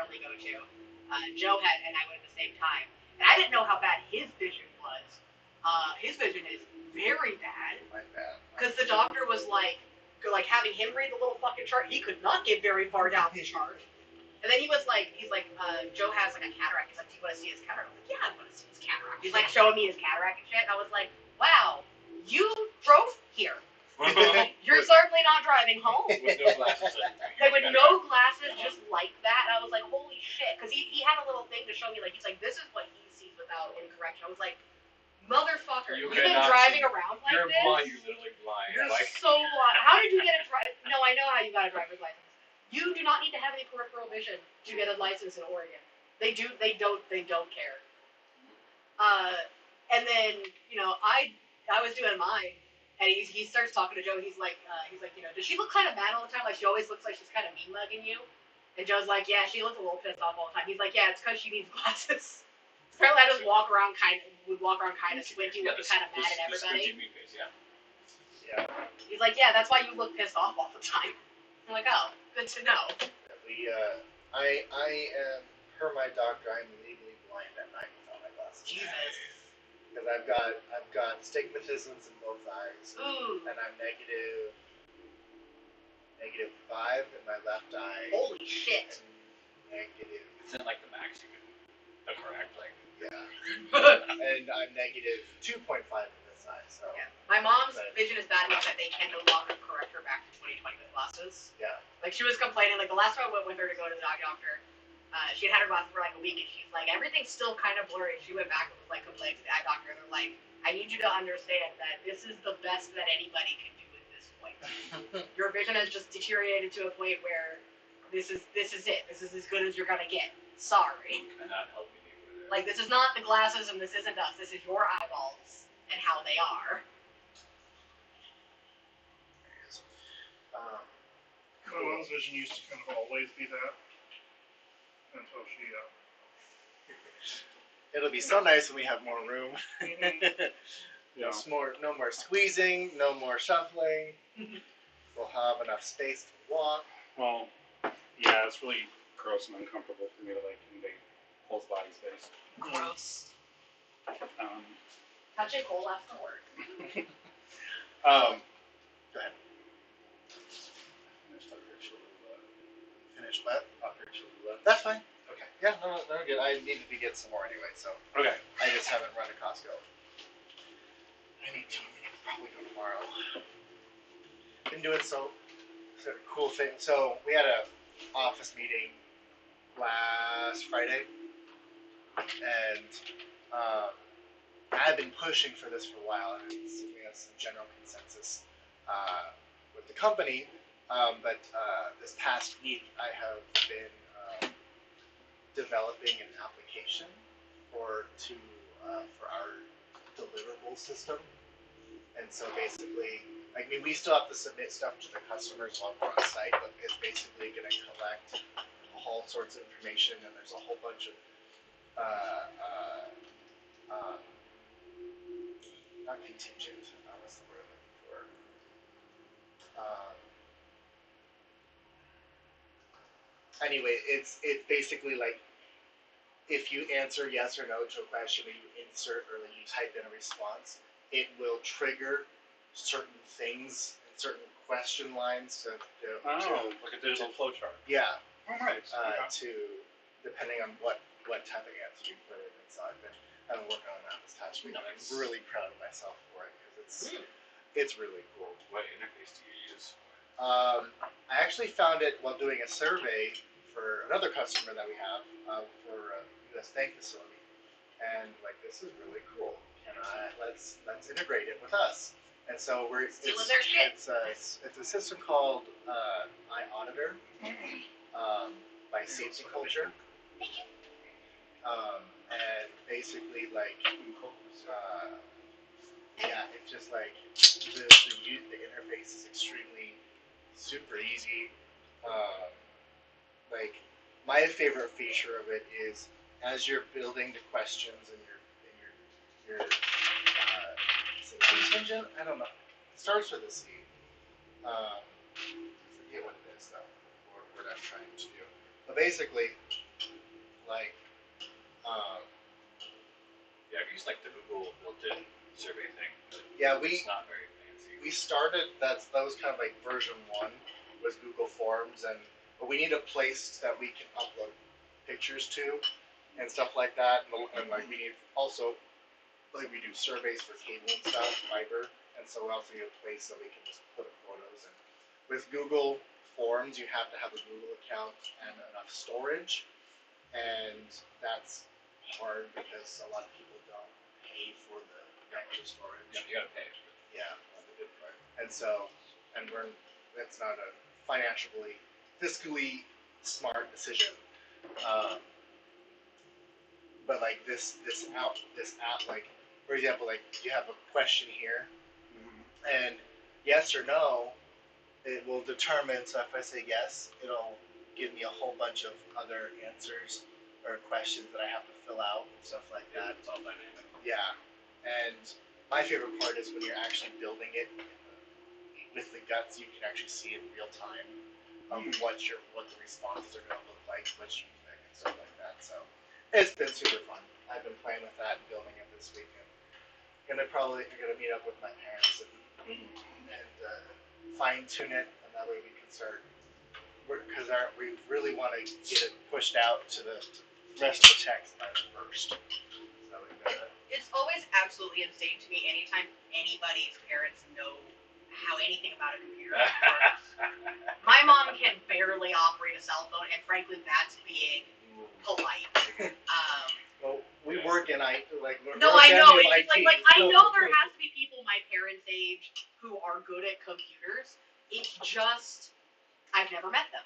definitely go to. Joe had, and I went at the same time. And I didn't know how bad his vision was. His vision is very bad. My bad. Because the doctor was like having him read the little fucking chart. He could not get very far down the chart. And then he's like, Joe has like a cataract. He's like, do you want to see his cataract? I'm like, yeah, I want to see his cataract. He's like showing me his cataract and shit. And I was like, wow, you drove here. You're certainly not driving home. With no glasses. Like with no glasses, just like that. And I was like, holy shit. Because he had a little thing to show me, like, he's like, this is what he sees without any correction. I was like, motherfucker, you've been driving around like you're this? Blind, you're literally blind. You're so blind. How did you get a driver? No, I know how you got a driver's license. You do not need to have any peripheral vision to get a license in Oregon. They don't care. And then, I was doing mine, and he starts talking to Joe. He's like, does she look kind of mad all the time? Like, she always looks like she's kind of mean-mugging you? And Joe's like, yeah, she looks a little pissed off all the time. He's like, yeah, it's because she needs glasses. Apparently, I just would walk around kind of squinty, looking kind of mad at everybody. Face, yeah. Yeah. He's like, yeah, that's why you look pissed off all the time. I'm like, oh, good to know. I am, per my doctor, I'm legally blind at night without my glasses. Jesus. Because I've got stigmatisms in both eyes. Ooh. And I'm negative 5 in my left eye. Holy shit. Negative. It's in like the max you can correct, like. Yeah. And I'm negative 2.5 in this eye, so. Yeah. My mom's vision is bad enough that they can no longer correct her back to 20/20 with glasses. Yeah. Like, she was complaining, like, the last time I went with her to go to the eye doctor, she had her glasses for like a week, and she's like, everything's still kind of blurry. She went back and was like complaining to the eye doctor, and they're like, I need you to understand that this is the best that anybody can do at this point. Your vision has just deteriorated to a point where this is it. This is as good as you're gonna get. Sorry. Cannot help you either. Like, this is not the glasses, and this isn't us. This is your eyeballs and how they are. My mom's vision used to kind of always be that until she. It'll be so nice when we have more room. Yeah. No more squeezing, no more shuffling. We'll have enough space to walk. Well, yeah, it's really gross and uncomfortable for me to like invade whole body space. Gross. Touching coal after work. Go ahead. Finish what? That's fine. Okay. Yeah, no, good. I needed to get some more anyway, so. Okay. I just haven't run to Costco. I need to probably go tomorrow. Been doing so cool thing. So we had a office meeting last Friday, and I've been pushing for this for a while, and it's we have some general consensus with the company. But this past week, I have been developing an application for our deliverable system. And so basically, we still have to submit stuff to the customers while we're on site, but it's basically going to collect all sorts of information, and there's a whole bunch of not contingent. What's the word I'm looking for? Anyway, it's basically like if you answer yes or no to a question, or you insert or you type in a response, it will trigger certain things and certain question lines Like a digital flowchart. Yeah. Oh, nice. To depending on what type of answer you put in. So I've been working on that this past week. Nice. I'm really proud of myself for it because it's really cool. What interface do you use? I actually found it while doing a survey for another customer that we have for a U.S. bank facility, and this is really cool. And let's integrate it with us. And so it's a system called iAuditor by Safety Culture. And basically it's just the interface is extremely super easy. My favorite feature of it is as you're building the questions and your is it contingent? I don't know. It starts with a C. I forget what it is though, or what I'm trying to do. But basically, like, Yeah, I've used like the Google built-in survey thing. But yeah, it's not very fancy. we started, that was kind of like version 1 was Google Forms, but we need a place that we can upload pictures to and stuff like that, and like we need also, like we do surveys for cable and stuff, fiber, and so we also need a place that we can just put up photos. And with Google Forms, you have to have a Google account and enough storage, and that's hard because a lot of people don't pay for the extra storage. Yeah, you gotta pay. Yeah. That's the good part. And so, that's not a fiscally smart decision. But like this app, like for example, like you have a question here, and yes or no, it will determine. So if I say yes, it'll give me a whole bunch of other answers or questions that I have to fill out and stuff like that. It's all dynamic. Yeah, and my favorite part is when you're actually building it with the guts. You can actually see in real time what the responses are going to look like, what you think, and stuff like that. So it's been super fun. I've been playing with that and building it this week, and I'm gonna meet up with my parents and fine tune it, and that way we can start. Because we really want to get it pushed out to the rest of the text first. So we've got to. It's always absolutely insane to me anytime anybody's parents know how anything about a computer works. My mom can barely operate a cell phone, and frankly, that's being polite. Well, we work in No, I know. It's just like I know there has to be people my parents' age who are good at computers. It's just I've never met them.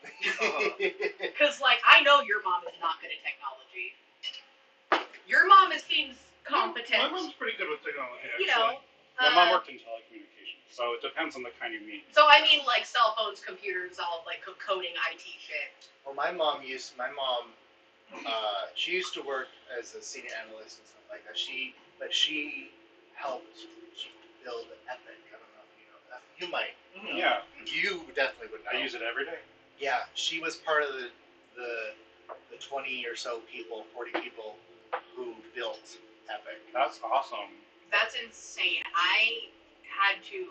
Because like I know your mom is not good at technology. Your mom seems competent. My mom's pretty good with technology, actually. You know. My mom worked in telecommunications, so it depends on the kind you mean. So I mean, like cell phones, computers, all like coding, IT shit. Well, she used to work as a senior analyst and stuff like that. She helped build Epic. I don't know if you know that. You might. Yeah, You definitely would know. I use it every day. Yeah, she was part of the 20 or so people, 40 people who built Epic. That's awesome. That's insane. I had to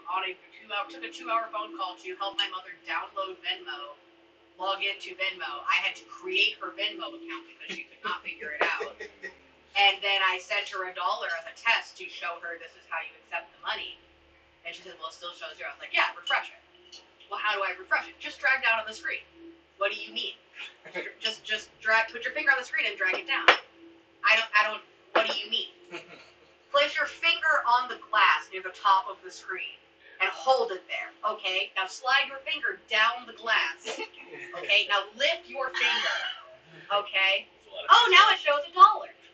took a 2-hour phone call to help my mother download Venmo, log into Venmo. I had to create her Venmo account because she could not figure it out. And then I sent her $1 as a test to show her this is how you accept the money. And she said, well, it still shows 0. I was like, yeah, refresh it. Well, how do I refresh it? Just drag down on the screen. What do you mean? Just put your finger on the screen and drag it down. I don't, what do you mean? Place your finger on the glass near the top of the screen and hold it there. Okay, now slide your finger down the glass. Okay, now lift your finger. Okay. Oh, now it shows $1.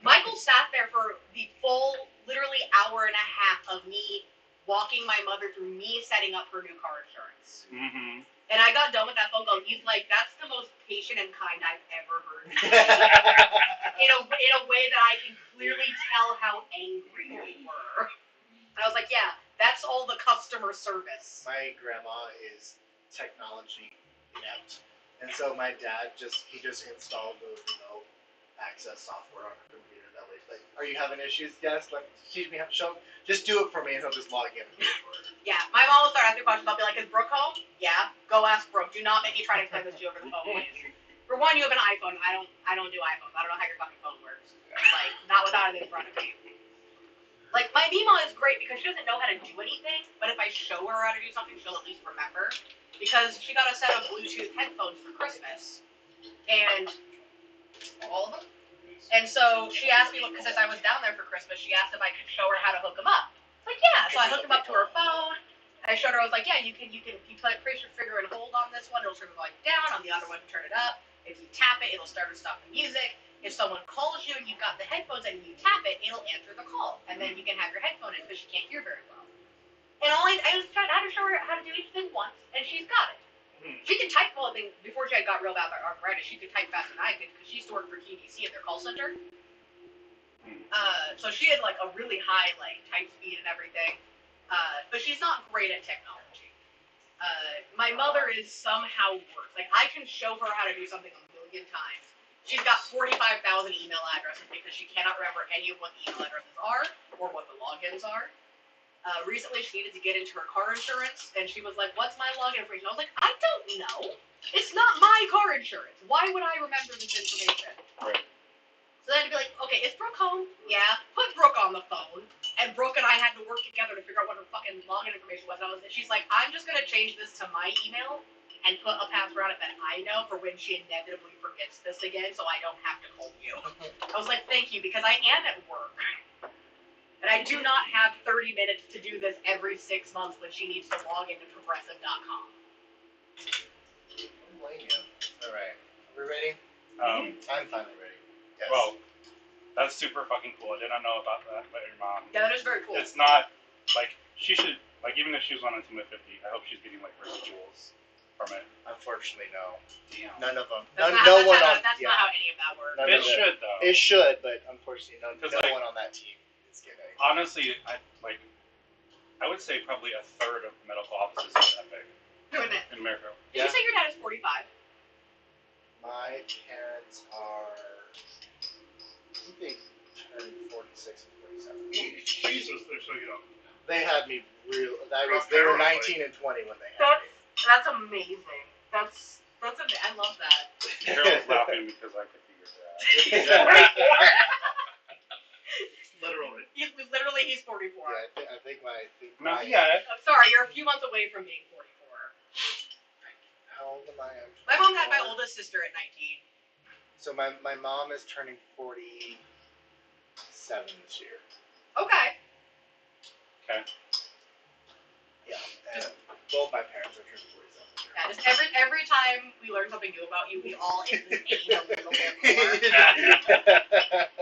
Michael sat there for the full, literally hour and a half of me walking my mother through me setting up her new car insurance. Mm-hmm. And I got done with that phone call. He's like, that's the most patient and kind I've ever heard. in a way that I can clearly tell how angry we were. And I was like, yeah, that's all the customer service. My grandma is technology inept, and so my dad just installed the remote access software on her computer. That way, like, are you having issues? Yes. Like, teach me how to show. Just do it for me, and he'll just log in. Yeah, my mom will start asking questions. I'll be like, is Brooke home? Yeah, go ask Brooke. Do not make me try to explain this to you over the phone, please. For one, you have an iPhone. I don't do iPhones. I don't know how your fucking phone works. Like, not without it in front of me. Like, my Mima is great because she doesn't know how to do anything, but if I show her how to do something, she'll at least remember. Because she got a set of Bluetooth headphones for Christmas. And all of them. And so she asked me, because since I was down there for Christmas, she asked if I could show her how to hook them up. Like, yeah. So I hooked them up to her phone. I showed her, I was like, yeah, you place your finger and hold on this one, it'll turn the volume down. On the other one, turn it up. If you tap it, it'll start and stop the music. If someone calls you and you've got the headphones and you tap it, it'll answer the call. And then you can have your headphone in because she can't hear very well. And I just tried to show her how to do each thing once, and she's got it. She could type, well, before she got real bad arthritis, she could type faster than I could because she used to work for TDC at their call center. So she had, like, a really high, like, type speed and everything. But she's not great at technology. My mother is somehow worse. Like, I can show her how to do something a million times. She's got 45,000 email addresses because she cannot remember any of what the email addresses are or what the logins are. Recently, she needed to get into her car insurance, and she was like, "What's my login information?" I was like, "I don't know. It's not my car insurance. Why would I remember this information?" Right. So then I'd be like, "Okay, is Brooke home?" Yeah. Put Brooke on the phone, and Brooke and I had to work together to figure out what her fucking login information was. And she's like, "I'm just gonna change this to my email and put a password on it that I know for when she inevitably forgets this again, so I don't have to call you." I was like, "Thank you," because I am at work. And I do not have 30 minutes to do this every 6 months when she needs to log into progressive.com. Don't blame you. Alright. We ready? I'm finally ready. Yes. Well, that's super fucking cool. I did not know about that about your mom. Yeah, that is very cool. It's not like she should like even if she was on Ultimate 50, I hope she's getting like residuals from it. Unfortunately, no. Damn. None of them. That's No not, one that's on. not Yeah. how any of that works. None It of it. should though. It should, but unfortunately, no Because, like, one on that team is getting it. Honestly, I would say probably a third of medical offices in Epic Wait a minute. in America. Did you say your dad is 45? My parents are. I think they turned 46 and 47. Jesus, they're so young. They had me real. They Rough were era, 19 and 20 when they had me. That's amazing. That's I love that. Carol's laughing because I could figure that. Literally. He's 44. Yeah, I think my. Not yet. I'm sorry, you're a few months away from being 44. How old am I? My mom had my oldest sister at 19. So my mom is turning 47 this year. Okay. Okay. Yeah. And both my parents are turning 47 this year. Yeah, just every time we learn something new about you, we all instantly age a little bit more.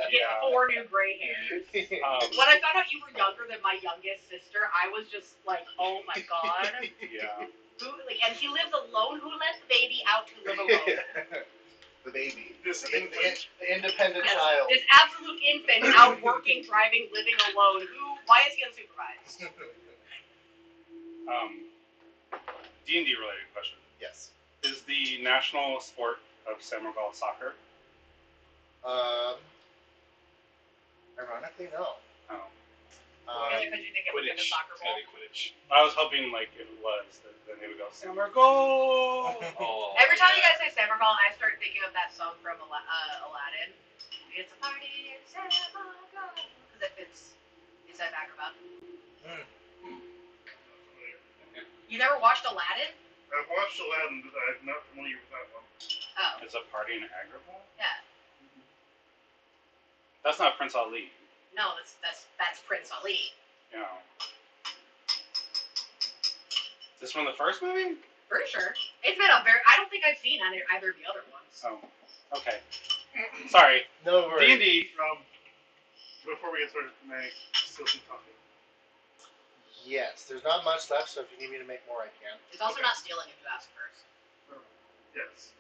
You get 4 new gray hairs. When I found out you were younger than my youngest sister, I was just like, oh my god. Yeah. And he lives alone. Who let the baby out to live alone? The baby. This The infant. independent Yes, child. this absolute infant out working, driving, living alone. Why is he unsupervised? D&D related question. Yes. Is the national sport of Semergal soccer? Ironically, no. Oh. Because you think it was in a Quidditch. soccer It's gotta ball. be Quidditch. I was hoping like if it was, then they would go Semergal. Oh, Every time you yeah. guys say Semergal, I start thinking of that song from Aladdin. It's a party in Semergal. Because it's that acrobat. You never watched Aladdin? I've watched Aladdin, but I'm not familiar with that one. Oh, It's a party in Agrabah? yeah. That's not Prince Ali. No, that's Prince Ali. You know. Is this from the first movie? Pretty sure. It's been I don't think I've seen either of the other ones. Oh. Okay. Sorry. No worries. D&D. Before we get started, can I still some coffee? Yes, there's not much left, so if you need me to make more, I can. It's also not stealing if you ask first. Yes.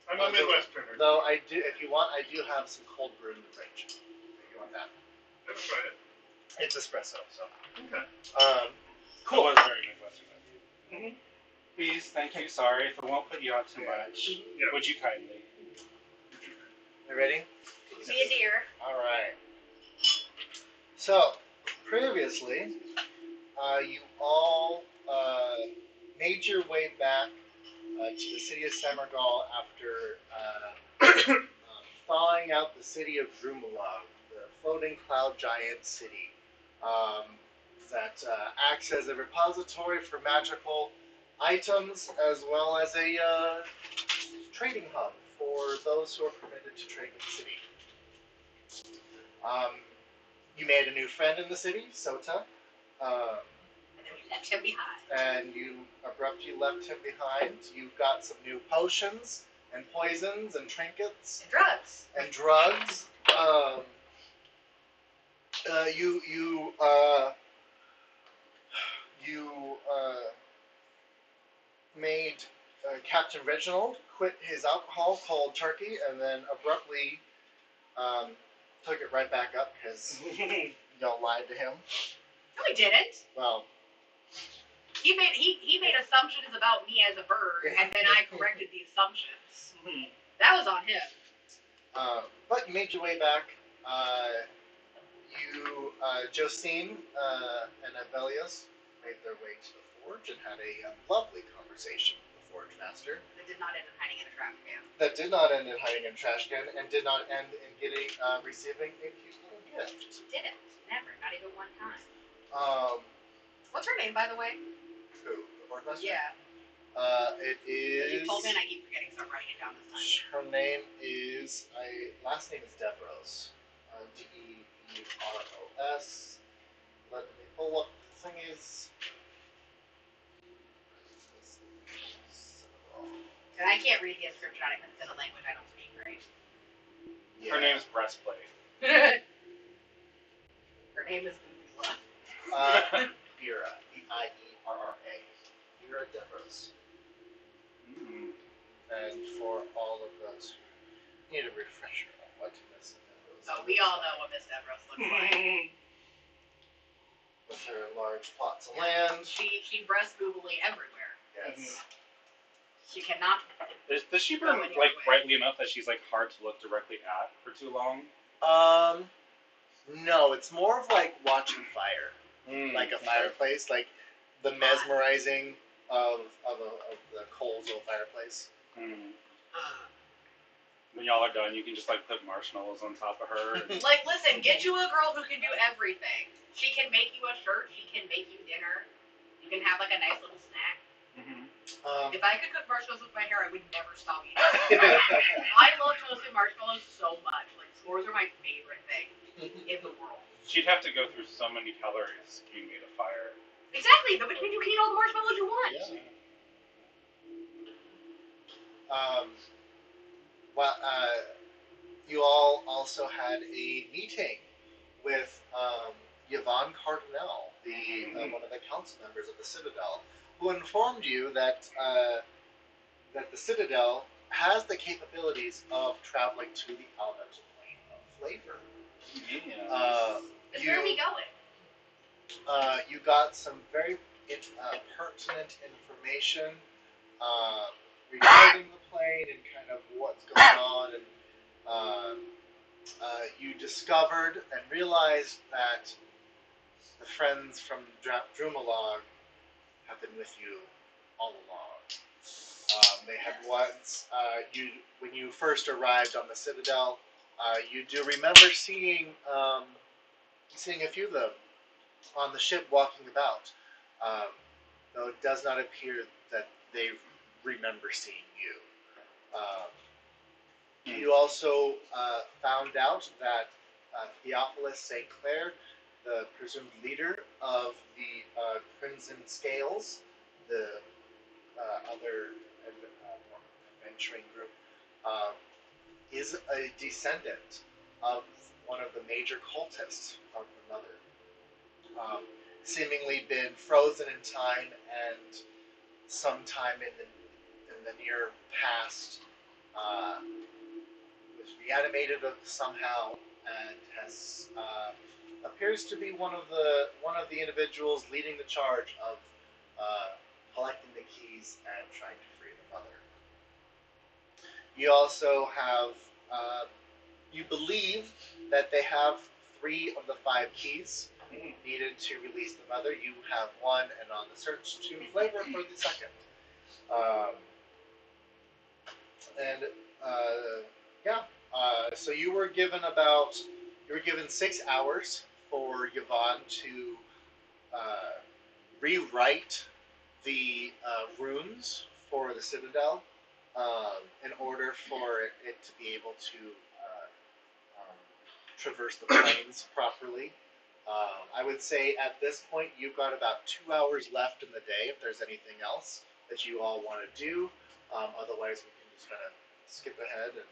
I'm a Midwesterner. Though I do, if you want, I do have some cold brew in the fridge. If you want that. Let's try it. It's espresso, so. Okay. Cool. That was very Midwestern of you. Mhm. Please, thank you. Sorry if I won't put you out too Yeah. much. Yeah. Would you kindly? You ready? Be a deer. All right. So, previously, you all made your way back to the city of Semergal after thawing out the city of Drumalog, the floating cloud giant city that acts as a repository for magical items as well as a trading hub for those who are permitted to trade in the city. You made a new friend in the city, Sota, And then we left him behind. and you abruptly left him behind. You got some new potions and poisons and trinkets And drugs. and drugs. You made Captain Reginald quit his alcohol cold turkey, and then abruptly took it right back up because y'all lied to him. No, he didn't. Well, He made assumptions about me as a bird, and then I corrected the assumptions. That was on him. But you made your way back. Josine and Abelius made their way to the forge and had a lovely conversation with the forge master. That did not end up hiding in a trash can. That did not end in hiding in a trash can, and did not end in getting receiving a cute little gift. Didn't. Never. Not even one time. What's her name, by the way? Who? The forge master? Yeah. It is. You told me and I keep forgetting, so I'm writing it down this time. Her name is. Last name is Devros. Deeros. Let me pull up the thingies. And I can't read the inscription on it because it's in a language I don't speak, right? Her name's Breastplate. Her name is Bubula. Ira. Eierra. Ira Devros. And for all of those who need a refresher on what Miss Devros Oh, we all know what Miss Devros looks like. with her large plots of land. She breasts boobily everywhere. Yes. She cannot. Does she burn like brightly enough that she's like hard to look directly at for too long? No, it's more of like watching fire, like a fireplace, like the mesmerizing of the coals of a fireplace. When y'all are done, you can just like put marshmallows on top of her. Like, listen, get you a girl who can do everything. She can make you a shirt. She can make you dinner. You can have like a nice little snack. If I could cook marshmallows with my hair, I would never stop eating. I love toasted marshmallows so much. Like, s'mores are my favorite thing in the world. She'd have to go through so many calories being made of fire. Exactly, but which means you can eat all the marshmallows you want. Yeah. You all also had a meeting with Yvonne Cardinal, one of the council members of the Citadel, who informed you that that the Citadel has the capabilities of traveling to the elemental plane of flavor. Where are we going? You got some very pertinent information regarding the plane and kind of what's going on, and you discovered and realized that the friends from Drumalog have been with you all along. They had once, when you first arrived on the Citadel, you do remember seeing a few of them on the ship walking about, though it does not appear that they remember seeing you. You also found out that Theophilus St. Clair, the presumed leader of the Crimson Scales, the other adventuring group, is a descendant of one of the major cultists of the Mother. Seemingly been frozen in time, and sometime in the near past was reanimated somehow, and has appears to be one of the individuals leading the charge of collecting the keys and trying to free the Mother. You also have, you believe that they have 3 of the 5 keys needed to release the Mother. You have 1 and on the search to flavor for the 2nd. So you were given 6 hours for Yvonne to rewrite the runes for the Citadel in order for it to be able to traverse the plains properly. I would say at this point you've got about 2 hours left in the day if there's anything else that you all want to do. Otherwise we can just kind of skip ahead. And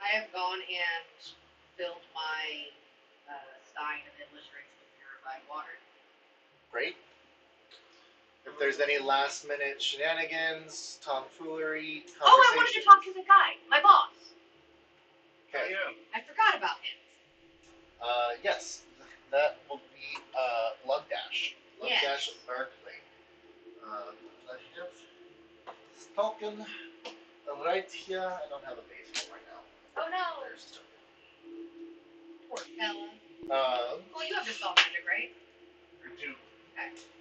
I have gone and filled my stein of endless drinks with purified water. Great. If there's any last minute shenanigans, tomfoolery, conversation. Oh, I wanted to talk to the guy, my boss. Okay. I forgot about him. Yes, that will be Lugdash. Lugdash Yes. Berkeley. I have spoken right here. I don't have a baseball right now. Oh, no. There's still. Poor fella. Well, you have dispel magic, right? I do.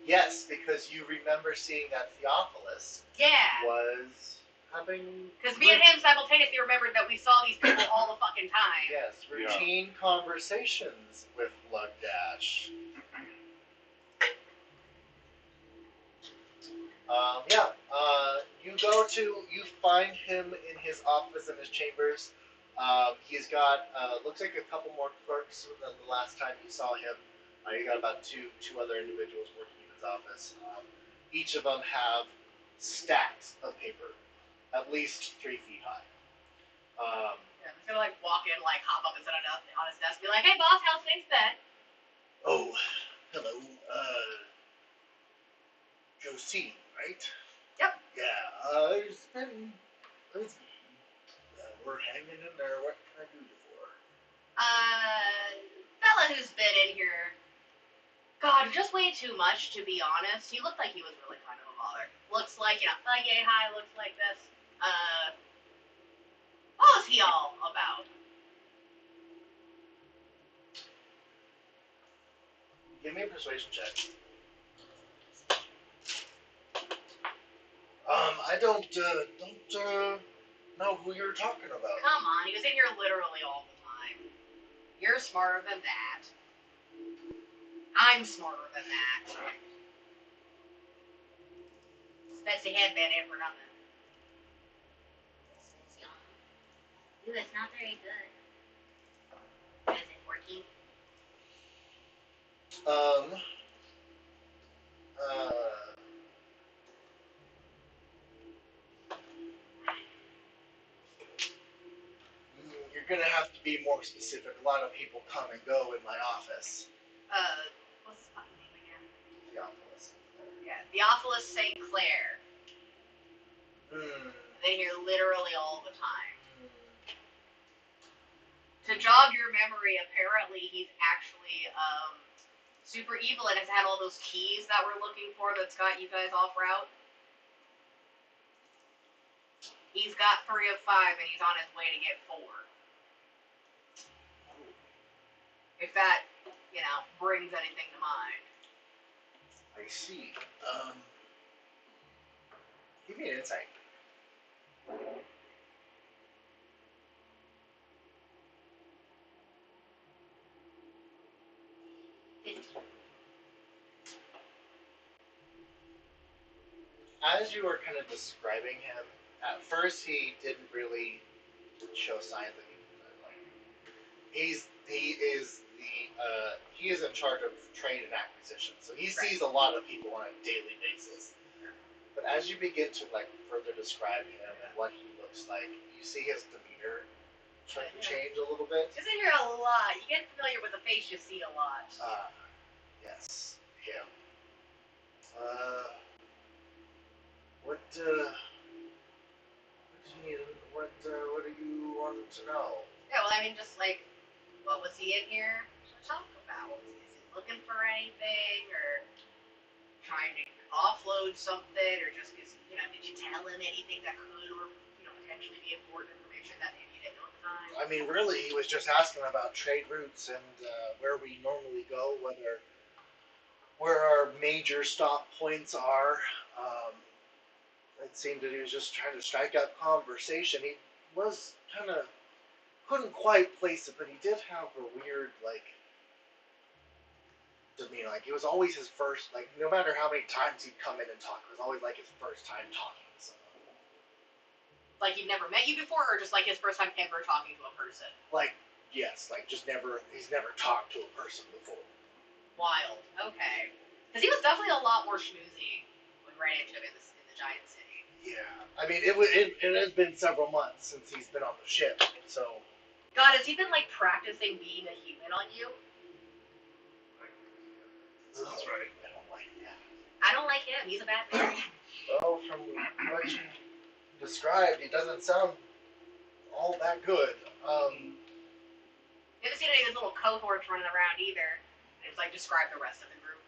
Yes, because you remember seeing that Theophilus Yeah. was having. Because me and him simultaneously remembered that we saw these people all the fucking time. Yes, routine conversations with Blood Dash. You find him in his office in his chambers. He's got, looks like a couple more clerks than the last time you saw him. You got about two other individuals working in his office. Each of them have stacks of paper, at least 3 feet high. Yeah, I'm gonna walk in, hop up and sit on his desk, be like, "Hey, boss, how's things been?" Oh, hello, Josie, right? Yep. Yeah, it's been busy. We're hanging in there. What can I do you for? Fella who's been in here. God, just way too much, to be honest. He looked like he was really kind of a bother. Looks like, yay high, looks like this. What was he all about? Give me a persuasion check. I don't know who you're talking about. Come on, he was in here literally all the time. You're smarter than that. I'm smarter than that. Fancy headband ain't for nothing. Ooh, it's not very good. Is it working? You're gonna have to be more specific. A lot of people come and go in my office. What's his fucking name again? Theophilus. Yeah, Theophilus St. Clair. They here literally all the time. To jog your memory, apparently he's actually super evil and has had all those keys that we're looking for that's got you guys off route. He's got 3 of 5 and he's on his way to get 4. If that, brings anything to mind. I see. Give me an insight. As you were kind of describing him, at first he didn't really show signs that he is in charge of trade and acquisition, so he sees a lot of people on a daily basis. But as you begin to further describe him and what he looks like, you see his demeanor start to change a little bit. He's in here a lot. You get familiar with the face you see a lot. Yes, him. What do you want to know? Yeah, well, just what was he in here to talk about? Is he looking for anything, or trying to offload something, or just because, did you tell him anything that could, or, potentially be important information that maybe you didn't know at the time? I mean, really, he was just asking about trade routes and where we normally go, where our major stop points are. It seemed that he was just trying to strike up conversation. He was couldn't quite place it, but he did have a weird, demeanor. It was always his first, no matter how many times he'd come in and talk, it was always his first time talking to someone. He'd never met you before, or just his first time ever talking to a person? Yes, he's never talked to a person before. Wild. Okay. Because he was definitely a lot more schmoozy when we ran into him in the giant city. Yeah. I mean, it has been several months since he's been on the ship, so. God, has he been practicing being a human on you? That's right. I don't like that. I don't like him. He's a bad man. Well, from what you described, he doesn't sound all that good. You haven't seen any of his little cohorts running around either. It's describe the rest of the group.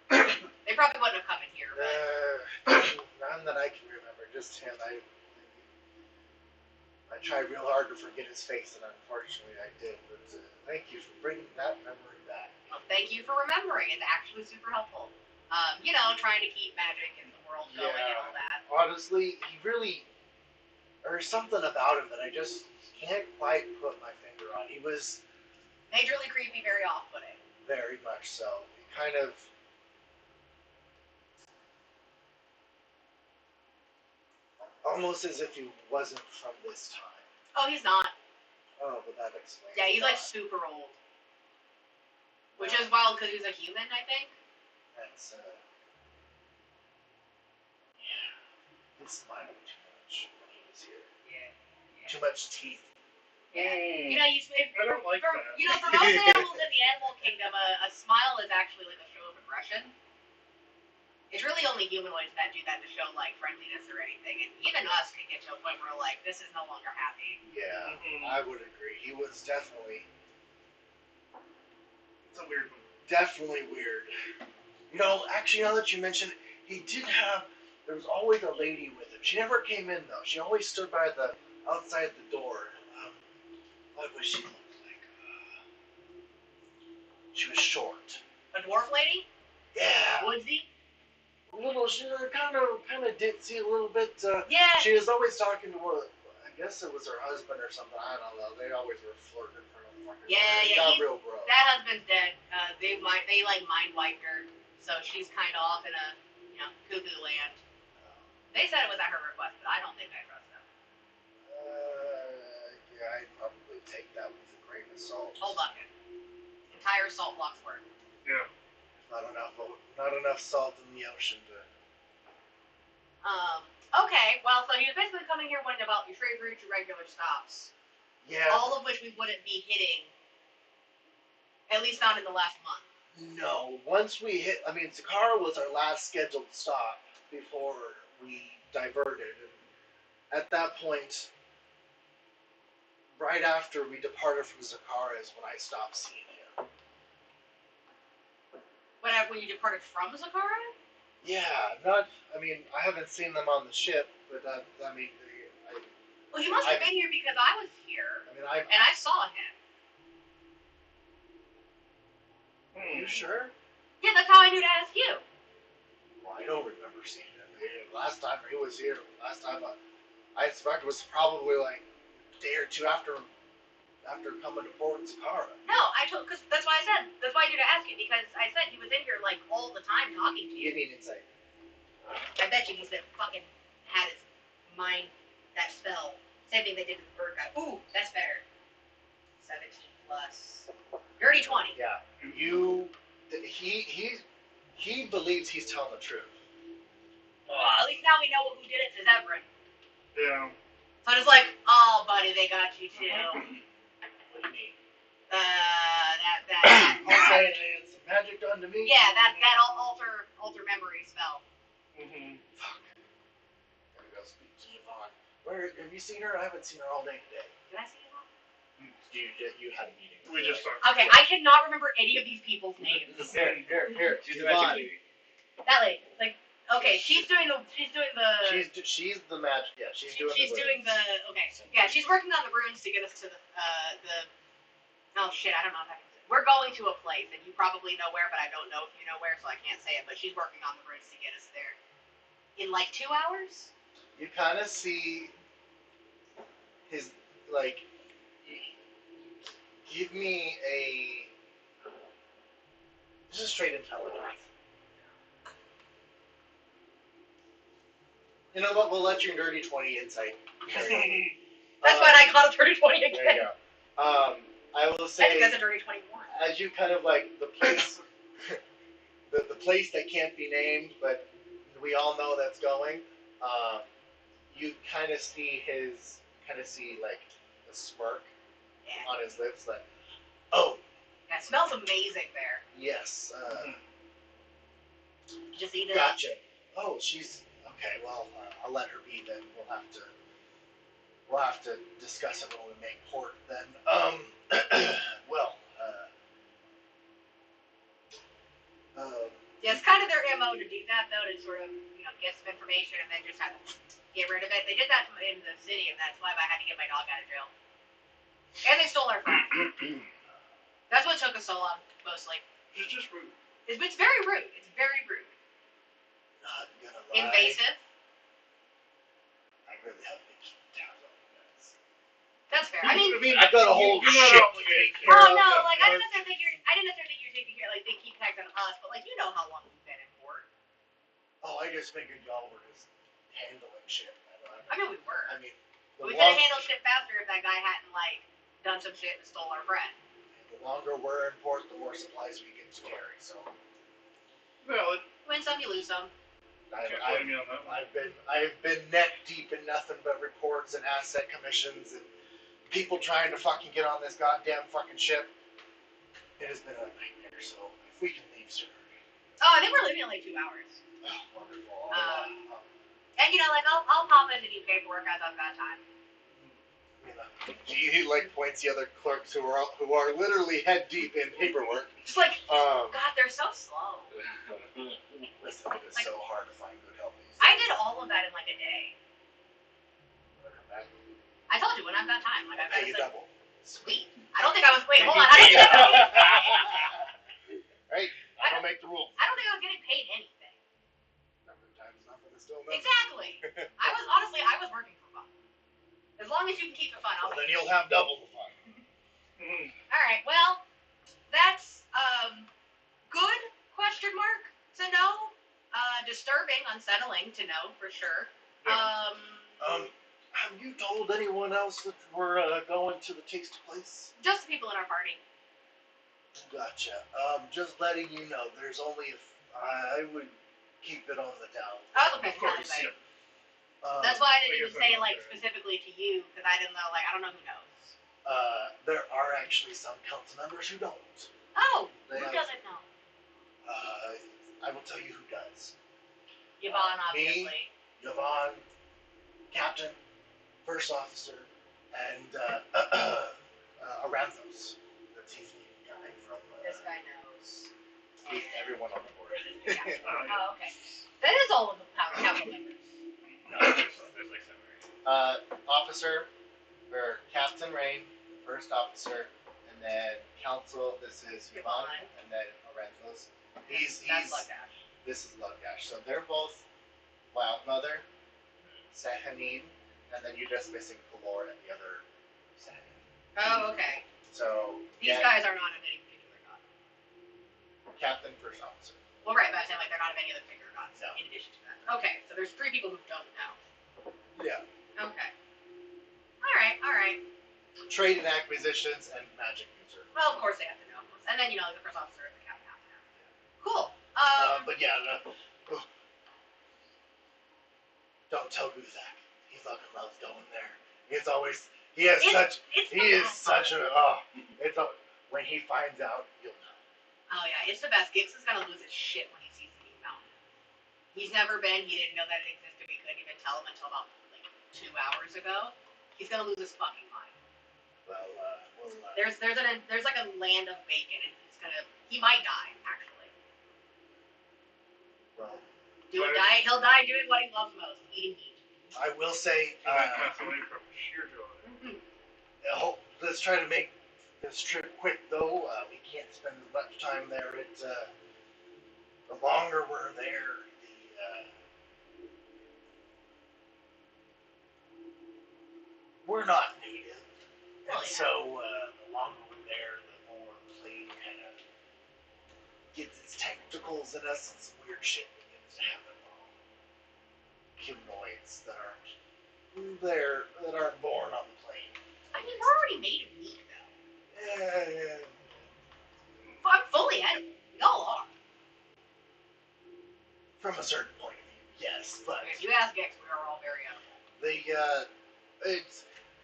They probably wouldn't have come in here, but... None that I can remember, just him. I tried real hard to forget his face, and unfortunately I did. But thank you for bringing that memory back. Well, thank you for remembering. It's actually super helpful. Trying to keep magic in the world going and all that. Honestly, he really, there's something about him that I just can't quite put my finger on. He was Majorly creepy, very off-putting. very much so. He kind of, almost as if he wasn't from this time. Oh, he's not. Oh, but that explains. Yeah, he's a like lot. super old. Which is wild because he's a human, I think. That's yeah. He smiled too much when he was here. Yeah. Too much teeth. I don't like for, that. For most animals in the animal kingdom, a smile is actually like a show of aggression. It's really only humanoids that do that to show like friendliness or anything, and even us can get to a point where like this is no longer happy. Yeah, I would agree. He was definitely It's a weird one. definitely weird. Actually, now that you mention it, he did have. There was always a lady with him. She never came in though. She always stood by the outside the door. What was she look like? She was short. A dwarf lady, Yeah, woodsy. a little. She was kind of ditzy, a little bit. Yeah. She was always talking to I guess it was her husband or something. I don't know. They always were flirting for no fucking. Yeah, It yeah, got real gross. That husband's dead. They mind wiped her, so she's kind of off in a cuckoo land. They said it was at her request, but I don't think I trust them. Yeah, I'd probably take that with a grain of salt. Whole bucket, entire salt block's worth. Yeah. Not enough salt in the ocean to. Okay, well, so he was basically coming here wanting about your trade route, your regular stops, Yeah. all of which we wouldn't be hitting, at least not in the last month. No. Once we hit, Sakara was our last scheduled stop before we diverted, and at that point, right after we departed from Sakara, is when I stopped seeing him. When you departed from Zakara? Yeah, I haven't seen them on the ship, but Well, he must have been here because I was here, and I saw him. Are you sure? Yeah, that's how I knew to ask you. Well, I don't remember seeing him. Last time he was here, I suspect it was probably like a day or two after coming to Port Sakara. No, because that's why I said, that's why I knew to ask you, because I said he was in here like all the time talking to you. Give me an insight. I bet you he's been fucking had his mind, that spell. Same thing they did to the bird guy. Ooh, that's better. 17 plus. Dirty 20. Yeah, he believes he's telling the truth. At least now we know who did it to Zevran. Yeah. So it's like, oh, buddy, they got you too. What do you mean? That You're saying I had some magic done to me? yeah, that alter memory spell. Fuck. Gotta go speak to Yvonne. Where have you seen her? I haven't seen her all day today. Did I see him? You had a meeting. We just talked. Okay, I cannot remember any of these people's names. Here. She's the Yvonne. magic lady. That lady, like, okay, she's doing the. She's the magic. Yeah, she's doing. She's the doing the. Okay, yeah, she's working on the runes to get us to the. Oh shit, I don't know if I can say. We're going to a place, and you probably know where, but I don't know if you know where, so I can't say it. But she's working on the runes to get us there. In like 2 hours. You kind of see his like. Give me a. This is straight intelligence. You know what? We'll let your dirty 20 insight. That's why I called a 30-20 again. There you go. I will I think say, that's a dirty 21. as you kind of like the place, the place that can't be named, but we all know that's going. You kind of see like a smirk Yeah. on his lips, like, oh Yeah, it smells amazing there. yes, Just eat it gotcha. Oh, she's okay. Well, I'll let her be then. We'll have to discuss it when we make port then. Well, Yeah, it's kind of their MO to do that, though, to sort of, get some information and then just have to get rid of it. They did that in the city, and that's why I had to get my dog out of jail. And they stole our phone. That's what took us so long, mostly. It's just rude. It's very rude. It's very rude. Not gonna lie. Invasive. I really have been keeping tabs on you guys. That's fair. I mean, I've got a whole you're not shit obligated. to take care oh of. no, like I didn't necessarily think you're taking care. Like they keep tags on us, but like how long we've been in court. Oh, I just figured y'all were just handling shit. I mean, we were. I mean, We could have handled shit faster if that guy hadn't done some shit and stole our friend. the longer we're in port, the more supplies we get to carry. So Valid. Win some, you lose some. Can't blame me on that one. I've been neck deep in nothing but reports and asset commissions and people trying to fucking get on this goddamn fucking ship. It has been a nightmare. So if we can leave sooner. Oh, I think we're leaving in 2 hours. Oh, wonderful. And I'll pop in to do paperwork as I've got time. He points the other clerks who are literally head deep in paperwork. Just God, they're so slow. Listen, it is so hard to find good help. I did all of that in a day. I told you when I've got time. I pay you double. Sweet. I don't think I was. Wait, hold on. I don't think I was. Right? I don't make the rules. I don't think I was getting paid anything. Number of times nothing is still nothing. Exactly. I was working for fun. As long as you can keep it fun, I'll. Well, then you'll have double the fun. All right. Well, that's good question mark to know. Disturbing, unsettling to know for sure. Have you told anyone else that we're going to the Tasty Place? Just the people in our party. Gotcha. Just letting you know, there's only I would keep it on the down. I was looking Of for course, everybody. yeah. That's why I didn't I even guess say I'm not specifically to you because I didn't know. I don't know who knows. There are actually some council members who don't. Oh, They who have- doesn't know? I will tell you who does. Yvonne, Me? obviously. Yvonne, Captain, First Officer, and Aranthos, the tiefling guy from. This guy knows. He's everyone on the board. Yeah. Oh, okay. That is all of the council members. No, there's like 7 or 8. Officer, or Captain Rain, first officer, and then council. This is Yvonne, Yvonne. and then Aranthos. That's Lugash. This is Lugash. So they're both Wildmother, Sahanine, and then you're just missing Kalor and the other Sahanine. Oh, okay. So These guys are not of any particular god. Captain, first officer. Well, right, but I'm saying they're not of any other particular gods No. in addition to that. Okay, so there's 3 people who don't know. Yeah. Okay. All right. Trade and acquisitions and magic user. Well, of course they have to know. And then, the first officer and the captain have to know. Cool. But yeah, don't tell Guthak. He fucking loves going there. He is such a, when he finds out, you'll know. Oh yeah, it's the best. Gix is gonna lose his shit when he sees the new mountain. He's never been. He didn't know that it existed. We couldn't even tell him until about 2 hours ago. He's gonna lose his fucking mind. Well, There's like a land of bacon, and he might die actually. well, He'll die doing what he loves most, eating meat. I will say, And I pass away from sheer joy. let's try to make this trip quick though. We can't spend as much time there. The longer we're there, we're not native, and Oh, yeah. so the longer we're there, the more the plane kind of gets its tentacles in us, and some weird shit begins to happen. Humanoids that aren't born on the plane. I mean, we're already made of meat though. Yeah. I'm fully edible. Y'all are. From a certain point of view, yes, but If you ask Gix, we are all very edible.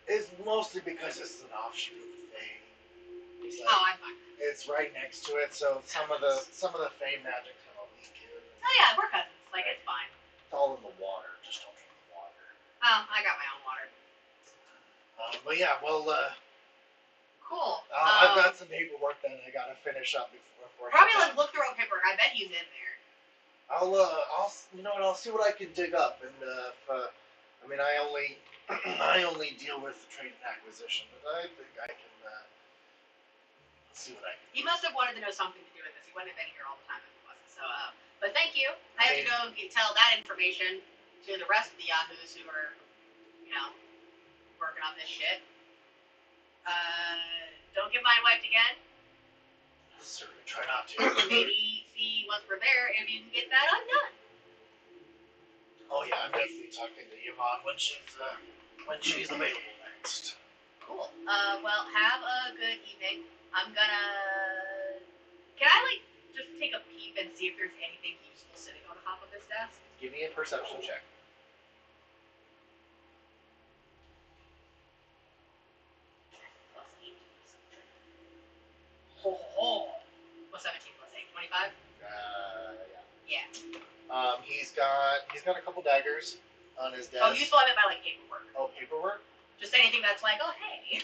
it's mostly because this is an offshoot of the thing. It's, Oh, I'm fine. it's right next to it, so some of the Fey magic kind of leak in. Oh yeah, we're cousins. It's fine. It's all in the water. Just don't drink the water. Oh, I got my own water. But yeah, well, Cool. I've got some paperwork that I gotta finish up before. Probably look through our paperwork. I bet he's in there. you know what? I'll see what I can dig up, and I mean, I only deal with trade and acquisition, but I think I can see what I can. He must have wanted to know something to do with this. He wouldn't have been here all the time if it wasn't. So, but thank you. I have to go tell that information to the rest of the Yahoos who are, you know, working on this shit. Don't get mine wiped again. Certainly try not to. Maybe see once we're there if you can get that undone. Oh yeah, I'm definitely talking to Yvonne when she's available next. Cool. Well, have a good evening. I'm gonna. Can I like just take a peep and see if there's anything useful sitting on top of this desk? Give me a perception check. Plus 8. Oh. What's 17 plus 8? 25? Yeah. Yeah. He's got a couple daggers on his desk. Oh, useful I meant by like paperwork. Oh, paperwork. Just anything that's like, oh hey.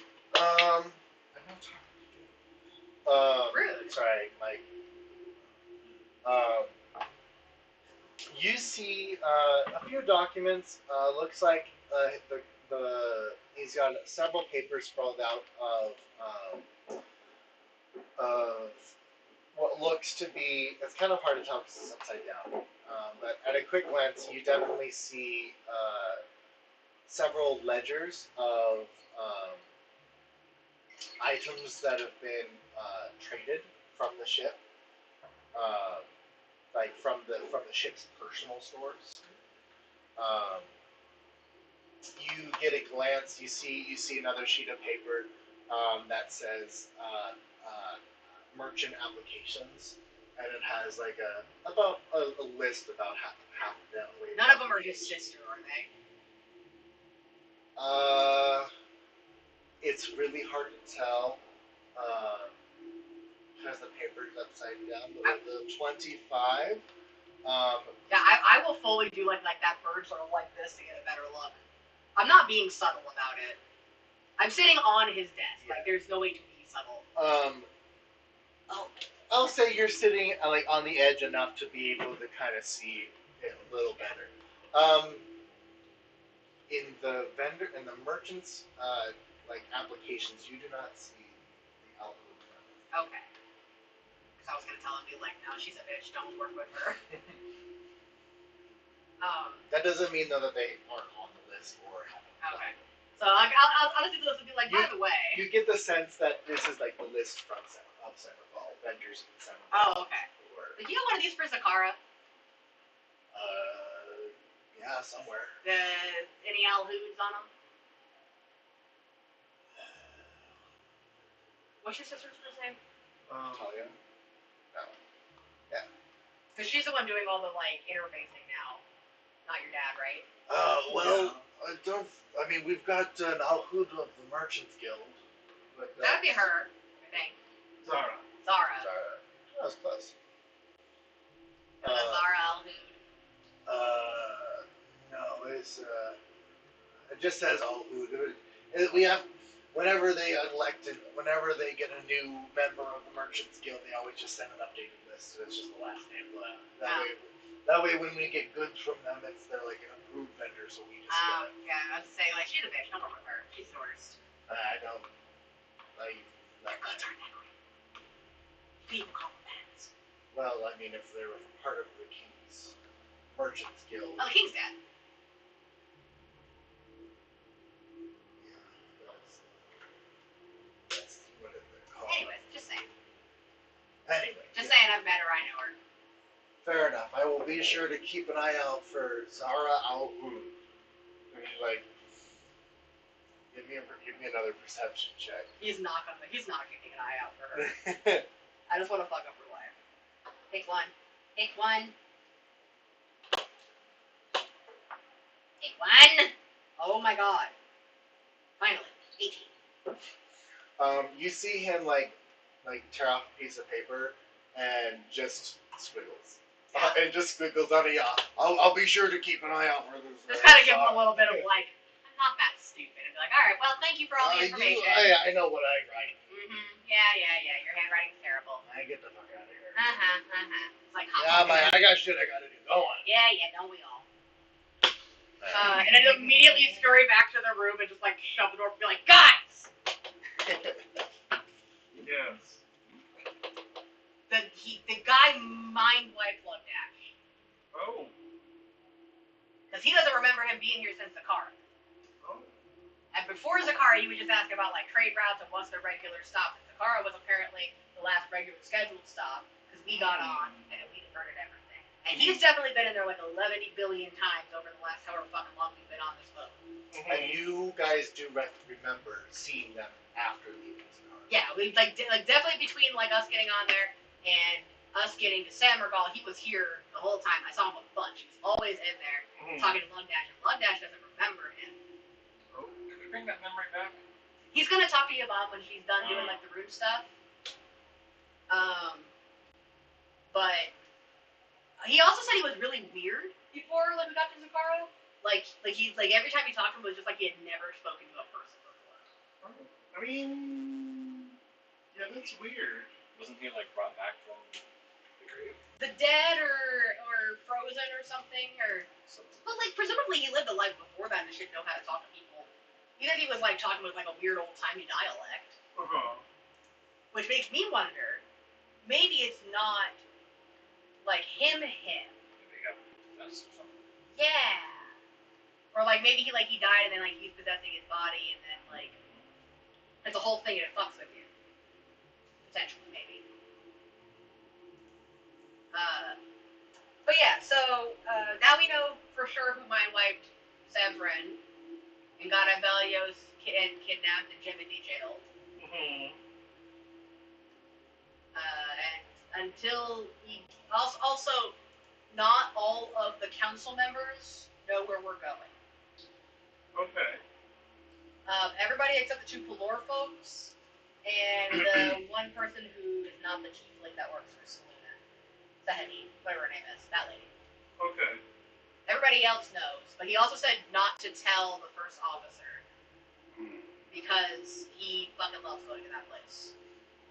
Rude. Sorry, Mike. You see a few documents. Looks like he's got several papers sprawled out of what looks to be. It's kind of hard to tell because it's upside down. But at a quick glance, you definitely see several ledgers of items that have been traded from the ship, like from the ship's personal stores. You get a glance. You see another sheet of paper that says merchant applications, and it has like a list about half of them. None of them are his sister, are they? It's really hard to tell. Because the paper's upside down. The 25. Yeah, I will fully do like that bird sort of like this to get a better look. I'm not being subtle about it. I'm sitting on his desk. Like there's no way to be subtle. I'll say you're sitting like on the edge enough to be able to kind of see it a little better. In the merchants like applications, you do not see the alphabet. Okay. Because I was gonna tell him, be like, no, she's a bitch. Don't work with her. That doesn't mean though that they aren't on the list or haven't. Okay. So I'll just do this and be like, by the way. You get the sense that this is like the list from Senegal, vendors in Senegal. Oh, okay. Did you get one of these for Zakara? Yeah, somewhere. Any Alhoods on them? What's your sister's first name? Talia. No. Yeah. Because she's the one doing all the like interfacing now. Not your dad, right? Well, I mean, we've got an Alhud of the Merchants Guild. But, That would be her, I think. Zara. Zara. That was close. Zara Alhood. No, it just says Alhud. We have, whenever they get a new member of the Merchants Guild, they always just send an updated list. So it's just the last name. That way, when we get goods from them, they're like an approved vendor, so we just get it. Yeah, I was saying like she's a bitch. Don't work with her. She's the worst. I don't. Let's turn that way. People compliments. Well, I mean, if they're part of the King's Merchants Guild. Oh, the King's dead. That's what they're called. Anyways, just saying. Anyway. Just saying I've met her, I know her. Fair enough. I will be sure to keep an eye out for Zara Al-Hud. Like, give me another perception check. He's not keeping an eye out for her. I just want to fuck up her life. Take one. Take one. Take one. Oh my god. Finally. 18. You see him like tear off a piece of paper and just squiggles. And just squiggles on it. I'll be sure to keep an eye out for this. Just kind of give him a little bit of like, I'm not that stupid. And be like, alright, well, thank you for all the information. I know what I write. Mm-hmm. Yeah. Your handwriting's terrible. I get the fuck out of here. It's like hot. Yeah, I got shit I gotta do. Go on. Yeah, don't we all? And then immediately scurry back to the room and just like shut the door and be like, guys! Yes. The guy mind wiped Lundash. Oh. Because he doesn't remember him being here since Zakara. Oh. And before Zakara, he would just ask about like trade routes and what's the regular stop. And Zakara was apparently the last regular scheduled stop because we got on and we diverted everything. And he's definitely been in there like 11 billion times over the last however fucking long we've been on this boat. And you guys do remember seeing them after leaving Zakara. Yeah, we like definitely between like us getting on there and us getting to Samargal, he was here the whole time. I saw him a bunch. He's always in there talking to Lundash, and Lundash doesn't remember him. Oh, can we bring that memory back? He's gonna talk to you about when she's done doing like the root stuff. But he also said he was really weird before like we got to Zakara. Like every time he talked to him, it was just like he had never spoken to a person before. I mean, yeah, that's weird. Wasn't he like brought back from the grave? The dead or frozen or something or. But like presumably he lived a life before that and should know how to talk to people. Even if he was like talking with like a weird old timey dialect. Which makes me wonder, maybe it's not like him. Maybe he got possessed or something. Yeah. Or like maybe he died and then like he's possessing his body and then like it's a whole thing and it fucks with you. Potentially, maybe. But yeah, so now we know for sure who mind wiped Severin and got Abelios kidnapped and Jimothy jailed. And until he also not all of the council members know where we're going. Okay. Everybody except the two Pelor folks and the one person who is not the tiefling that works for Selena. Sahedi, whatever her name is, that lady. Okay. Everybody else knows, but he also said not to tell the first officer because he fucking loves going to that place.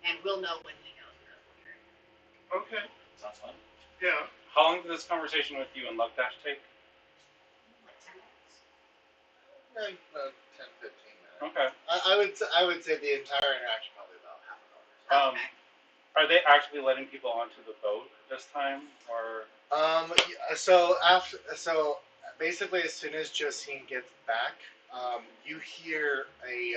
And we'll know when he knows because we're here. Okay. Sounds fun. Yeah. How long did this conversation with you and Lugdash take? Like 10 minutes. Like 10, 15 minutes. Okay. I would say the entire interaction probably about half an hour. Okay. Are they actually letting people onto the boat this time, or? So basically, as soon as Josine gets back, you hear a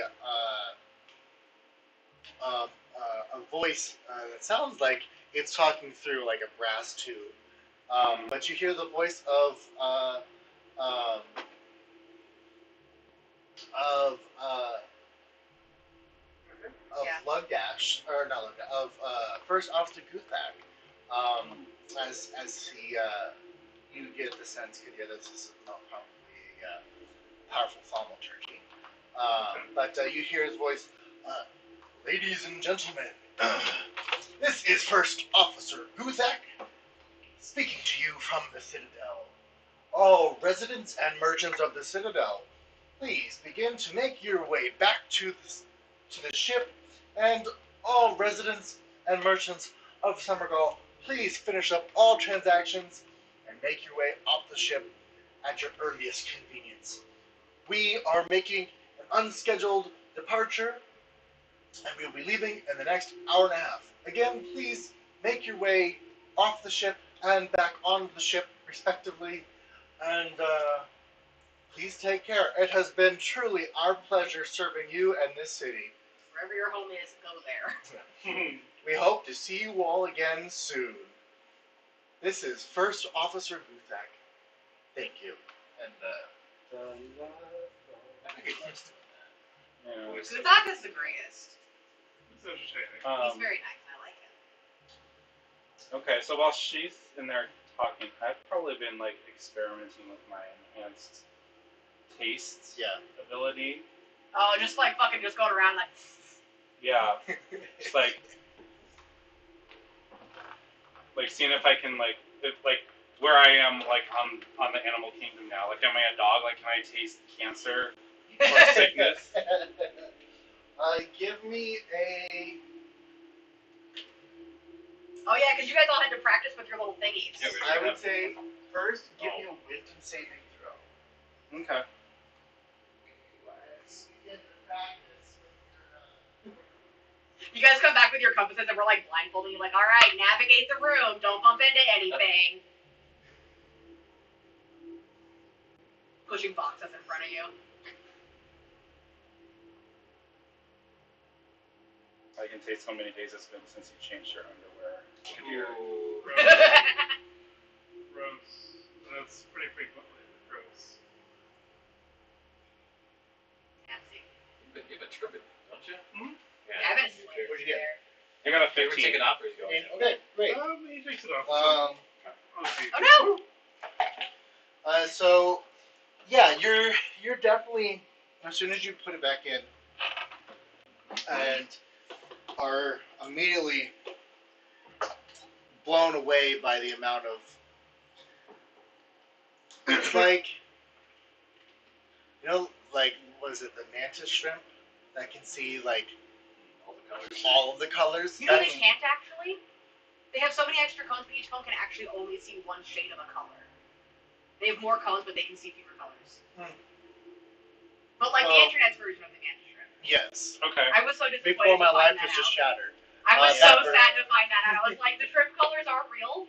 voice that sounds like it's talking through like a brass tube. But you hear the voice of Lugdash, or not Lugdash, of First Officer Guthak. As he, you get the sense, yeah, this is not probably a powerful thaumaturgy. But you hear his voice, ladies and gentlemen, this is First Officer Guthak, speaking to you from the Citadel. All residents and merchants of the Citadel, please begin to make your way back to the ship, and all residents and merchants of Summergall, please finish up all transactions and make your way off the ship at your earliest convenience. We are making an unscheduled departure, and we'll be leaving in the next hour and a half. Again, please make your way off the ship and back onto the ship, respectively, and please take care. It has been truly our pleasure serving you and this city. Wherever your home is, go there. We hope to see you all again soon. This is First Officer Guthak. Thank you. And I think it was Yeah. Guthak is the greatest. It's entertaining. He's very nice. I like him. Okay, so while she's in there talking, I've probably been like experimenting with my enhanced taste ability. Oh, just like fucking just going around like. Yeah, it's like seeing if I can like where I am like on the animal kingdom now. Like, am I a dog? Like, can I taste cancer or sickness? give me a Oh yeah, because you guys all had to practice with your little thingies. Yeah, we I have- would say first give me a wisdom saving throw. Okay. You guys come back with your compasses and we're like blindfolding you, like, all right, navigate the room, don't bump into anything. Pushing boxes in front of you. I can taste how many days it's been since you changed your underwear. Ooh. Gross. That's pretty frequently. Gross. Nasty. You have a turban, don't you? Hmm? Yeah. I haven't What'd slept you get? there. I got a They were 15. taking off or he's going. Okay, great. He takes it off. Okay. Oh no! So yeah, you're definitely, as soon as you put it back in and are immediately blown away by the amount of, it's like, you know, like, what is it, the mantis shrimp that can see like All the colors. all of the colors? You know they That's- can't actually? They have so many extra cones, but each cone can actually only see one shade of a color. They have more cones, but they can see fewer colors. But like the Well- internet's version of the mantis shrimp. Yes. Okay. I was so disappointed Before my to find life that was just out. shattered. I was that so version. sad to find that out. I was like, the shrimp colors aren't real.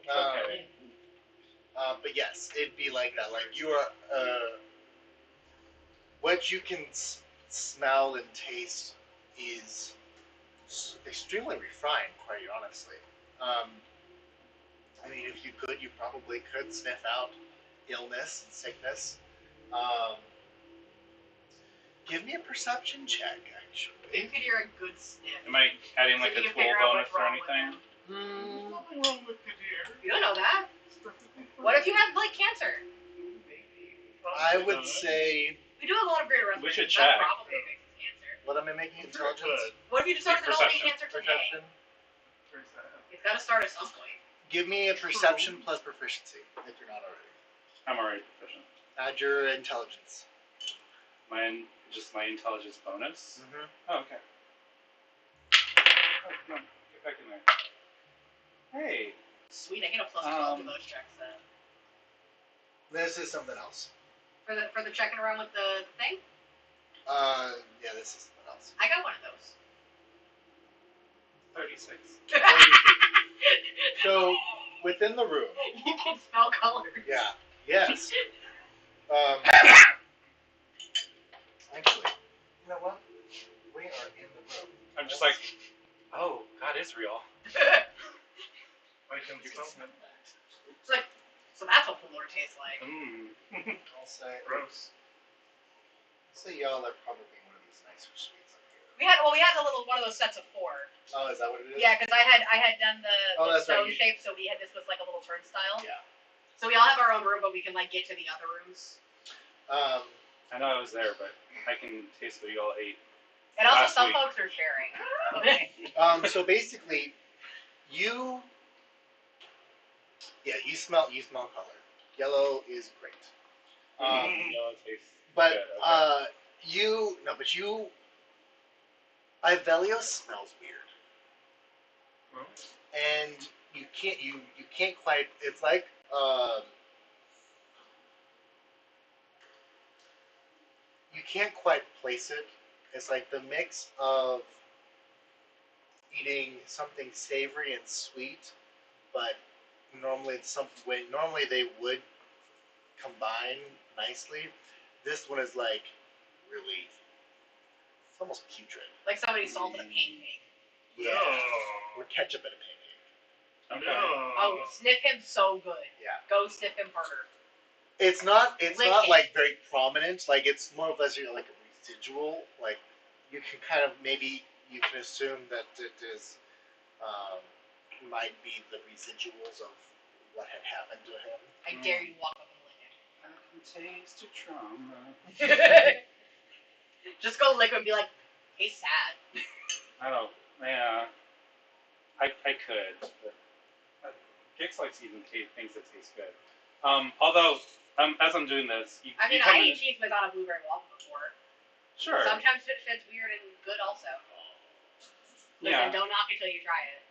Okay. But yes, it'd be like that. Like you are, what you can smell and taste is extremely refined, quite honestly. I mean, if you could, you probably could sniff out illness and sickness. Give me a perception check, actually. You could hear a good sniff. Am I adding like So a you can tool figure out bonus what's or wrong with anything? them. Nothing wrong with the deer. You don't know that. What if you have like cancer? I would say, We do have a lot of greater We should respirators. check. That probably fixes cancer. what am I making? Intelligence? Good. What if you just started developing Perception. cancer today? Perception? Where's that? It's got to start at some point. Give me a perception plus proficiency, if you're not already. I'm already proficient. Add your intelligence. Just my intelligence bonus. Mm-hmm. Oh, okay. Oh, come on, get back in there. Hey. Sweet, I get a plus 12 to those checks then. This is something else. For the checking around with the thing? Yeah, this is something else. I got one of those. 36. So, within the room, You can smell colors. yeah, yes. Actually, you know what? We are in the room. I'm just like, oh, God is real. I can smell it. It's like, so that's what Pelor tastes like. Mmm. I'll say, Gross. y'all are probably one of these nicer suites up here. We had a little one of those sets of 4. Oh, is that what it is? Yeah, because I had done the Oh, that's right, stone you- shape, so this was like a little turnstile. Yeah. So we all have our own room, but we can like get to the other rooms. I know I was there, but I can taste what you all ate. And also, Last some week. folks are sharing. So basically, you smell color. Yellow is great. No, it tastes But good, okay. Ivelios smells weird, Well, and you can't quite. It's like you can't quite place it. It's like the mix of eating something savory and sweet, but normally they would combine nicely. This one is like really, it's almost putrid. Like somebody salted a pancake. Yeah. No. Or ketchup in a pancake. Okay. No. Oh, sniff him so good. Yeah. Go sniff him harder. It's not Lick it. like very prominent. Like it's more or less like a residual. Like you can kind of you can assume that it is might be the residuals of what had happened to him. I dare you to walk up and lick I can taste the trauma. it. Just go lick him and be like, hey, sad. I don't. Yeah. I could. But Gix likes eating things that taste good. Although, as I'm doing this, you I mean, come I in- ate cheese whiz on a blueberry waffle before. Sure. Sometimes shit's weird and good also. Listen, Yeah. don't knock it till you try it.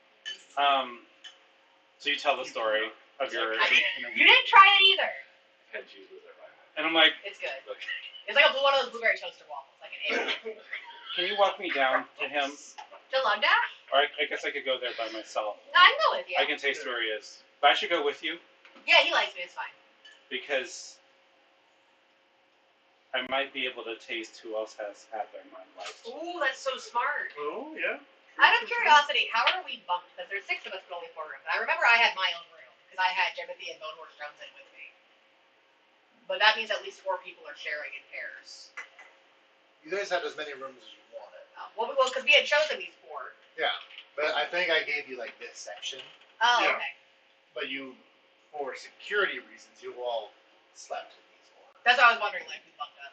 So you tell the story of your. You didn't try it either. Head cheese with it. And I'm like, It's good. It's like one of those blueberry toaster waffles, like an egg. can you walk me down to him? To Love Dash? Or I guess I could go there by myself. No, I can go with you. I can taste where he is. But I should go with you Yeah, he likes me. It's fine. because I might be able to taste who else has had their mind wiped. Ooh, that's so smart. Oh, yeah. Out of curiosity, how are we bumped? Because there's 6 of us, but only 4 rooms. I remember I had my own room because I had Timothy and Bonehorse Jones in with me. But that means at least 4 people are sharing in pairs. You guys had as many rooms as you wanted. Well, because we had chosen these 4. Yeah, but I think I gave you like this section. Oh, Yeah. okay. But you, for security reasons, you all slept in these 4. That's what I was wondering, like, who's bumped up.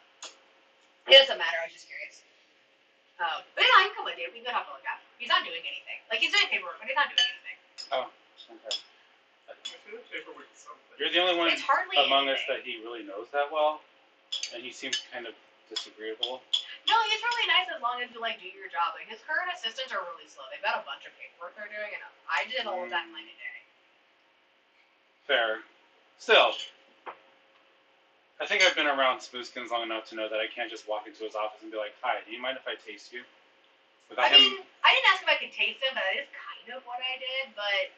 It doesn't matter. I was just curious. But yeah, I can come with you. We can go talk to Lucas. He's not doing anything. Like, he's doing paperwork, but he's not doing anything. Okay. I feel like paperwork is something. You're the only one It's hardly among us anything. that he really knows that well, and he seems kind of disagreeable. No, he's really nice as long as you, like, do your job. Like, his current assistants are really slow. They've got a bunch of paperwork they're doing, and I did all of that in like a day. Fair. Still, I think I've been around Smoothskins long enough to know that I can't just walk into his office and be like, "Hi, do you mind if I taste you?" Without I mean, him. I didn't ask if I could taste him, but that is kind of what I did. But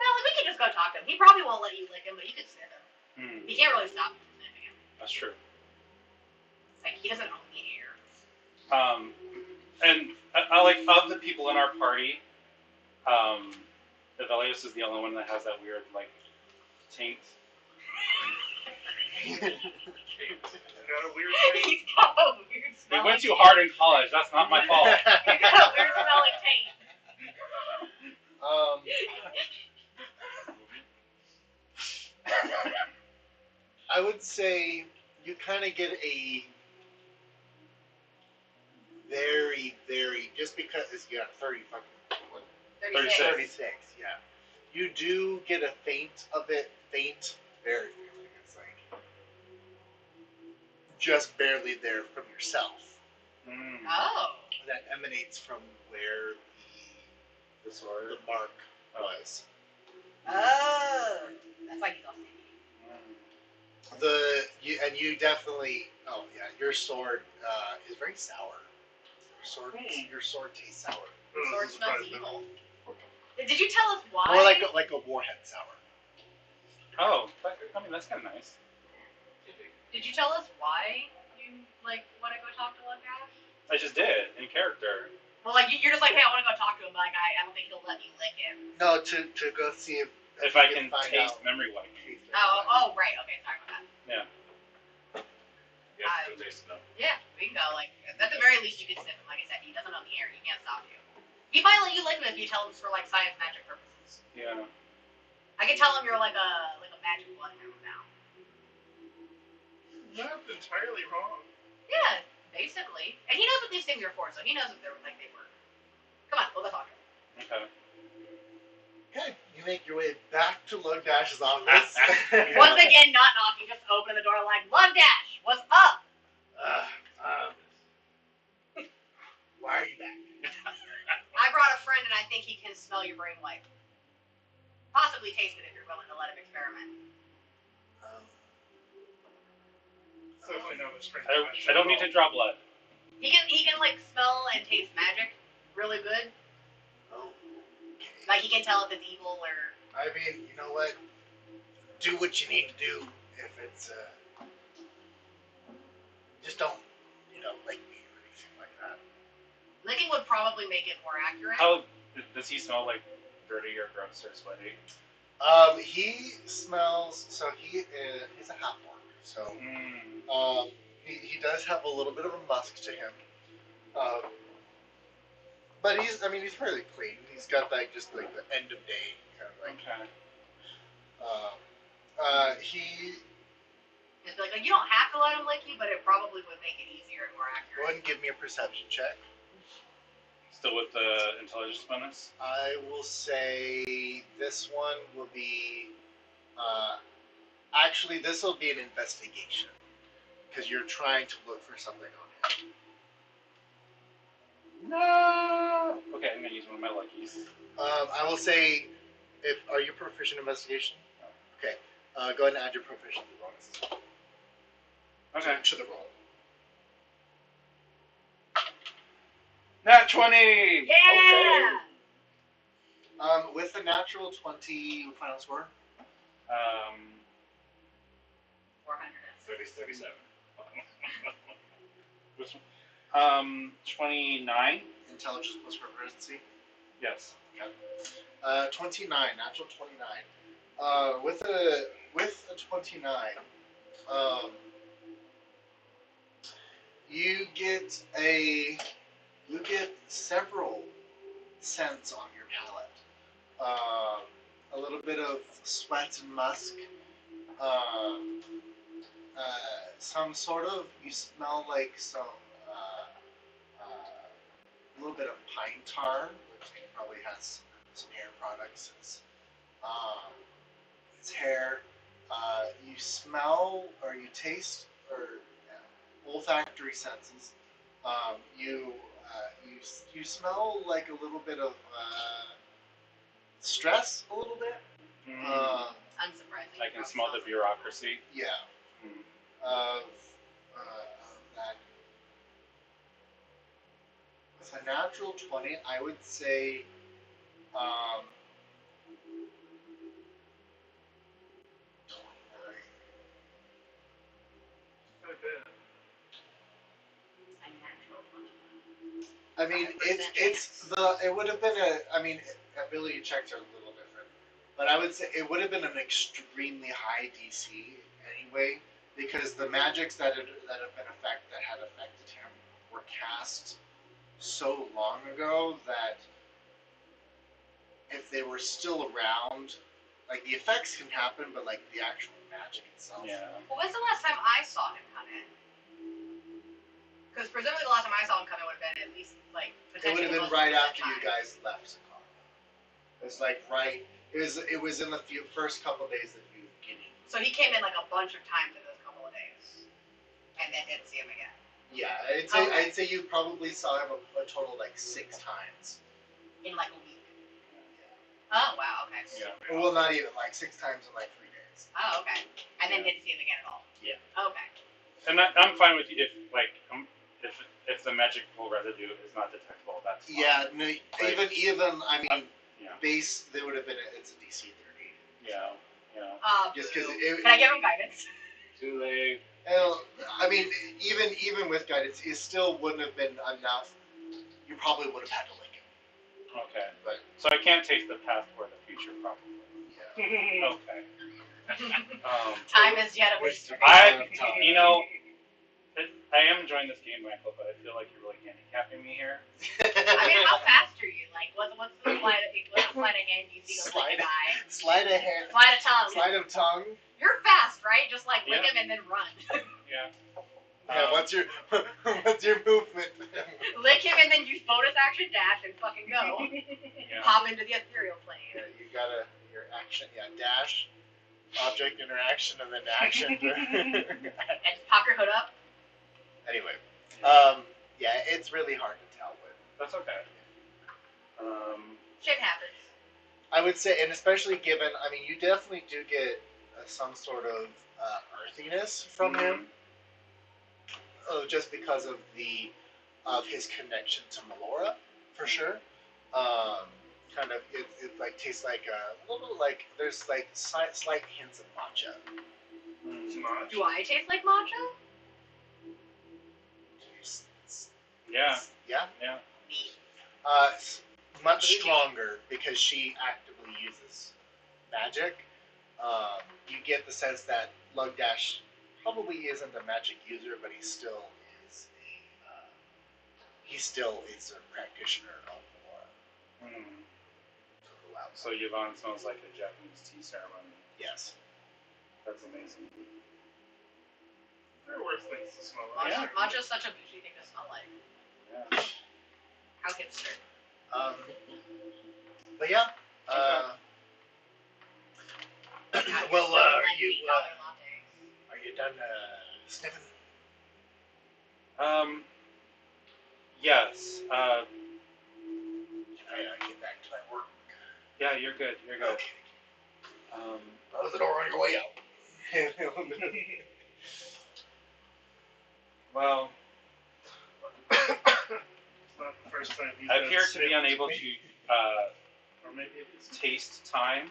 no, like, we can just go talk to him. He probably won't let you lick him, but you can sniff him. Hmm, He can't really stop you from sniffing him. that's true. Like, he doesn't own the air. And I like of the people in our party, Evelios is the only one that has that weird like taint. Got a weird thing. He's got a weird He smelling went too taint. hard in college. That's not my fault. He's got a weird smelling taint. I would say you kind of get a very, very, just because you got 30 fucking, what, 36. 36, yeah. You do get a faint, very, it's like, just barely there from yourself. Mm. Oh. That emanates from where The sword. the mark was. Oh. That's why he's all stinky. And you definitely, oh yeah, your sword is very sour. Your sword tastes sour. Sword Doesn't smells surprise me. evil. Did you tell us why? More like a warhead sour. Oh, I mean that's kind of nice. Did you tell us why you like want to go talk to Lucas? I just did in character. Well, like you're just like, hey, I want to go talk to him, but like I don't think he'll let me lick him. No, to go see if If I you can find taste out. memory wiping. Oh, right. Okay, sorry about that. Yeah. Yeah, no taste, no. Yeah, we can go. Like at the very least, you can sniff him. Like I said, he doesn't own the air. He can't stop you. He might let you lick him if you tell him it's for like science magic purposes. Yeah. I can tell him you're like a magic bloodhound now. Not entirely wrong. Yeah, basically. And he knows what these things are for, so he knows if they're like they work. Come on, we'll go talk to him. Okay. Okay, you make your way back to Lugdash's office. Once again, not knocking, just open the door like, Lugdash, what's up? Why are you back? I brought a friend and I think he can smell your brain wipe. Possibly taste it if you're willing to let him experiment. Certainly not a strange I don't need to draw blood. He can like smell and taste magic really good. Oh, Like he can tell if it's evil or I mean, you know what? Do what you need to do. If it's just don't, like me or anything like that. licking would probably make it more accurate. How does he smell like dirty or gross or sweaty? He smells. So he's a half orc. So he does have a little bit of a musk to him. But he's fairly clean. He's got like just like the end of day kind of like. Okay. He Just be like, you don't have to let him lick you, but it probably would make it easier and more go accurate. ahead and give me a perception check. Still with the intelligence bonus? I will say this one will be. Actually, this will be an investigation because you're trying to look for something on him. No. Okay, I'm gonna use one of my luckies. I will say Are you proficient in investigation? Okay. Go ahead and add your proficiency bonus Okay. to the roll. Nat 20! Yeah. With the natural 20 final score. 400. 37. Which one? 29? Intelligence plus proficiency. Yes. 29, natural 29. With a 29, you get several scents on your palate. A little bit of sweat and musk. Some sort of, you smell like some a little bit of pine tar, which probably has some hair products. It's hair. You smell or you taste or olfactory senses. You smell like a little bit of stress, a little bit. Unsurprising. I can smell the bureaucracy. Yeah. Mm. Of that. With a natural 20, I would say. A natural 20. I mean, it would have been ability checks are a little different, but I would say it would have been an extremely high DC anyway, because the magics that had affected him were cast so long ago that if they were still around, like the effects can happen, but like the actual magic itself. Yeah. Well, when's the last time I saw him come in? Because presumably the last time I saw him come in would have been at least like It would potentially. have been close to right that after you time. guys left Sakara. It was like right. It was in the first couple days that you came in. So he came in like a bunch of times in those couple of days, and then didn't see him again. Yeah, Okay. I'd say you probably saw him a total like 6 times. In like a week. Oh wow. Okay. Yeah. Well, not even like 6 times in like 3 days. Oh okay. And then didn't see him again at all. Yeah. Okay. And I'm fine with you if the magical residue is not detectable. That's fine. Yeah, no, even I mean, Yeah. base there would have been it's a DC 30. Yeah. Just because Can I give him guidance? Too late. I mean, even with guidance, it still wouldn't have been enough. You probably would have had to link it. Okay. But So I can't taste the past or the future, probably. yeah. Okay. Time is yet a mystery. I am enjoying this game, Michael, but I feel like you're really handicapping me here. I mean, how fast are you? Like, what's the sleight of hand you see to lick a guy? Slide of hand. Sleight of tongue. Slide of tongue. You're fast, right? Just like lick Yeah. him and then run. Yeah. Yeah, what's your movement? Lick him and then use bonus action dash and fucking go. Yeah. Pop into the ethereal plane. Yeah, you gotta your action. Yeah, dash, object interaction, and then action. And pop your hood up. Anyway, yeah, it's really hard to tell with. That's okay. Shit happens. I would say, and especially given, I mean, you definitely do get some sort of earthiness from him, just because of his connection to Melora, for sure. Kind of, it like tastes like a little like there's like slight hints of matcha. Do I taste like matcha? Yeah. Yeah. Yeah. It's much stronger because she actively uses magic. You get the sense that Lugdash probably isn't a magic user, but he still is a practitioner of Melora. Wow. So Yvonne smells like a Japanese tea ceremony. Yes. That's amazing. There are worse things to smell like. Yeah. Matcha's such a bougie thing to smell like. Yeah. How hipster. But yeah. Well, are you done sniffing? Yes. I get back to my work. Yeah, you're good. You're good. Close the door on your way out. Well, It's not the first time he's I been appear to sick. be unable to Or maybe it is. taste time,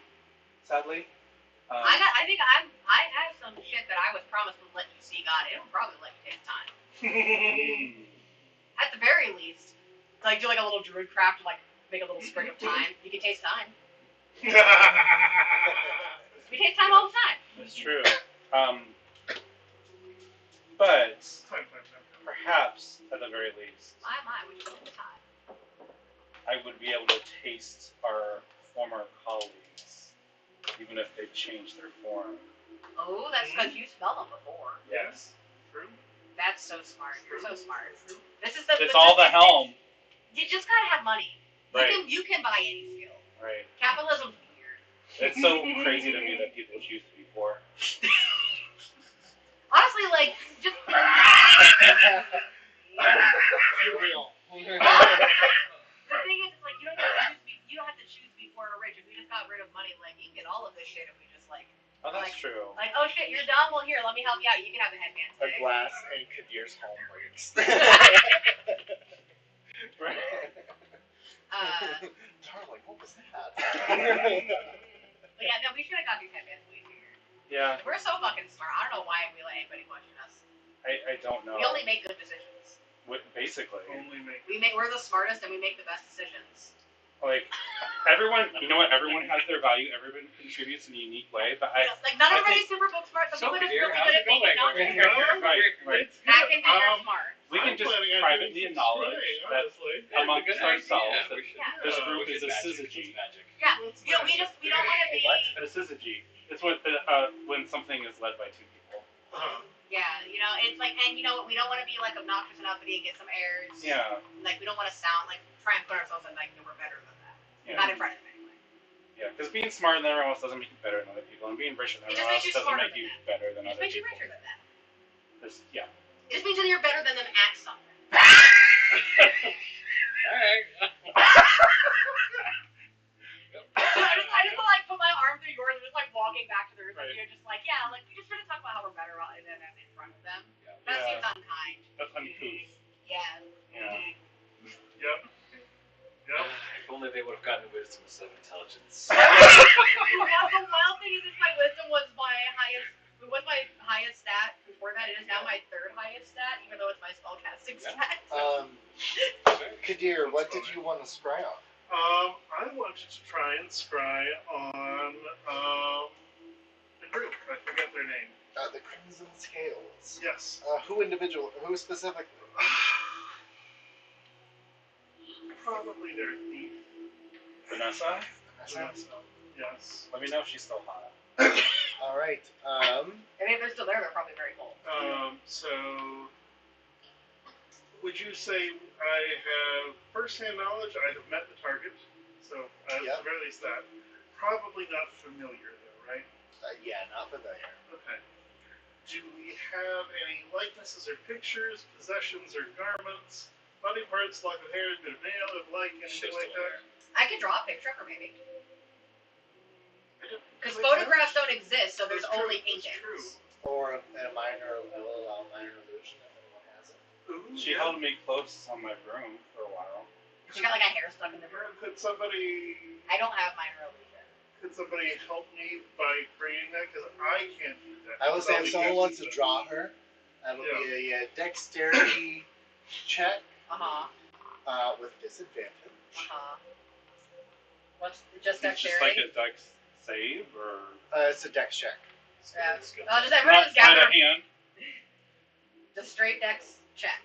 sadly. I think I have some shit that I was promised would let you see God. It'll probably let you take time. At the very least, like do like a little druid craft, like make a little sprig of time. You can taste time. We taste time all the time. That's true. But Time. perhaps, at the very least, My, which is all the time. I would be able to taste our former colleagues, even if they've changed their form. Oh, that's because you smelled them before. Yes. True. That's so smart. You're so smart. This is the. It's all the helm. You just gotta have money. Right. You can buy any skill. Right. Capitalism's weird. It's so crazy to me that people choose to be poor. Honestly, like just. You're real. The thing is, like you don't have to choose to be poor or rich. If we just got rid of money, like you can get all of this shit if we just like. Oh, that's true. Like, oh shit, you're dumb. Well, here, let me help you out. You can have the headband A today. glass and Kadir's home breaks. Right. Darling, what was that? But yeah, no, we should have got these headbands way sooner. Yeah, We're so fucking smart. I don't know why we let anybody question us. I don't know. We only make good decisions. Basically. Only make. We're the smartest and we make the best decisions. Like, everyone, you know what? Everyone has their value. Everyone contributes in a unique way. But Like, not I everybody's super book smart. Some people are just really how's good at it going making over nonsense. here? Right. It's Mac good. and Peter smart. we can I'm just planning on privately doing some acknowledge spraying, that honestly. amongst Good ourselves idea. that We should- Yeah. this Yeah. group Which is a magic? syzygy. What's magic? Yeah, What's we don't want to be. What? A syzygy. It's when something is led by two people. Yeah, it's like, and you know what? We don't want to be like obnoxious enough to get some airs. Yeah. Like we don't want to sound like try and put ourselves in like we're better than that. Yeah. Not in front of them anyway. Yeah, because being smarter than everyone else doesn't make you better than other people, and being richer than It just everyone makes else you doesn't smarter make you than better than It just other makes you people. richer than them. Yeah. It just means that you're better than them at something. Alright. I just like put my arm through yours and just like walking back to theirs, Right. and you're just like, yeah, like we just try to talk about how we're better than them in front of them. That Yeah. seems unkind. That's uncouth. Yeah. Yeah. Yep. Yep. If only they would have gotten wisdom instead of intelligence. The wild thing is my wisdom was my highest. It was my highest stat before that. It is now my third highest stat, even though it's my spellcasting stat. Kadir, what did you want to scry on? I wanted to try and scry on the group. I forget their name. The Crimson Scales. Yes. Who specifically? Probably their thief. Vanessa, Yes. let me know if she's still hot. All right. I mean, if they're still there, they're probably very cold. So, would you say I have first-hand knowledge? I have met the target, so at Yep. the very least that. Probably not familiar though, right? Yeah, not familiar. Okay. Do we have any likenesses or pictures, possessions or garments, body parts, lock of hair, bit of nail, of like, anything like that? I could draw a picture of her, maybe. Because Like photographs don't exist, so there's That's true, only that's paintings. Or a minor illusion if anyone has it. Ooh, She held me close on my broom for a while. She got like a hair stuck in the room. Could somebody I don't have minor illusion. help me by creating that? Because I can't do that. I would say I'll if be someone good wants with to that. draw her, that'll be a dexterity check with disadvantage. What's just It's just like a dex save, or It's a dex check. Yeah. Skill. I'll just not everyone just sleight gather of hand. the straight dex check.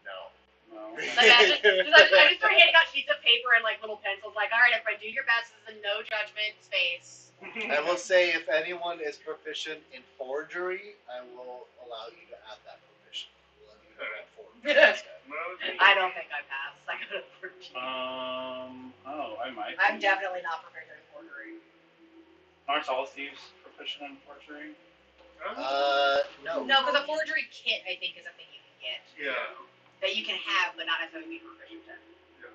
No. No. Like I just start handing out sheets of paper and like little pencils. Like, all right, everybody, do your best. This is a no judgment space. I will say if anyone is proficient in forgery, I will allow you to add that proficiency. I'll allow you to add forgery instead. I don't think I passed. I got a 14. Oh, I might. I'm definitely not proficient in forgery. Aren't all thieves proficient in forgery? No. No, because a forgery kit, I think, is a thing you can get Yeah. that you can have, but not necessarily be proficient in.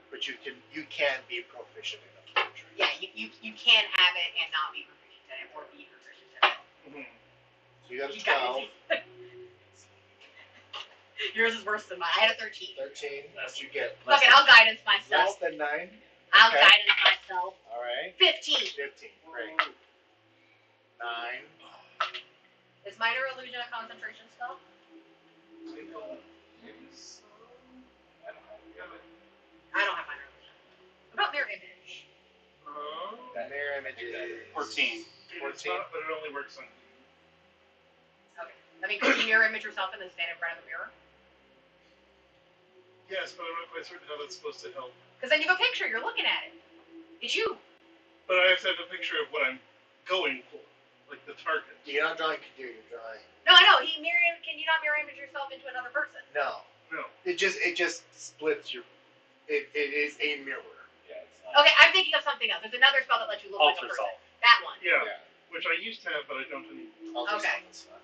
But you can be proficient in a forgery. Yeah, you can have it and not be proficient in it, or be proficient in it. Mhm. So you got a You got 12, it. Yours is worse than mine. I had a 13. 13. What'd you get? Fuck it, I'll guidance Less myself. than 9? I'll okay. guidance myself. Alright. 15. 15. Great. 9. Is minor illusion a concentration spell? I don't have minor illusion. What about mirror image? That mirror image is 14. It's not, but it only works on. Okay. I mean, could you mirror image yourself and then stand in front of the mirror? Yes, but I'm not quite certain how that's supposed to help. Because then you have a picture, you're looking at it. It's you. But I have to have a picture of what I'm going for, like the target. You're not drawing computer, you're drawing. No, I know. Can you not mirror image yourself into another person? No. No. It just splits your. It is a mirror. Yeah, it's not. Okay, I'm thinking of something else. There's another spell that lets you look like a person. Ultrasound. That one. Yeah, Yeah. which I used to have, but I don't anymore. Ultrasound Okay. was fun.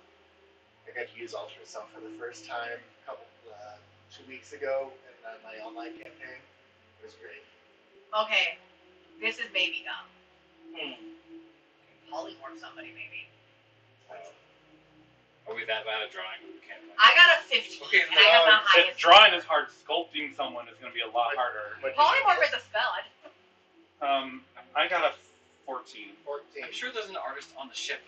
I got to use ultrasound for the first time a couple 2 weeks ago in my online campaign. It was great. Okay. This is maybe dumb. Hmm. Polymorph somebody, maybe. Are we that bad at drawing? We can't. I got a 15. Okay, and I have the no, highest. If drawing is hard, sculpting someone is going to be a lot harder. What did you Polymorph get? is a spell. I got a 14. 14. I'm sure there's an artist on the ship.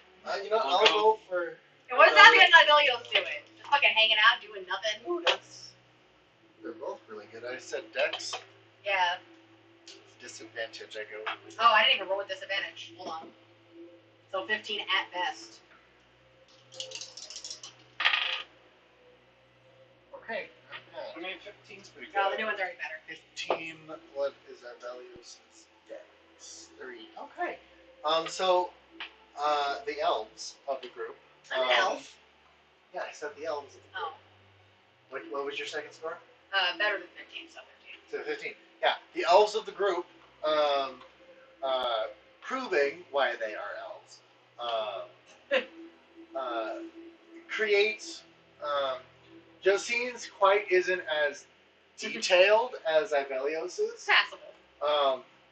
You know, We'll I'll go for. And what does that mean? Nagelios doing? Just fucking hanging out, doing nothing. Ooh, they're both really good. I said Dex. Yeah. Disadvantage, I go with. Oh, I didn't even roll with disadvantage. Hold on. So 15 at best. Okay. I mean, 15's pretty No, the good. new one's already better. 15. What is our value? Dex 3. Okay. So, the elves of the group. I'm an elf. Yeah, I said the elves of the group. Oh. What was your second score? Better than 15, so 15. So 15. Yeah, the elves of the group, proving why they are elves, creates. Josine's quite isn't as detailed as Ivelios is, Passable.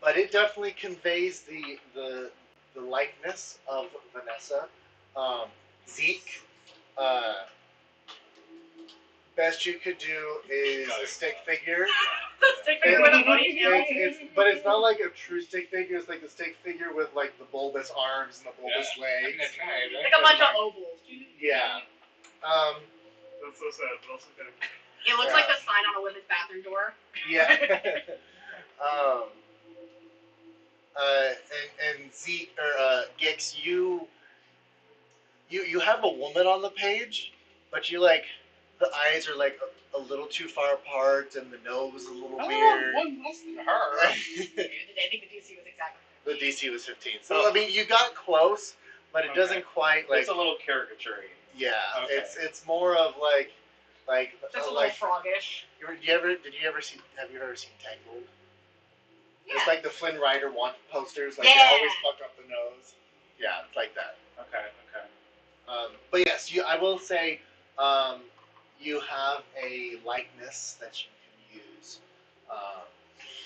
but it definitely conveys the likeness of Vanessa. Zeke. Best you could do is a stick figure. Stick figure with a ponytail. But it's not like a true stick figure. It's like a stick figure with like the bulbous arms and the bulbous I mean, legs. I tried, right? Like a bunch of ovals. Yeah. That's so sad, but also kind of. It looks Yeah. like the sign on a women's bathroom door. Yeah. And Zeke or Gix, you have a woman on the page, but you like the eyes are like a little too far apart and the nose a little weird. One less than her. I think the DC was exactly. The DC was 15. So I mean, you got close, but it Okay. doesn't quite like. It's a little caricature-y. Yeah, Okay. it's more of like Just a little like. froggish. Have you ever seen Tangled? Yeah. It's like the Flynn Rider want posters. Like Yeah. they always fuck up the nose. Yeah, it's like that. Okay. But yes, I will say, you have a likeness that you can use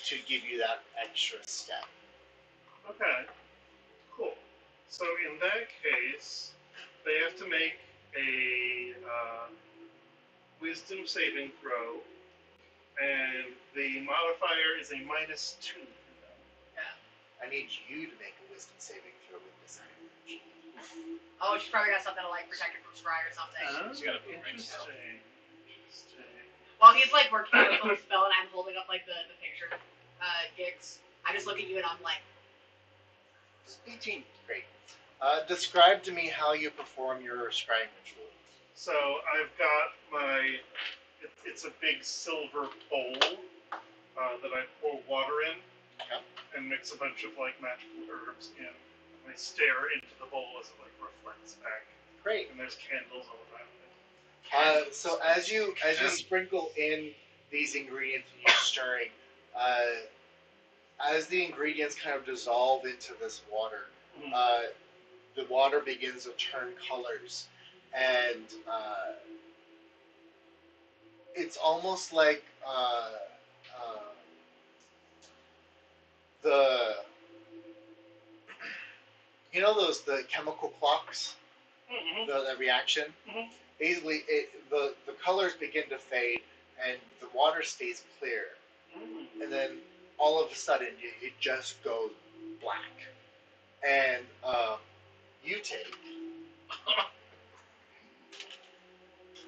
to give you that extra step. Okay. Cool. So in that case, they have to make a wisdom saving throw, and the modifier is a -2 for them. I need you to make a wisdom saving throw with disadvantage. Oh, she's probably got something to like protect her from scry or something. She's got a big ring still. Interesting. While he's like working on his little spell and I'm holding up like the picture, Gix, I just look at you and I'm like, 18. Great. Describe to me how you perform your scrying ritual. So I've got my. It's a big silver bowl that I pour water in, Yep. and mix a bunch of like magical herbs in. And I stare into the bowl as it like reflects back, Great. and there's candles all around it. So as you sprinkle in these ingredients and you're stirring, as the ingredients kind of dissolve into this water, the water begins to turn colors, and it's almost like you know the chemical clocks, Mm-hmm. the reaction. Mhm. Basically, the colors begin to fade, and the water stays clear, Mm-hmm. and then all of a sudden it just goes black, and you take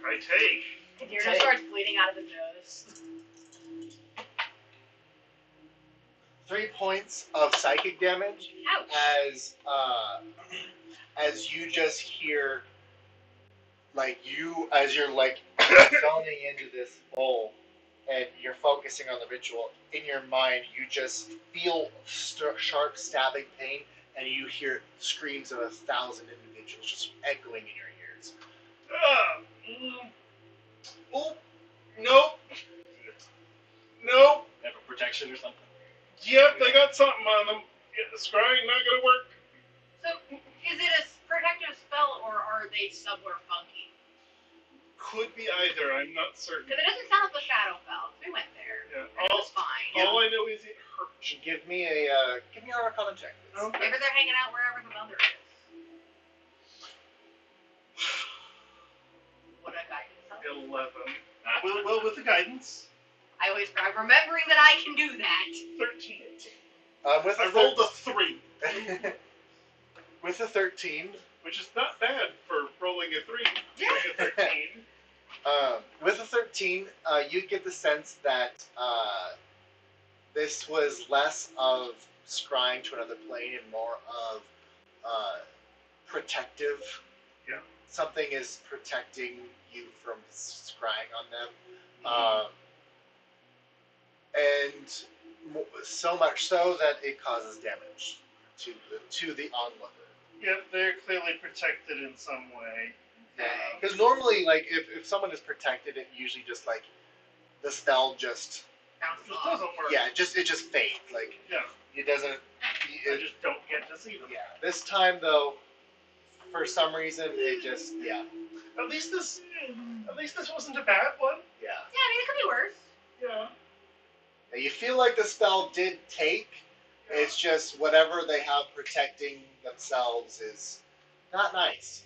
I take. Kadir just starts bleeding out of his nose. 3 points of psychic damage Ouch. as you just hear, like, as you're like zoning into this bowl and you're focusing on the ritual in your mind, you just feel sharp stabbing pain, and you hear screams of 1,000 individuals just echoing in your ears. Oh, nope. Nope. Have a protection or something? Yep, they got something on them. Yeah, the scrying not gonna work. So, is it a protective spell, or are they somewhere funky? Could be either. I'm not certain. Because it doesn't sound like the Shadowfell. We went there. Yeah. It was fine. All I know is it hurt. Give me an Arcana check, please. Okay. Maybe they're hanging out wherever the mother is. What a guidance. 11. Well, with the guidance, I'm remembering that I can do that. 13. With a I rolled a 3, with a 13. which is not bad for rolling a 3. Yeah. Rolling a 13. With a 13, you get the sense that this was less of scrying to another plane and more of protective. Yeah. Something is protecting you from scrying on them. And so much so that it causes damage to the onlooker. Yeah, they're clearly protected in some way. Because normally, like, if someone is protected, it usually just, like, the spell just, Bounces It off. doesn't work. yeah, it just fades. Like, Yeah. it doesn't, I just don't get to see them. yeah. This time, though, for some reason, it just, yeah. At least this wasn't a bad one. Yeah. Yeah, I mean, it could be worse. Yeah. Now, you feel like the spell did take, it's just whatever they have protecting themselves is not nice.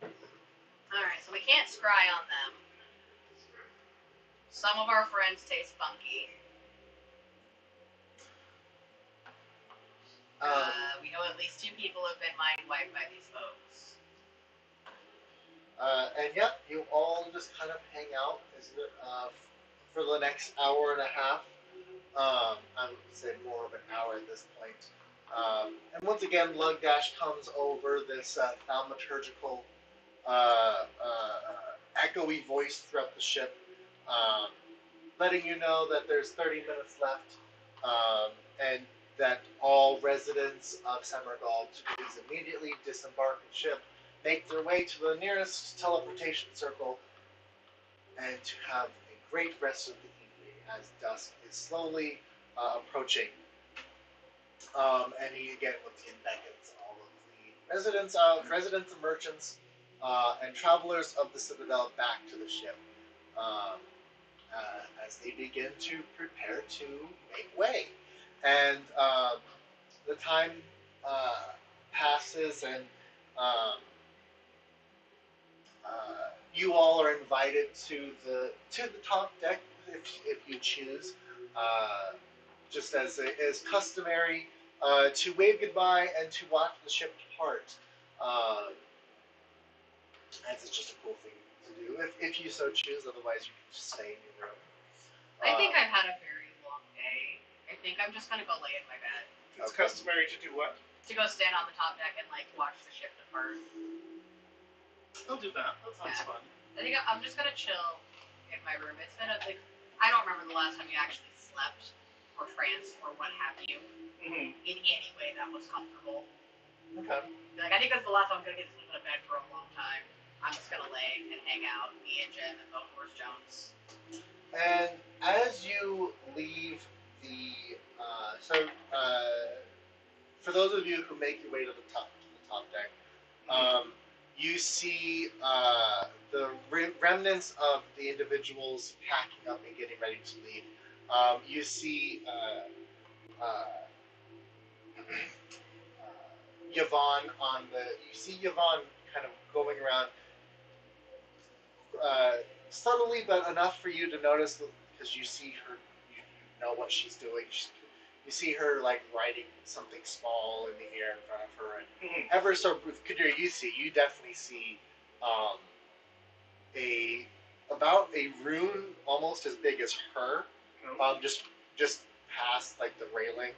Alright, so we can't scry on them. Some of our friends taste funky. We know at least 2 people have been mind wiped by these folks. And yep, you all just kind of hang out for the next hour and a half. I would say more of an hour at this point. And once again, Lugdash comes over this thaumaturgical, echoey voice throughout the ship, letting you know that there's 30 minutes left, and that all residents of Semergal to please immediately disembark the ship, make their way to the nearest teleportation circle, and to have a great rest of the evening as dusk is slowly approaching. And he again once again beckons all of the residents and merchants and travelers of the Citadel back to the ship as they begin to prepare to make way. And the time passes, and you all are invited to the top deck if you choose, just as customary, to wave goodbye and to watch the ship depart. As it's just a cool thing to do if you so choose. Otherwise, you can just stay in your room. I think I've had a very long day. I think I'm just gonna go lay in my bed. It's Okay. customary to do what? To go stand on the top deck and like watch the ship depart. I'll do that. That sounds Yeah. fun. I think I'm just gonna chill in my room. It's been I don't remember the last time you actually slept or tranced or what have you Mm-hmm. in any way that was comfortable. Okay. Like I think that's the last time I'm gonna get to sleep in a bed for a long time. I'm just gonna lay and hang out, me and Jen and Horse Jones. And as you leave the for those of you who make your way to the top deck, you see the remnants of the individuals packing up and getting ready to leave. Yvonne you see Yvonne kind of going around subtly, but enough for you to notice because you see her, you know what she's doing. You see her like writing something small in the air in front of her, and ever so with Kadir, you definitely see a about a rune almost as big as her, just past like the railing.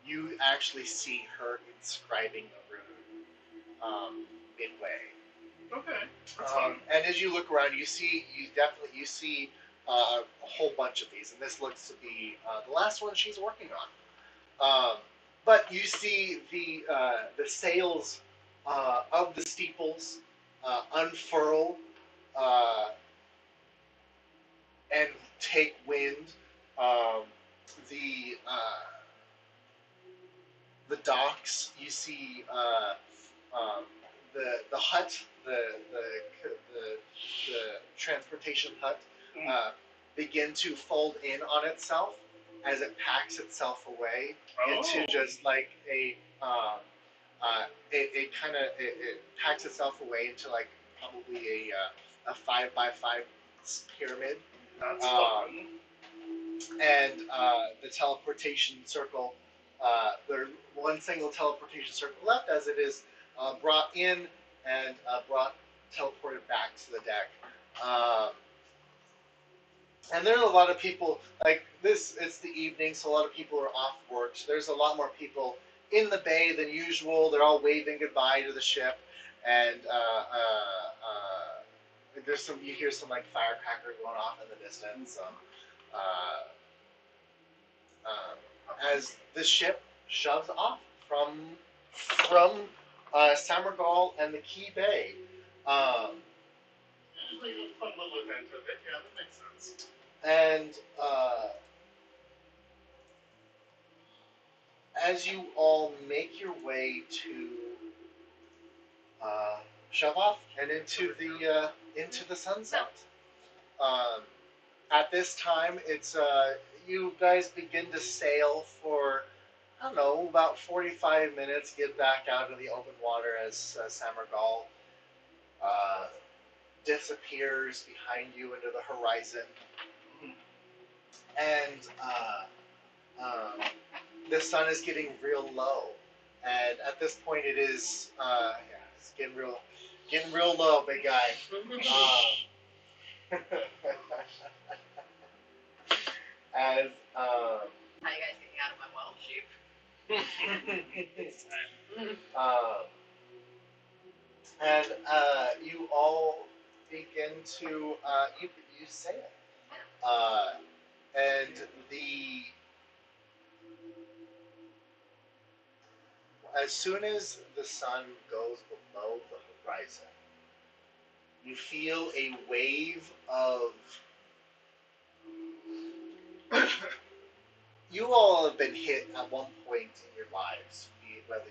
You actually see her inscribing the rune midway. Okay. That's fine. And as you look around, you see a whole bunch of these, and this looks to be the last one she's working on. But you see the sails of the steeples unfurl and take wind. The the docks, you see the hut, the transportation hut begin to fold in on itself as it packs itself away into just like it packs itself away into like probably a 5x5 pyramid. That's fun. And the teleportation circle, there's one single teleportation circle left as it is brought in and teleported back to the deck. And there are a lot of people, like this, it's the evening, so a lot of people are off work. So there's a lot more people in the bay than usual. They're all waving goodbye to the ship. And you hear some like firecracker going off in the distance. As the ship shoves off from Samargal and the Key Bay. Usually a fun little event of it. Yeah, that makes sense. And as you all make your way to shove off and into the sunset, at this time it's you guys begin to sail for I don't know about 45 minutes. Get back out of the open water as Samargal disappears behind you into the horizon. And the sun is getting real low, and at this point it is it's getting real low, big guy. As How you guys getting out of my well, sheep? and you all begin to you sail. And as soon as the sun goes below the horizon, you feel a wave of. You all have been hit at one point in your lives, be it whether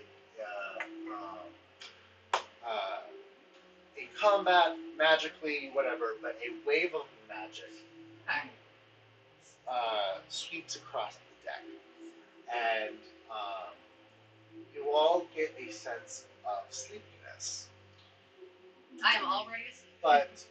in combat, magically, whatever, but a wave of magic sweeps across the deck, and you all get a sense of sleepiness. I am already asleep. But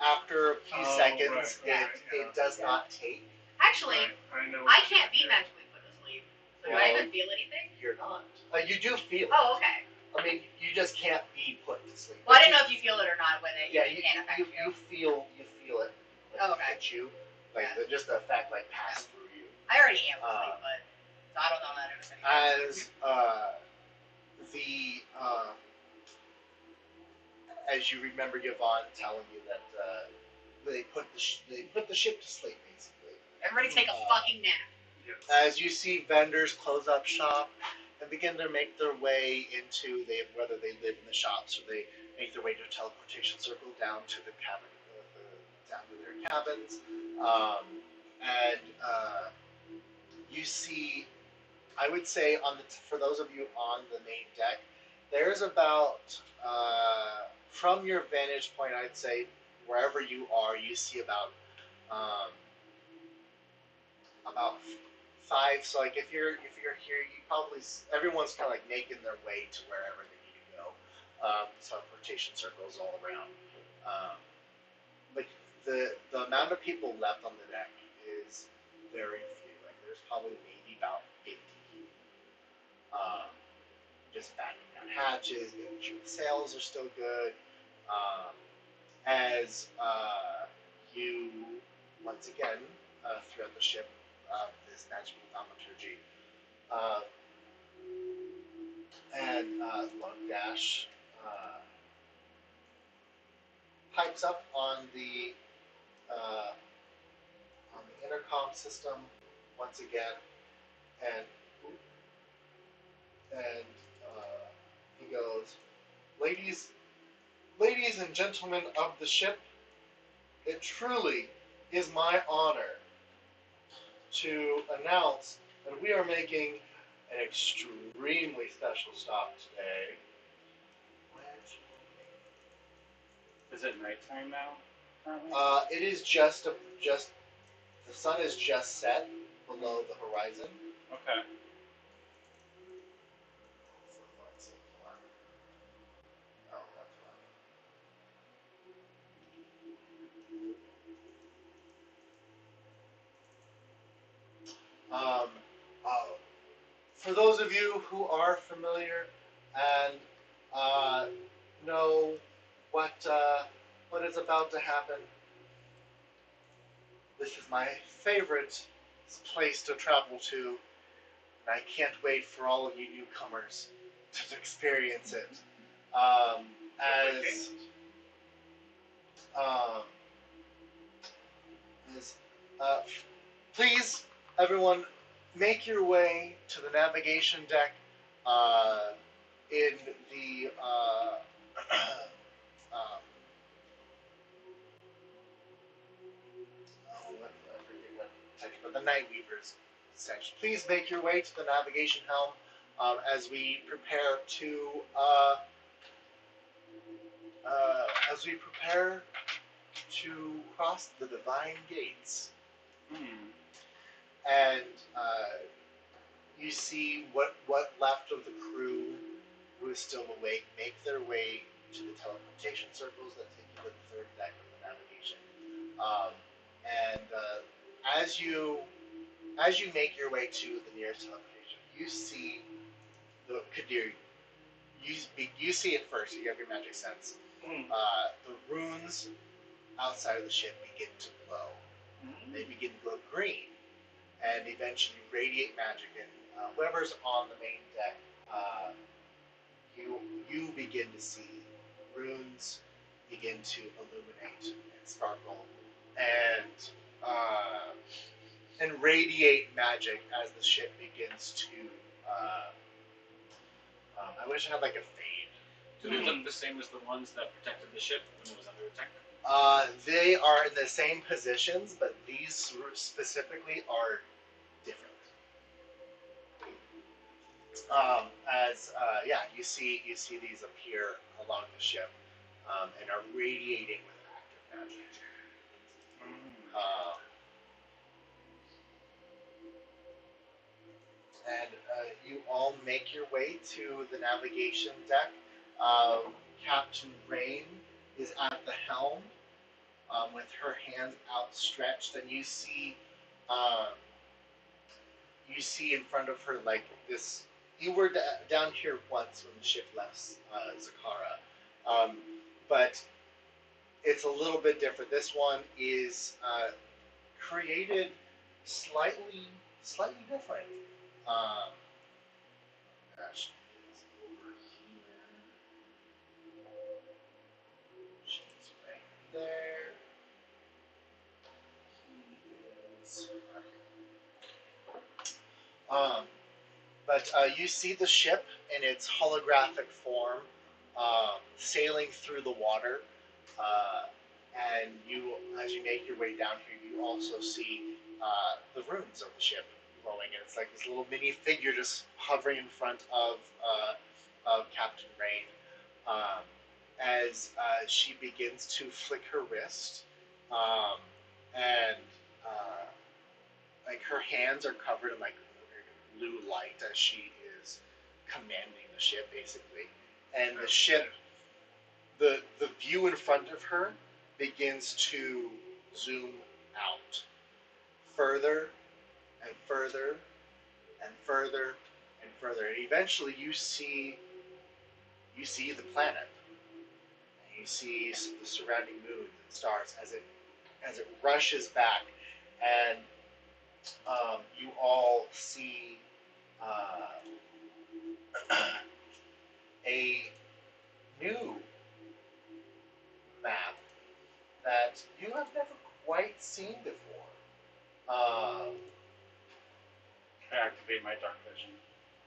after a few seconds, it does not take. Actually, I can't be magically put to sleep. So do I even feel anything? You're not. You do feel it. Oh, okay. I mean, you just can't be put to sleep. Well, I didn't know if you feel it or not when it can't affect you. You feel it. Like, okay. hit you. Like just the effect like passed through you. I already am asleep, but so I don't know that as you remember Yvonne telling you that they put the ship to sleep basically. Everybody take a fucking nap. As you see vendors close up shop and begin to make their way into whether they live in the shops or they make their way to a teleportation circle down to the cabin, down to their cabins, and you see, I would say for those of you on the main deck, there's about from your vantage point, I'd say wherever you are, you see about 5. So like if you're here, you probably everyone's kind of like making their way to wherever they need to go. Teleportation circles all around. But the amount of people left on the deck is very few. Like there's probably maybe about 50. Just battening down hatches, making sure the sails are still good. As you once again throughout the ship, this magical thaumaturgy, and Lugdash pipes up on the intercom system once again, and he goes, ladies and gentlemen of the ship, it truly is my honor to announce that we are making an extremely special stop today. Is it nighttime now? Currently? It is just the sun is just set below the horizon. Okay. Um, for those of you who are familiar and know what is about to happen, this is my favorite place to travel to, and I can't wait for all of you newcomers to experience it. As please, everyone, make your way to the navigation deck in the but the Night Weavers section. Please make your way to the navigation helm as we prepare to cross the Divine Gates. And you see what left of the crew who is still awake make their way to the teleportation circles that take you to the third deck of the navigation. And as you make your way to the nearest teleportation, you see the Kadir. You see it first. You have your magic sense. The runes outside of the ship begin to glow. They begin to glow green, and eventually radiate magic. And whoever's on the main deck, you begin to see runes begin to illuminate and sparkle, and radiate magic as the ship begins to. I wish I had like a fade. Do they look the same as the ones that protected the ship when it was under attack? They are in the same positions, but these specifically are different. You see these appear along the ship and are radiating with active magic. And you all make your way to the navigation deck. Captain Rain is at the helm with her hands outstretched, and you see in front of her like this. You were down here once when the ship left Zakara, but it's a little bit different. This one is created slightly different. Gosh, is over here. She's right there. He is. But you see the ship in its holographic form sailing through the water, and as you make your way down here, you also see the runes of the ship glowing, and it's like this little mini figure just hovering in front of Captain Rain as she begins to flick her wrist, and like her hands are covered in like blue light as she is commanding the ship basically, and the ship, the view in front of her begins to zoom out further and further and further and further, and eventually you see the planet, and you see the surrounding moons and stars as it rushes back, and you all see a new map that you have never quite seen before. I activate my dark vision.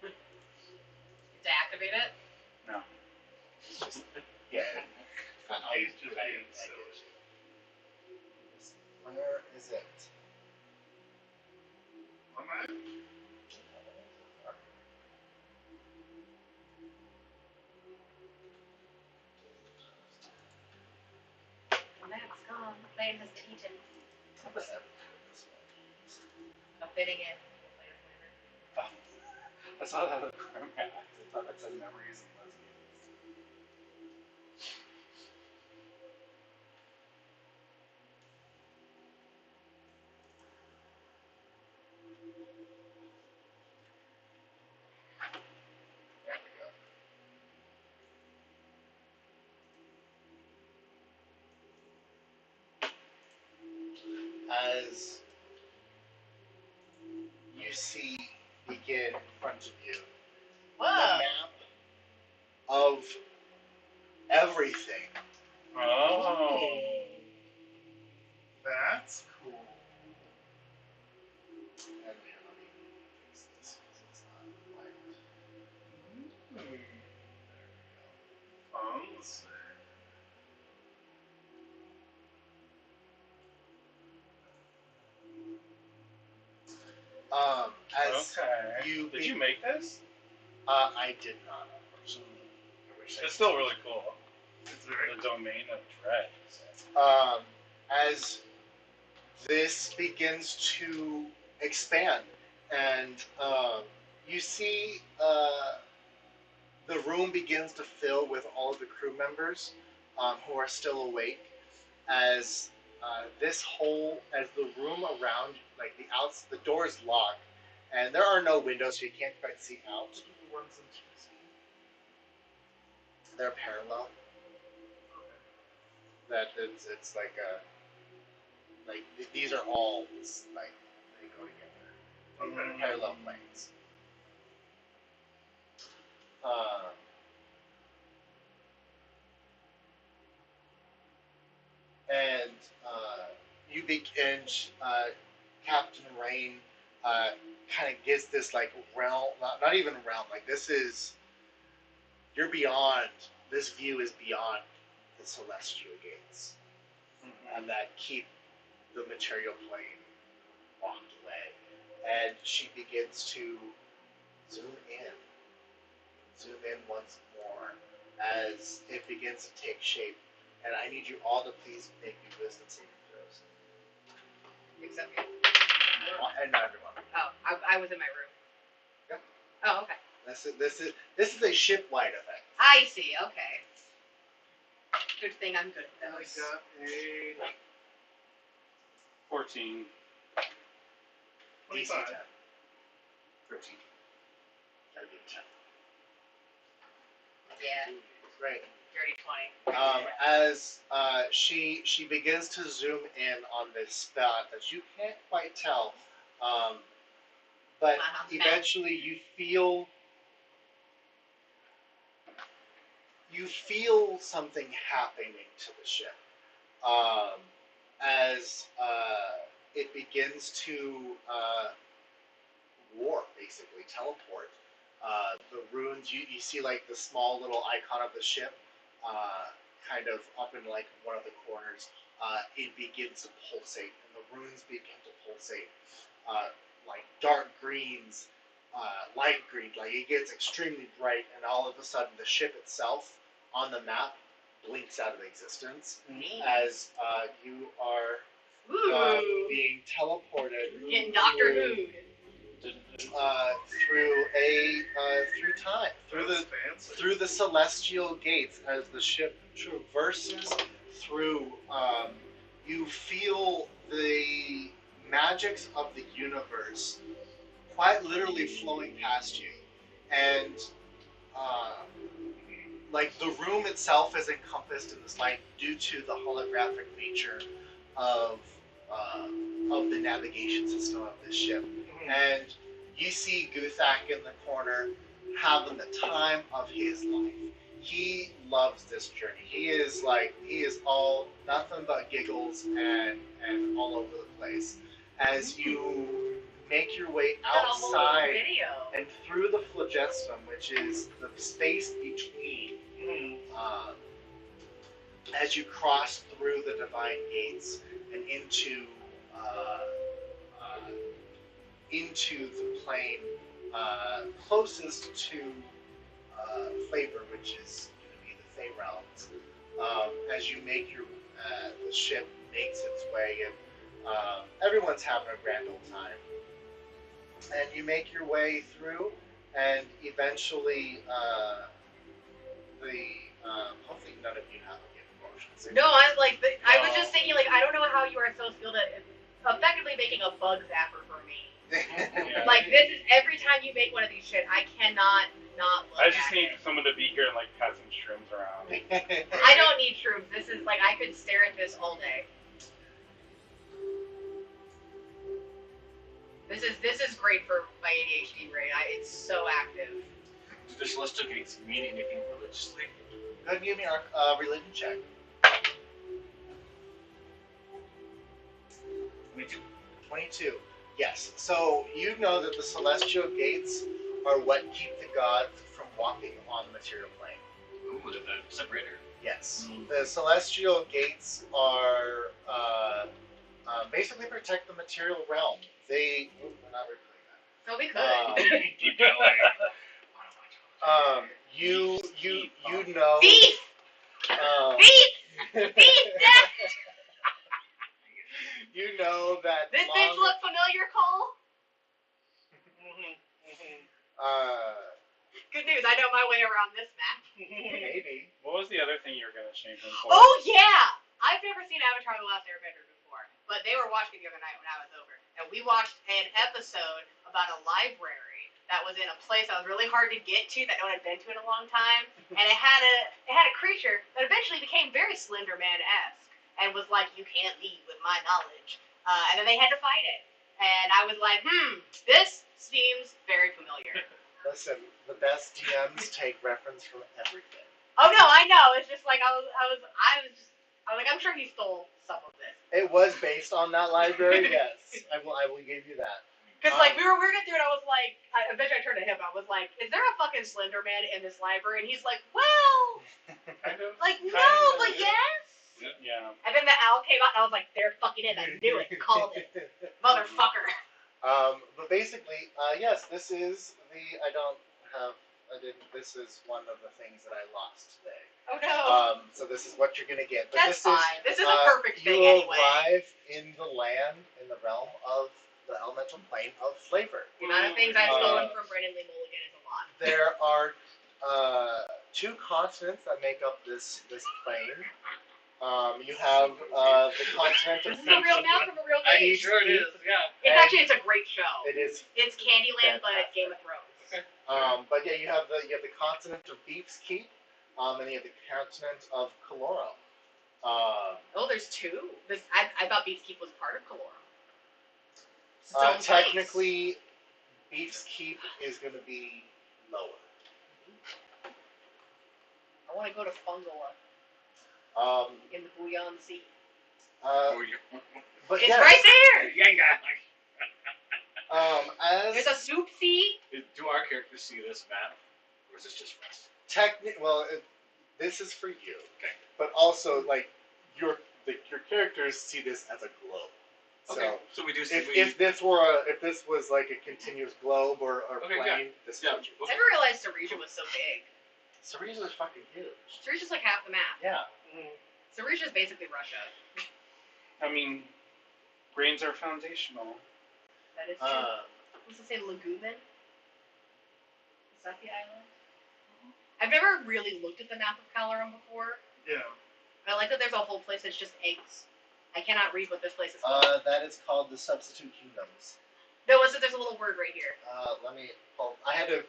To activate it? No. It's just, yeah. He's just being silly. Where is it? On that? The map's gone. The plane has been eaten. I'm fitting it. I saw that on the map. I thought that said memories and lesbians. There we go. As you see begin in front of you, the Whoa! map of everything. Oh. That's cool. And here, let me fix this because it's not quite. There we Fancy. go. As Okay. you Did you make this? I did not, unfortunately. I wish I It's still really cool. It's very The domain of dread. as this begins to expand, and you see the room begins to fill with all of the crew members who are still awake, as as the room around, like the door is locked, and there are no windows, so you can't quite see out. the ones in Tuesday. They're parallel. That it's like these are all like they go together. Okay. Parallel planes. And you begin, Captain Rain kind of gives this like realm, not even realm, like you're beyond, this view is beyond the celestial gates, and that keep the material plane locked away. And she begins to zoom in once more as it begins to take shape. And I need you all to please make me wisdom saving throws. Except me. And not everyone. Oh, I was in my room. Yep. Oh, okay. This is a ship-wide effect. I see. Okay. Good thing I'm good at I those. got a 14. DC 25. 10. 13. Gotta be a 10. Yeah. Great. Dirty 20. As she begins to zoom in on this spot that you can't quite tell, but eventually you feel something happening to the ship as it begins to warp, basically teleport. The runes, you see like the small little icon of the ship kind of up in like one of the corners. It begins to pulsate, and the runes begin to pulsate like dark greens, light green, like it gets extremely bright, and all of a sudden the ship itself on the map blinks out of existence as you are Ooh. being teleported Getting Doctor Who. through time, That's fancy. through the celestial gates as the ship traverses through. You feel the magics of the universe quite literally flowing past you, and like the room itself is encompassed in this light due to the holographic nature of the navigation system of this ship. And you see Guthak in the corner having the time of his life. He loves this journey. He is all nothing but giggles and all over the place as you make your way outside and through the phlogiston, which is the space between. As you cross through the divine gates and into the plane closest to Flavor, which is going to be the Fey Realms. As you make the ship makes its way, and everyone's having a grand old time. And you make your way through, and eventually, hopefully none of you have any emotions. No, I was just thinking, like, I don't know how you are so skilled at effectively making a bug zapper for me. Yeah. Like, this is every time you make one of these shit, I cannot not look I just at need it. someone to be here and like passing shrooms around. I don't need shrooms. This is like, I could stare at this all day. This is great for my ADHD brain. It's so active. Do the celestial gates mean anything religiously? Go ahead and give me a religion check. 22. Yes. So you know that the celestial gates are what keep the gods from walking on the material plane. Ooh, the separator. Yes. The celestial gates are basically protect the material realm. We're not replaying that. So we could. Keep going. You know. Beef! Beef! Beef! Death! You know that. This bitch look familiar, Cole? Good news, I know my way around this map. Maybe. What was the other thing you were gonna change him for? Oh yeah! I've never seen Avatar: The Last Airbender before, but they were watching the other night when I was over, and we watched an episode about a library that was in a place that was really hard to get to, that no one had been to in a long time, and it had a creature that eventually became very Slender Man-esque, and was like, you can't leave with my knowledge, and then they had to fight it, and I was like, this seems very familiar. Listen, the best DMs take reference from everything. Oh no, I know. It's just like I was like, I'm sure he stole some of this. It was based on that library, yes. I will give you that. Because like we were getting through it, I was like, eventually I turned to him. I was like, is there a fucking Slender Man in this library? And he's like, well, like no, but yes. Yeah. And then the owl came out, and I was like, they're fucking in. I knew it. Called it, motherfucker. But basically, yes, this is this is one of the things that I lost today. Oh no. So this is what you're gonna get. But That's fine. This is a perfect thing anyway. You arrive in the realm of the elemental plane of Flavor. The amount of things I've stolen from Brennan Lee Mulligan is a lot. There are 2 continents that make up this plane. You have the continent of This is a real map from a real game. Sure it is, yeah. It's a great show. It is. It's Candyland, but Game of Thrones. But yeah, you have the continent of Beef's Keep, and you have the continent of Kaloro. Oh, there's 2. I thought Beef's Keep was part of Kaloro. Technically, Beef's Keep is going to be lower. I want to go to Fungola in the Bouillon Sea. But It's yes, right there. There's a soup sea. Do our characters see this map, or is this just for us? This is for you. Okay. But also, like your characters see this as a globe. Okay. So we do see. If this was like a continuous globe or plane, this is what you I never realized Sarisha was so big. Sarisha is fucking huge. Sarisha's like half the map. Yeah. Sarisha's basically Russia. I mean, Brains are foundational. That is true. What's it say, Legumen? Is that the island? I've never really looked at the map of Calorum before. Yeah. I like that there's a whole place that's just eggs. I cannot read what this place is called. That is called the Substitute Kingdoms. No, there's a little word right here. Let me pull. I had to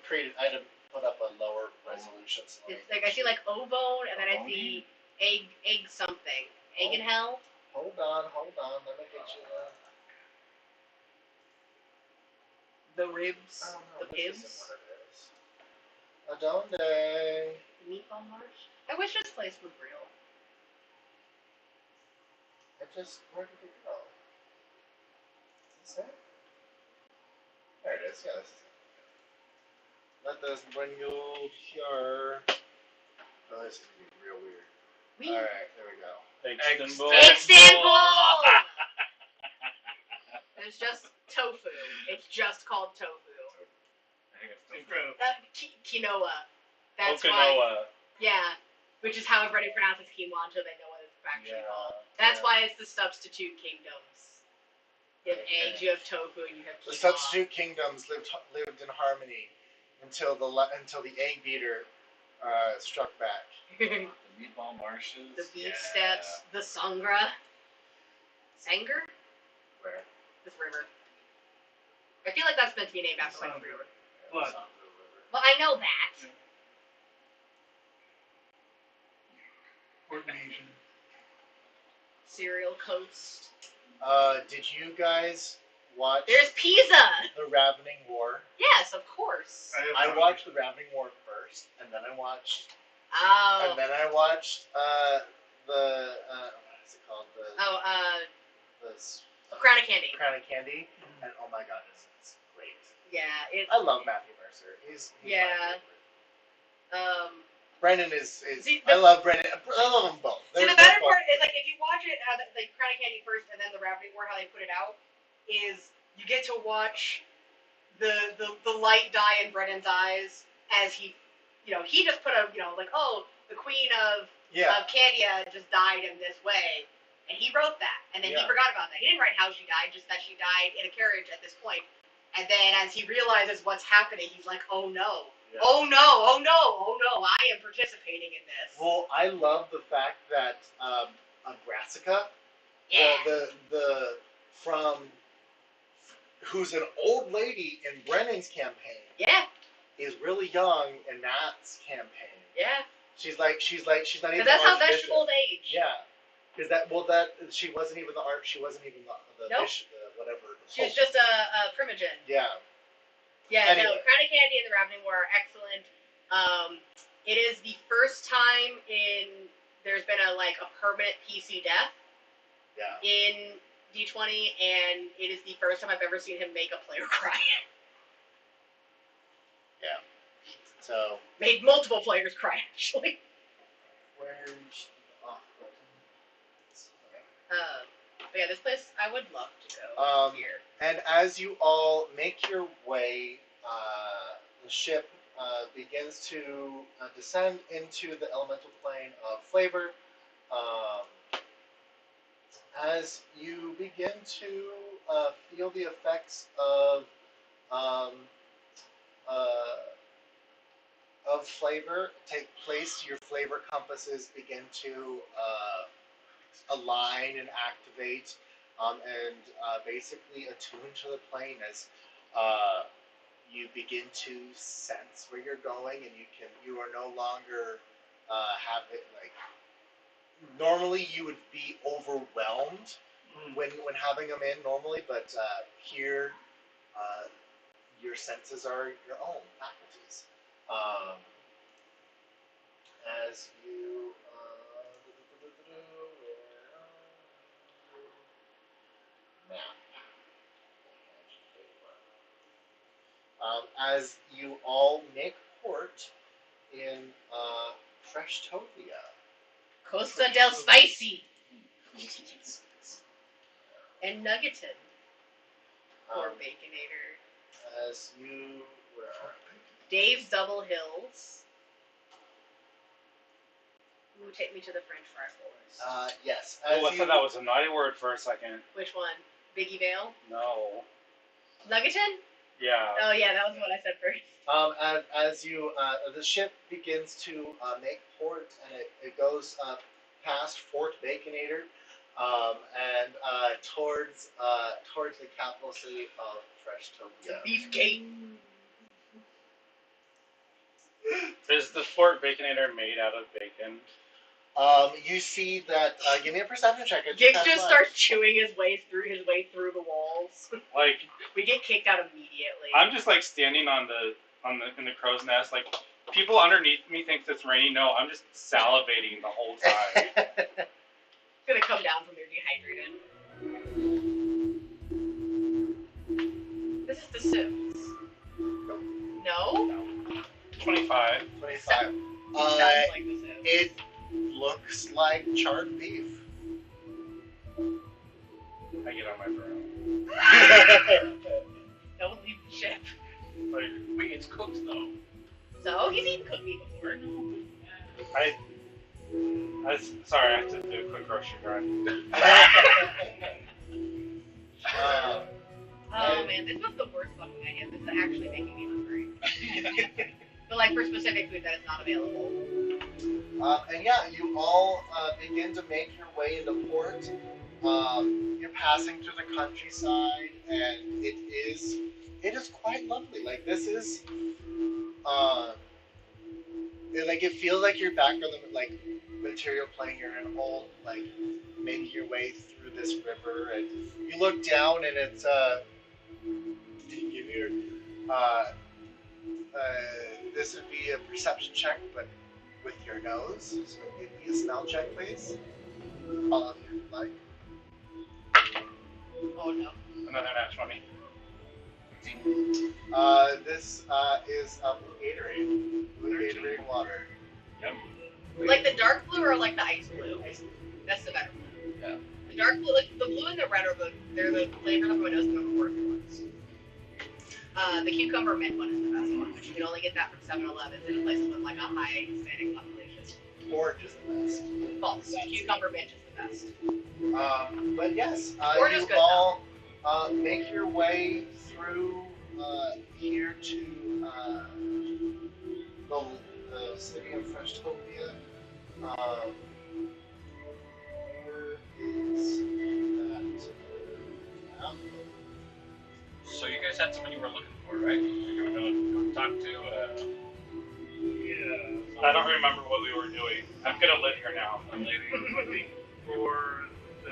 put up a lower resolution. So It's like I see like O-bone, and then I see egg something. Egg in hell. Hold on. Let me get you The ribs. I don't know. The This isn't pibs. what it is. Adonde. Meatball Marsh. I wish this place was real. Where did it go? Is this it? There it is. Yeah, this is it. Let us bring you here. Oh, this is gonna be real weird. Alright, there we go. Istanbul. Istanbul! It's just tofu. It's just called tofu. I think it's Incredible. Quinoa. That's why. Okinawa. Yeah. Which is how everybody pronounces quinoa until they know what it's actually Yeah. called. That's Yeah. why it's the substitute kingdoms. You have Okay. eggs, you have tofu, and you have The quinoa. substitute kingdoms lived in harmony until the egg beater struck back. the meatball marshes. The beef yeah. steps, the sangra. Sanger? Where? This river. I feel like that's meant to be named after like a river. Blood. Well, I know that. Coordination. Cereal Coast. Did you guys watch There's Pisa! the Ravening War? Yes, of course. I watched the Ravening War first, and then I watched Oh. the what is it called? The Crown of Candy. Crown of Candy, and oh my god, it's great. Yeah, it's. I love Matthew Mercer. He's Yeah. my favorite. Um, Brennan is See, I love Brennan. I love them both. see, the They're better both part is like if you watch it, like Crown of Candy first, and then the Ravening War, how they put it out, is you get to watch the light die in Brennan's eyes as he just put like, oh, the queen of Candia just died in this way, and he wrote that, and then he Yeah. forgot about that. He didn't write how she died, just that she died in a carriage at this point. And then as he realizes what's happening, he's like, oh no. Yeah. Oh no, oh no, oh no, I am participating in this. Well, I love the fact that Brassica, Yeah. the from who's an old lady in Brennan's campaign, Yeah, is really young in Nat's campaign. yeah. She's not even. Because that's how Archbishop. vegetable age. Yeah, because she wasn't even the art. She wasn't even the Nope. bishop, whatever. She was just a primogen. Yeah. Yeah, Anyway. no, Crown of Candy and the Ravening War are excellent. It is the first time there's been a permanent PC death Yeah. in D20, and it is the first time I've ever seen him make a player cry. Yeah. So. Made multiple players cry, actually. Where's But yeah, this place I would love to go here. And as you all make your way, the ship begins to descend into the elemental plane of flavor. As you begin to feel the effects of flavor take place, your flavor compasses begin to align and activate, and basically attune to the plane as you begin to sense where you're going, and you are no longer have it like. Normally, you would be overwhelmed when having them in normally, but here, your senses are your own faculties. As you as you all make port in Freshtopia. Costa del Spicy. And Nuggeton. Poor Baconator. As you where are Dave's Double Hills. Ooh, take me to the French fry floors. yes. Oh, I thought that was a naughty word for a second. Which one? Biggie Vale? No. Nuggeton? Yeah. Oh yeah, that was what I said first. As you the ship begins to make port, and it goes past Fort Baconator, and towards the capital city of Freshtopia. Beefcake. Is the Fort Baconator made out of bacon? You see that. Give me a perception check. Gix just starts chewing his way through the walls. Like, We get kicked out immediately. I'm just like standing in the crow's nest. Like, people underneath me think it's raining. No, I'm just salivating the whole time. It's gonna come down from there dehydrated. This is The Sims. No? 25. 25. Sounds like The Sims. It looks like charred beef. I get on my broom. Don't leave the ship. Like, Wait, it's cooked though. So, he's eaten cooked meat before. sorry, I have to do a quick grocery run. Oh man, this was the worst fucking idea. This is actually making me hungry. But like for specific food that is not available. And yeah, you all begin to make your way into port. You're passing through the countryside, and it is quite lovely. Like this is, it feels like you're back on the like material plane. You're in old like making your way through this river, and you look down, and it's this would be a perception check, but with your nose. So give me a smell check, please. All of you like. Oh no. Another nat 20. This is blue Gatorade. Blue Gatorade water. Yep. Like the dark blue or like the ice blue? That's the better blue. Yeah. The dark blue, like the blue and the red are they're the flavors of my nose and the worst ones. The cucumber mint one is the best one, but you can only get that from 7-Elevens in places with like a high Hispanic population. Orange is the best. False. Cucumber mint is the best. But yes, Orange is you good, all make your way through here to the city of Freshtopia. Where is that? So you guys had someone you were looking for, right? You were going to talk to. Yeah. I don't remember what we were doing. I'm gonna live here now. I'm looking for the.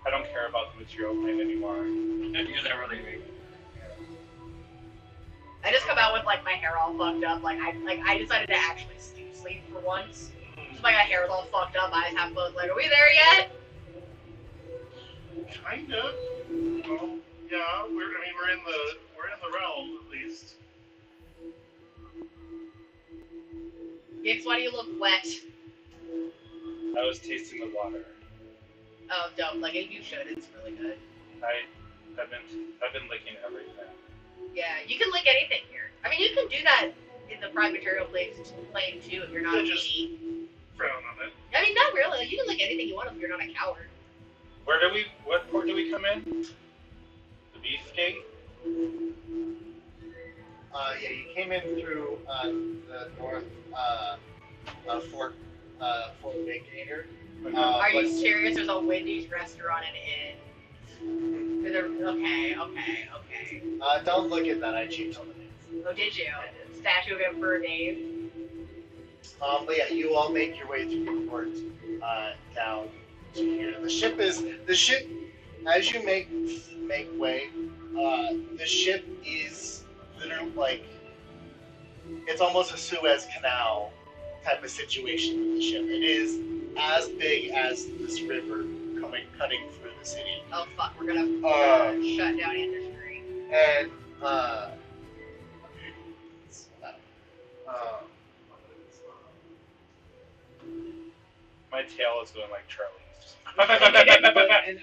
I don't care about the material plane anymore. You're never leaving. I just come out with like my hair all fucked up. I decided to actually sleep for once. So my hair is all fucked up. I just have both like, are we there yet? Kind of. Well, yeah, we're in the realm at least. Gix, why do you look wet? I was tasting the water. Oh, dope. Like you should. It's really good. I've been licking everything. Yeah, you can lick anything here. I mean, you can do that in the prime material plane too if you're not a Yeah, just- meanie. Frown on it. I mean, not really. Like, you can lick anything you want if you're not a coward. What port do we come in? The beef gate? Yeah, you came in through the north Fort Baconator. Are you serious? There's a Wendy's restaurant in Inn. Okay. Don't look at that. I changed all the names. Oh, did you? Statue of Emperor Dave. But yeah, you all make your way through the port down to here. The ship, as you make way, the ship is literally like, it's almost a Suez Canal type of situation with the ship. It is as big as this river cutting through the city. Oh fuck, we're gonna shut down industry. And My tail is going like Charlie's. and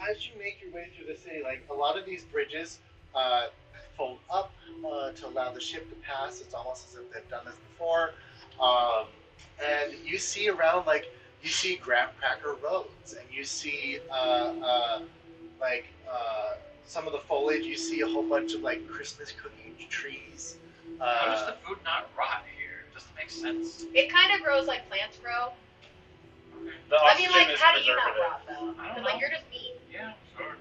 as you make your way through the city, like a lot of these bridges fold up to allow the ship to pass. It's almost as if they've done this before. And you see around, like you see graham cracker roads, and you see some of the foliage. You see a whole bunch of like Christmas cookie trees. How does the food not rot here? It doesn't make sense. It kind of grows like plants grow. Okay. The I oxygen mean, like, is how do you not preservative. rot though? I don't Because like know. you're just meat. Yeah, sure.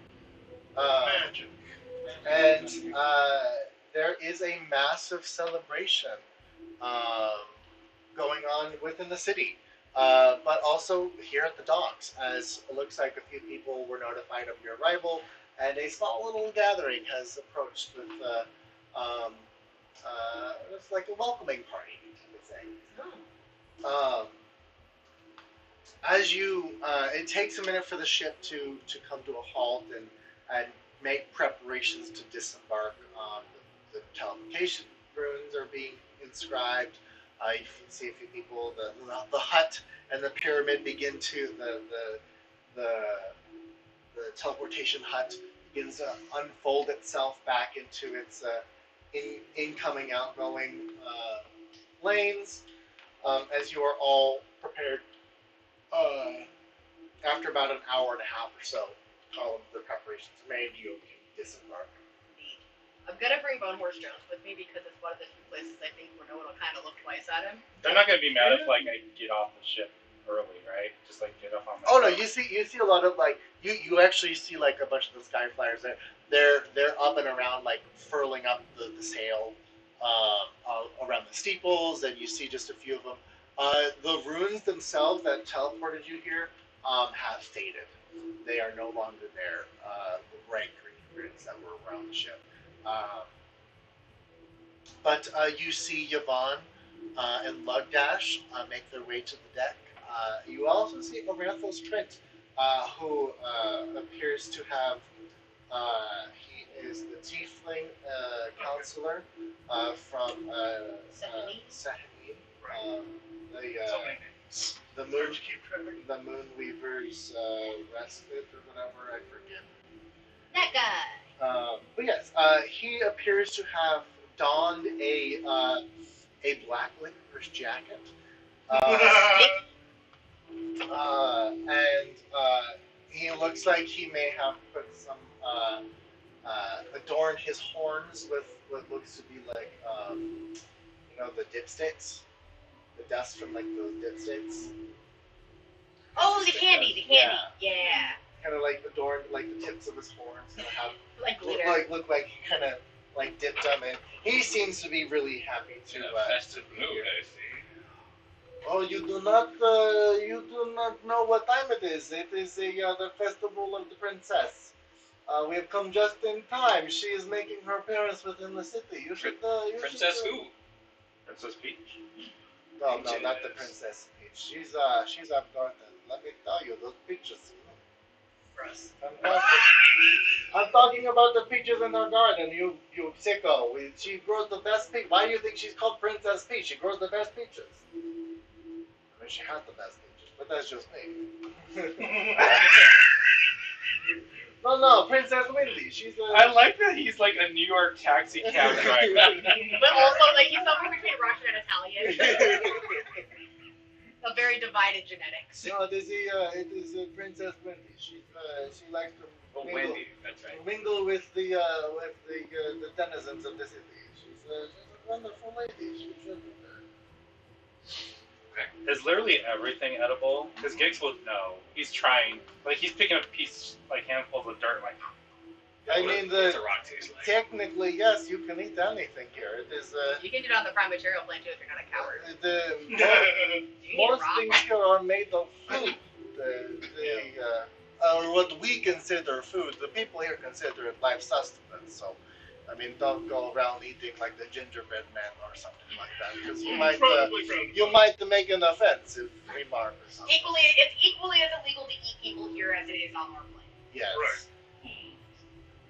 Magic. And there is a massive celebration going on within the city, but also here at the docks, as it looks like a few people were notified of your arrival, and a small little gathering has approached with it's like a welcoming party, I would say. As you, it takes a minute for the ship to come to a halt and make preparations to disembark. The teleportation runes are being inscribed. You can see a few people. The hut and the pyramid begin to the teleportation hut begins to unfold itself back into its incoming, outgoing lanes. As you are all prepared, after about an hour and a half or so, all of the preparations are made. You can disembark. I'm gonna bring Bone Horse Jones with me because it's one of the few places I think where no one will kind of look twice at him. They're not gonna be mad if like I get off the ship early, right? Just like get off on my. Oh no, you see a lot of like you actually see like a bunch of the sky flyers there. They're up and around like furling up the sail around the steeples, and you see just a few of them. The runes themselves that teleported you here have faded. They are no longer there. The bright green runes that were around the ship. But you see Yvonne and Lugdash make their way to the deck. You also see Oranthos Trent, who appears to have, he is the tiefling counselor from Sahanine. The moon, the Moonweaver's respite or whatever, I forget. That guy. But yes, he appears to have donned a black licorice jacket, and he looks like he may have put some adorned his horns with what looks to be like the dipsticks, the dust from like those dipsticks. Oh, the candy. Yeah. Kind of like adorned, like the tips of his horns, kind of have Like look glitter. like he kind of like dipped them in. He seems to be really happy to. In a festive to be mood, here. I see. Oh, you do not know what time it is. It is the festival of the princess. We have come just in time. She is making her appearance within the city. You should. Princess who? Princess Peach. No, not the Princess Peach. She's up north, and let me tell you, those peaches. Gross. Fantastic. I'm talking about the peaches in her garden, you sicko. She grows the best peach. Why do you think she's called Princess Peach? She grows the best peaches. I mean, she has the best peaches, but that's just me. No, Princess Wendy. She's a. I like that he's like a New York taxi cab driver. But also, like, he's somewhere between Russian and Italian. A very divided genetics. No, it is Princess Wendy. She likes to Oh, mingle, Wendy, that's right. mingle with the denizens of the city. She's a wonderful lady. She's really Is literally everything edible? Because Giggs will know. He's trying. Like he's picking up handfuls of dirt. Like I What mean, does a rock taste like? technically, yes, you can eat anything here. It is You can do it on the prime material plane too if you're not a coward. the Do you most eat rock? things here are made of food. What we consider food, the people here consider it life sustenance. So, I mean, don't go around eating like the gingerbread man or something like that, because you might make an offensive remark or something. It's equally as illegal to eat people here as it is on our plane. Yes. Right.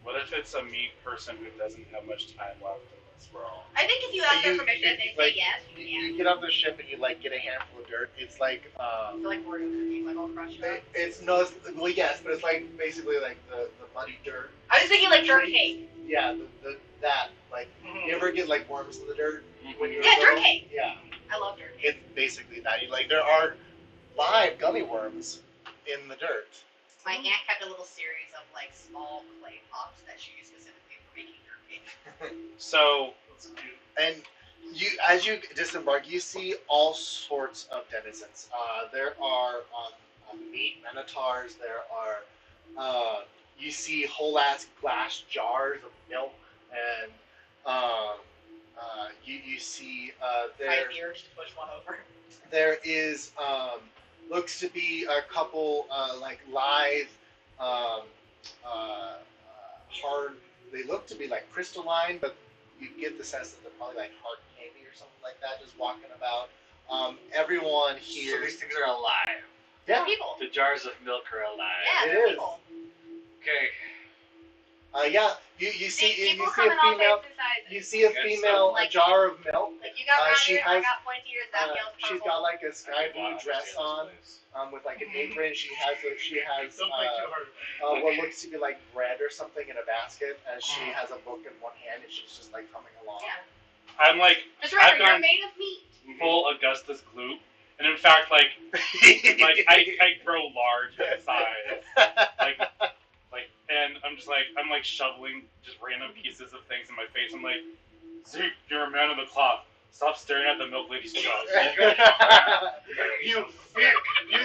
what if it's a meat person who doesn't have much time left in this world? I think if you ask their permission and they say like, yes, you can. You get off the ship and you like get a handful of dirt. It's like I feel like Morgan cookies, like all crushed up. it's no, well yes, but it's like basically like the muddy dirt. I was thinking like dirt cake. Yeah, that like you ever get like worms in the dirt when you're Yeah, dirt little? cake. Yeah, I love dirt cake. it's basically that. You like there are live gummy worms in the dirt. My aunt kept a little series of like small clay pops that she used specifically for making her cake. So, That's cute. And as you disembark, you see all sorts of denizens. There are meat minotaurs. There are you see whole ass glass jars of milk, and you see I had the urge to push one over. there is looks to be a couple like live hard. They look to be like crystalline, but you get the sense that they're probably like hard candy or something like that, just walking about. Everyone So here, these things are alive. yeah, People. The jars of milk are alive. Yeah, It they're is. people. Okay. yeah. You see people a come in all female. shapes and sizes. You see a Yes, female, like- a jar of milk. Like you got round she ears, I has- got pointy ears, that yells purple. She's got like a sky blue Wow, dress on, with like an apron. She has Don't think too hard. what looks to be like bread or something in a basket, and she has a book in one hand, and she's just like coming along. Yeah. I'm like Just remember, I've you're gone made of meat. full Augustus Gloop, and in fact, like I grow large in size, and I'm like shoveling just random pieces of things in my face. I'm like, Zeke, you're a man of the cloth. Stop staring at the milk lady's jug. you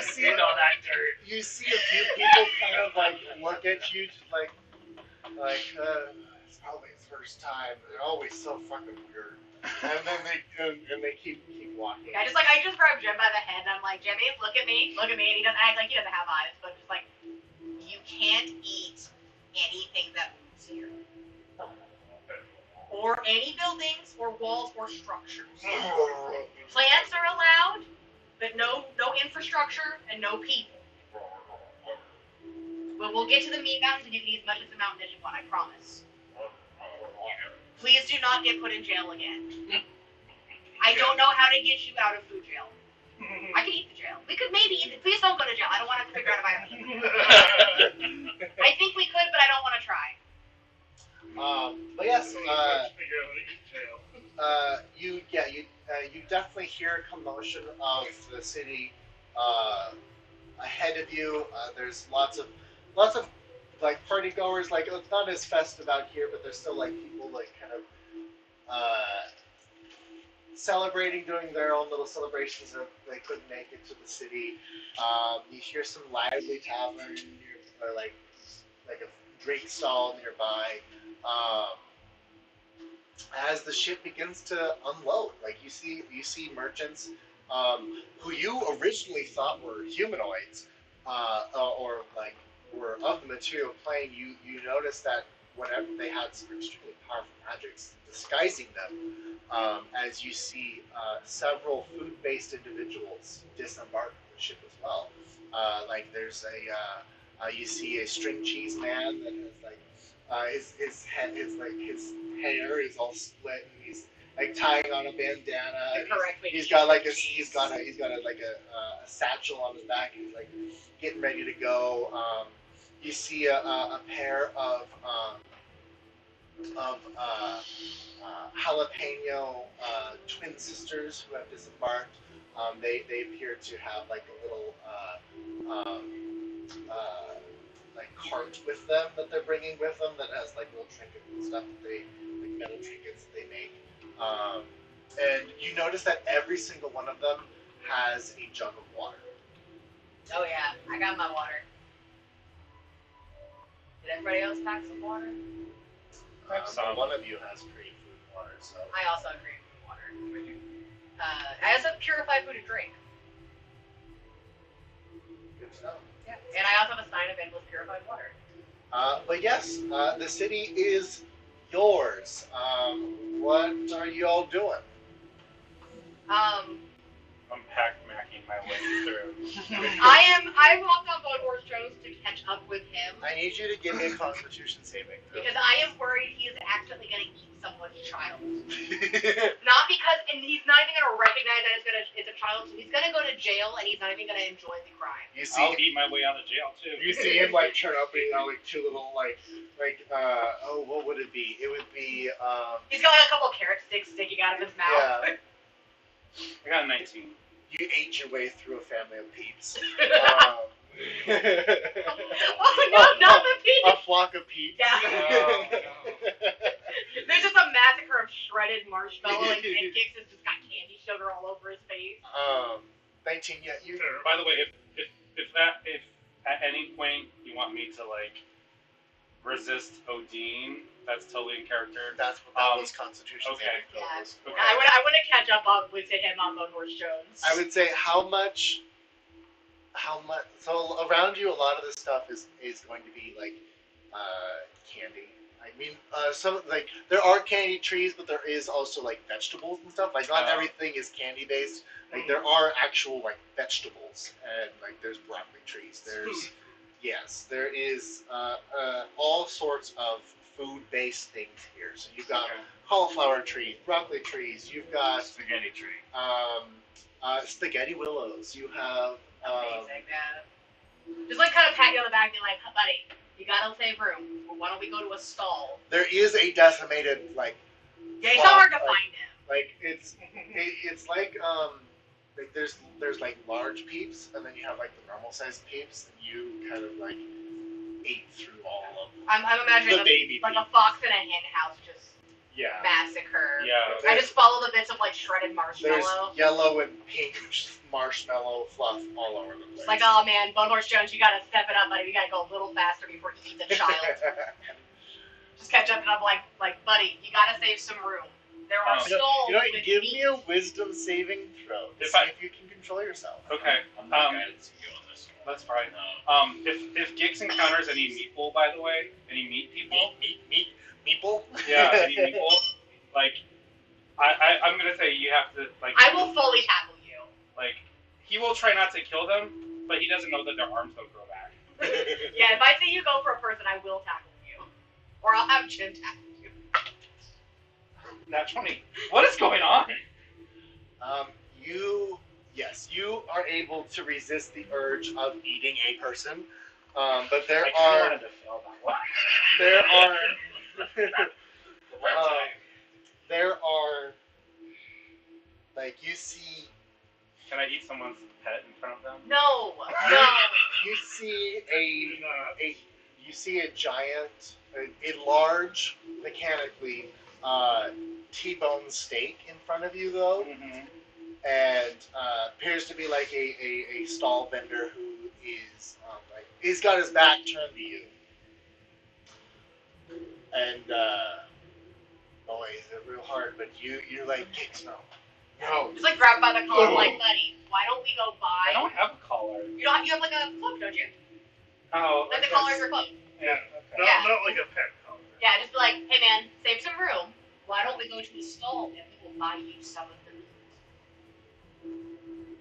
see all that dirt. you see a few people kind of like look at you, just like it's probably his first time. They're always so fucking weird, and then they keep walking. I just grabbed Jim by the head and I'm like, Jimmy, look at me, and he doesn't act like he doesn't have eyes, but just like, you can't eat anything that moves here. Or any buildings, or walls, or structures. Plants are allowed, but no infrastructure and no people. But we'll get to the meat mountains and you can eat as much of the mountain as you want, I promise. Please do not get put in jail again. I don't know how to get you out of food jail. I can eat the jail. We could maybe eat it. Please don't go to jail. I don't want to have to figure out if I have to. I think we could, but I don't want to try. But yes, Figure out how to get jail. you definitely hear a commotion of the city ahead of you. There's lots of like party goers. Like it's not as festive out here, but there's still like people like kind of celebrating, doing their own little celebrations if they couldn't make it to the city. You hear some lively tavern, or like a drink stall nearby. As the ship begins to unload, like you see merchants who you originally thought were humanoids, or like were of the material plane. You notice that whenever they had some extremely powerful magics disguising them, as you see several food-based individuals disembark from the ship as well. Like there's you see a string cheese man that has like. His hair is all split, and he's like tying on a bandana. The correct way to He's eat got like a cheese. he's got a satchel on his back, and he's like getting ready to go. You see a pair of jalapeno twin sisters who have disembarked. They appear to have like a little like cart with them that they're bringing with them that has like little trinkets and stuff that they like metal trinkets that they make. And you notice that every single one of them has a jug of water. Oh yeah, I got my water. Did everybody else pack some water? One of you has free food water, so I also agree with water. I also have purified food and drink. good to know. Yeah. And I also have a sign of endless purified water. But yes, the city is yours. What are you all doing? I'm macking my way through. I walked on Bodwar's Jones to catch up with him I need you to give me a Constitution saving throw. because I am worried he is accidentally going to eat someone's child. Not because, and he's not even going to recognize that it's a child, so he's going to go to jail and he's not even going to enjoy the crime. You see, I'll eat my way out of jail too. you see him like turn up and like two little oh, what would it be? It would be He's got like a couple carrot sticks sticking out of his mouth. yeah. I got a 19. You ate your way through a family of peeps. Oh no, not the peeps! A flock of peeps. Yeah. Oh, no. There's just a massacre of shredded marshmallow, and Gix has just got candy sugar all over his face. 19. Yeah, you. By the way, if at any point you want me to like resist Odin, that's totally in character. That's what that was. Constitution. Okay. Yeah. Okay. I want to catch up on with him on Bone Horse Jones. I would say how much. So around you, a lot of this stuff is going to be like candy. I mean, some like there are candy trees, but there is also like vegetables and stuff. Like not everything is candy based. Like there are actual like vegetables, and like there's broccoli trees. There's yes, there is all sorts of food based things here. So you've got cauliflower trees, broccoli trees. You've got Spaghetti tree. spaghetti willows. You have Amazing, yeah. Just like kind of pat you on the back and be like, buddy, you gotta save room. Well, why don't we go to a stall? there is a decimated like Yeah, it's not hard to find him. like it's like there's like large peeps, and then you have like the normal sized peeps, and you kind of like ate through all of I'm imagining the baby like peeps. a fox in a hen house just Yeah. massacre. Yeah. I just follow the bits of like shredded There's marshmallow. yellow and pink marshmallow fluff all over the place. It's like, oh man, Bone Horse Jones, you gotta step it up, buddy. You gotta go a little faster before he eats a child. Just catch up, and I'm like, buddy, you gotta save some room. There are stalls. You know, with give meat. me a wisdom saving throw to If see I- if you can control yourself. Okay. I'm not guided to you on this one. That's fine. If Gix encounters any meatball, by the way, any meat people, Meeple? yeah, any meatball, like, I'm gonna say you have to like. I will fully tackle you. Like, he will try not to kill them, but he doesn't know that their arms don't grow back. Yeah, if I see you go for a person, I will tackle you. Or I'll have Jim tackle you. Nat 20. What is going on? You are able to resist the urge of eating a person, but there I kinda are wanted to fail that one. there are like you see Can I eat someone's pet in front of them? No. you see a giant, a large, mechanically T-bone steak in front of you though. Mm-hmm. And appears to be like a stall vendor who is like he's got his back turned to you, and boy, is it real hard. But you're like, no. Just like grab by the collar, like, buddy, why don't we go I buy? don't have a collar. You have like a cloak, don't you? Oh, Like the collar's your cloak. yeah. Not, Yeah. not like a pet collar. Yeah, just be like, hey man, save some room. Why don't we go to a stall and we will buy you some of the meat?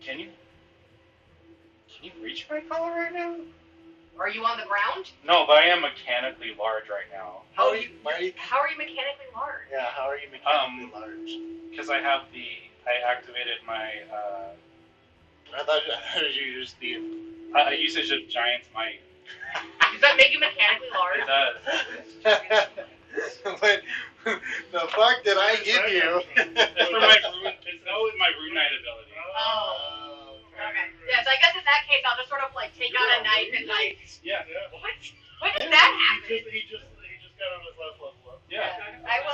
Can you reach my collar right now? Are you on the ground? No, but I am mechanically large right now. How are you? Why are you? How are you mechanically large? Yeah, how are you mechanically large? Because I activated my I thought you used the. usage of Giant's Might. Does that make you mechanically large? It does. But the fuck did I give you? It's for my rune. It's with my rune knight ability. Oh. Okay. Yeah, so I guess in that case, I'll just sort of like take out a knife and like, Yeah. what? When did that happen? He just got on his left level up. Yeah. I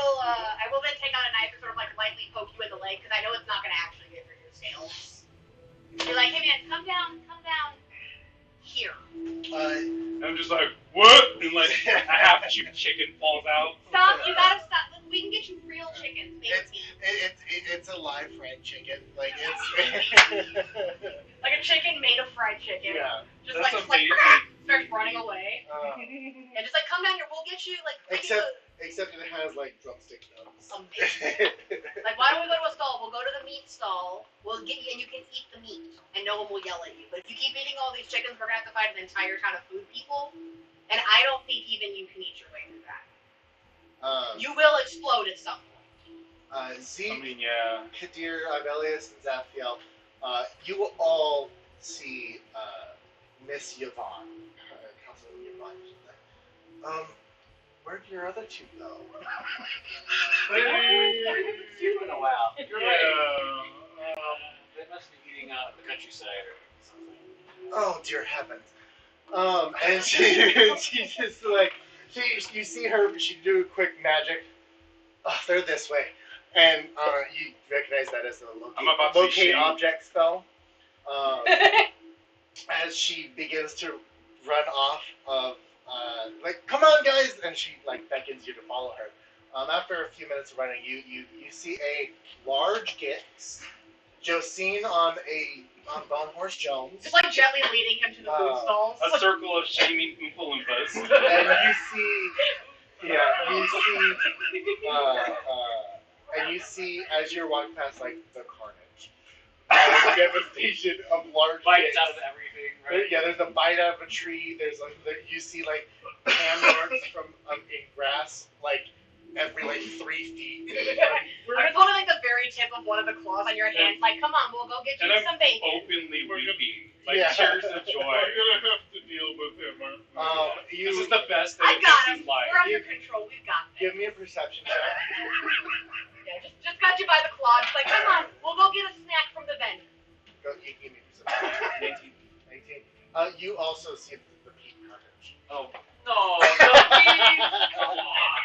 will then take out a knife and sort of like lightly poke you in the leg because I know it's not going to actually get rid of your scales. Be like, hey man, come down here. I'm just like, what? And like a half chicken falls out. Stop! You gotta stop. Look, we can get you real chickens, baby. It's a live fried chicken. Like it's. Like a chicken made of fried chicken. Yeah. Just That's like amazing. starts running away. And just like come down here, we'll get you like. Except it has like drumstick nubs. Amazing. Like, why don't we go to a stall? We'll go to the meat stall. We'll get you, and you can eat the meat, and no one will yell at you. But if you keep eating all these chickens, we're gonna have to fight an entire town of food people, and I don't think even you can eat your way through that. You will explode at some point. Zeke, Yeah. Kadir, Ivelius, and Zaphiel, you will all see Miss Yvonne, Councilman Yvonne. Where'd your other two go? Two in a while. Yeah. must be eating out in the countryside or something. Oh dear heavens. And she just like you see her. She do a quick magic. Oh, they're this way, and you recognize that as a I'm about to be locate shamed. object spell. As she begins to run off of like, come on guys, and she like beckons you to follow her. After a few minutes of running, you see a large Gix, Josine on Bone Horse Jones, Just like gently leading him to the food stalls. A circle of shaming Oompa Loompas. and you see as you're walking past like the carnage, the devastation of large Bites Gix. out of everything, right? Yeah, there's a bite out of a tree. There's like you see like hand marks from in grass like every like 3 feet. I'm just holding like the very tip of one of the claws on your hand, like, come on, we'll go get you And I'm some bacon. openly weeping. Like Yeah. tears of joy. We're gonna have to deal with him, aren't we? This is the best day I of got Dixie's him. life. We're under control. We've got this. Give me a perception check. Yeah, just got you by the claw. Just like, come on, we'll go get a snack from the vendor. Go, you give me a perception. 18. You also see the peat carnage. Oh. No, please. Come on.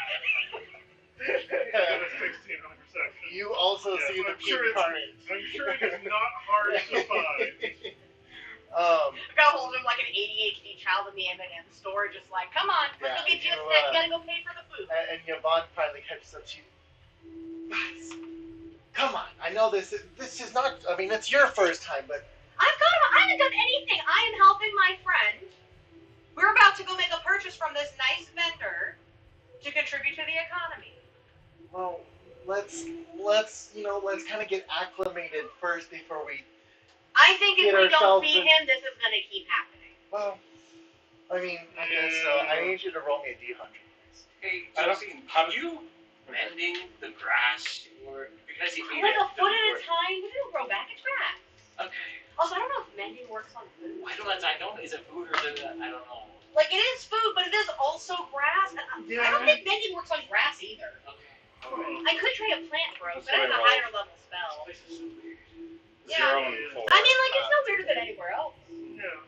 That was 16 on perception. You also Yeah, see the I'm peat sure carnage. I'm sure it is not hard to find. I gotta hold him like an ADHD child in the M&M store, just like, come on, let's go Yeah, get you a you, snack. You gotta go pay for the food. And Yvonne finally catches up to you. Guys, come on. I know this is not. I mean, it's your first time, but I haven't done anything. I am helping my friend. We're about to go make a purchase from this nice vendor to contribute to the economy. well, let's kind of get acclimated first before we. I think if Get we don't ourselves feed in- him, this is gonna keep happening. Well, I mean, I guess so. I need you to roll me a d100, please. Hey, I don't- Josie, how can you mending the grass or because you Like a foot at a time, but it'll grow back. It's grass. Okay. Also, I don't know if mending works on food. I don't know. Is it food or is it? I don't know. Like, it is food, but it is also grass. And I don't think mending works on grass either. Okay. I could try a plant growth, That's but I have what a I higher level spell. This is so weird. It's Yeah. your own fault. I mean, like, it's no weirder than anywhere else. Yeah.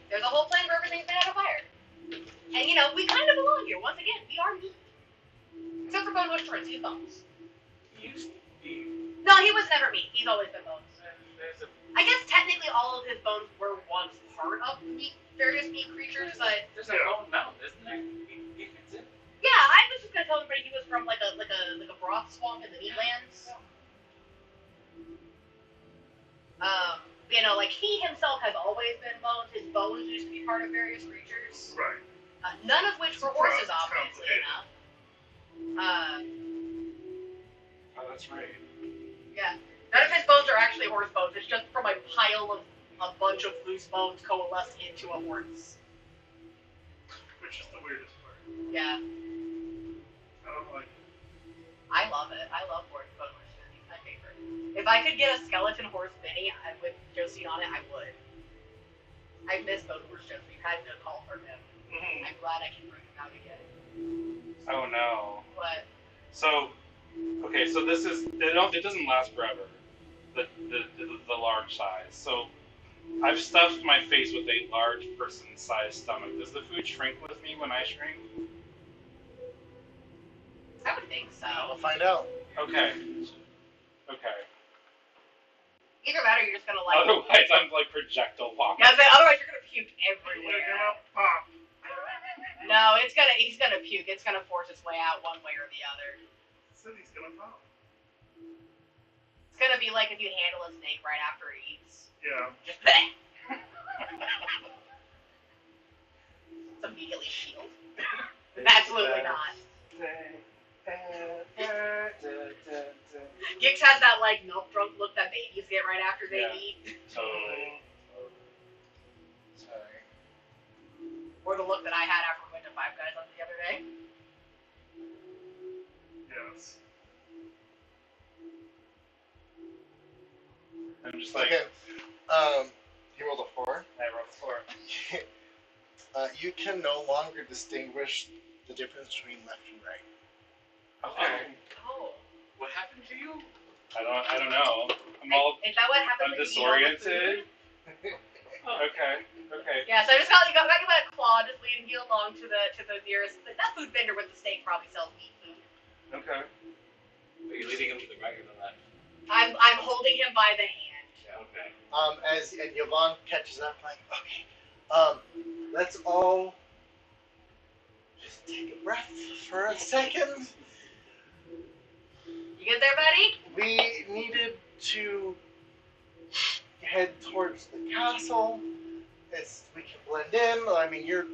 There's a whole plan where everything's made out of fire. And, you know, we kind of belong here. Once again, we are meat. Except for Bone Bush Torrance, he's bones. No, he was never meat. He's always been bones. There's a I guess technically all of his bones were once part of meat, various meat creatures, but there's a bone mountain, isn't there? He fits in. yeah, I was just gonna tell everybody he was from like a broth swamp in the Meatlands. You know, like he himself has always been bones. His bones used to be part of various creatures, Right. none of which were horses, obviously Complicated. enough. Oh, that's right. Yeah, none of his bones are actually horse bones. It's just from a pile of a bunch of loose bones coalesced into a horse. Which is the weirdest part. Yeah, I don't like it. I love it. I love horse bone horse. He's my favorite. If I could get a skeleton horse Benny with Josie on it, I would. I miss Bone Horse Josie. We've had no call from him. I'm glad I can bring him out again. Oh no. But So, okay, so this is it doesn't last forever. The large size. So, I've stuffed my face with a large person-sized stomach. Does the food shrink with me when I shrink? I would think so. We'll find out. Okay. Okay. Either that or you're just gonna like. Otherwise, I'm like projectile vomit. Yeah, but otherwise you're gonna puke You're everywhere. gonna pop. No, he's gonna puke. It's gonna force its way out one way or the other. Said he's gonna pop. It's gonna be like if you handle a snake right after it eats. Yeah. Just bleh. It's immediately shield. Absolutely not. Gix has that like milk drunk look that babies get right after they Yeah. eat, Totally. Sorry. or the look that I had after we went to Five Guys on the other day. Yes. I'm just like, Okay. You rolled a 4. I wrote the floor. You can no longer distinguish the difference between left and right. Okay. Oh. What happened to you? I don't know. I'm all. Is that what I'm happens when you eat all the disoriented. food? Okay. Okay. Yeah, so I just got you got a claw just leading you along to the nearest. That food vendor with the steak probably sells meat food. Okay. Are you leading him to the right or the left? I'm holding him by the hand. Okay. And Yvonne catches up, like, okay, let's all just take a breath for a second. You get there, buddy? We needed to head towards the castle. We can blend in. I mean, you're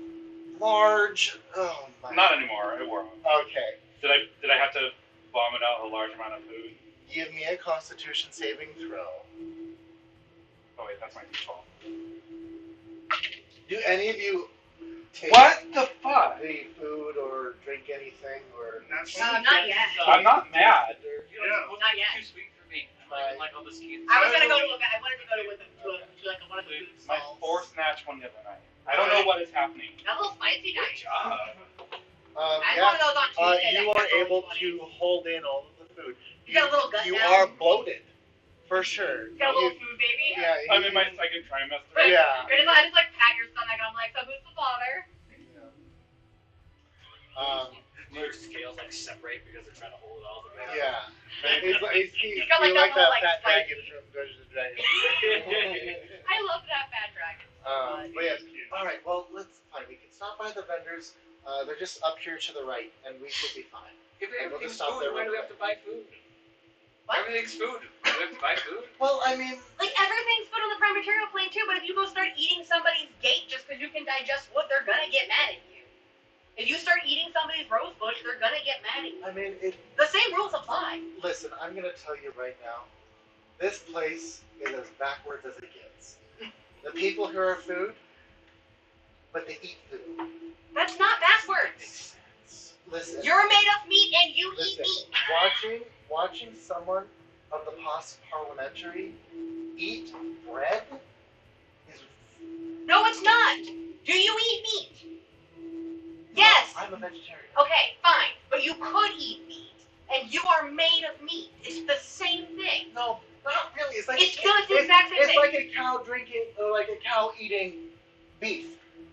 large. Oh my. Not anymore. It wore off. Okay. Did I have to vomit out a large amount of food? Give me a Constitution saving throw. Oh wait, that's my default. Do any of you take What the fuck? the food or drink anything or? Not yet. I'm not mad. Yeah. Not yet. Too sweet for me. I don't like all this candy. I wanted to go to like one of the food My stalls. fourth match one the other night. I don't know what is happening. That little spicy Good night. job. I had Yeah. one of those on Tuesday. You that are kept going able funny. to hold in all of the food. You got a little gut You now? are bloated, for sure. You got a little food baby? Yeah. I'm in my second trimester. Yeah. I just like pat your stomach and I'm like, so who's the father? Your scales like separate because they're trying to hold it all together. Yeah. He's got, like, like that little, that fat like, dragon from Dungeons and Dragons. I love that fat dragon. But yeah. All right. Well, let's fine. We can stop by the vendors. They're just up here to the right, and we should be fine. If And we'll everything's just stop food, there why do we real have to buy food? What? Everything's food. Do we have to buy food? Well, I mean, Like, everything's put on the prime material plane too, but if you go start eating somebody's gate just because you can digest wood, they're gonna get mad at you. If you start eating somebody's rose bush, they're gonna get mad at you. I mean, The same rules apply. listen. I'm gonna tell you right now. This place is as backwards as it gets. The people here are food, but they eat food. That's not backwards. Listen. You're made of meat and you eat Listen, meat. watching someone of the past parliamentary eat bread is. No, it's not. Do you eat meat? Yes. I'm a vegetarian. Okay, fine. But you could eat meat, and you are made of meat. It's the same thing. No, not really. It's like It's still the exact same it's thing. like a cow drinking, or like a cow eating beef.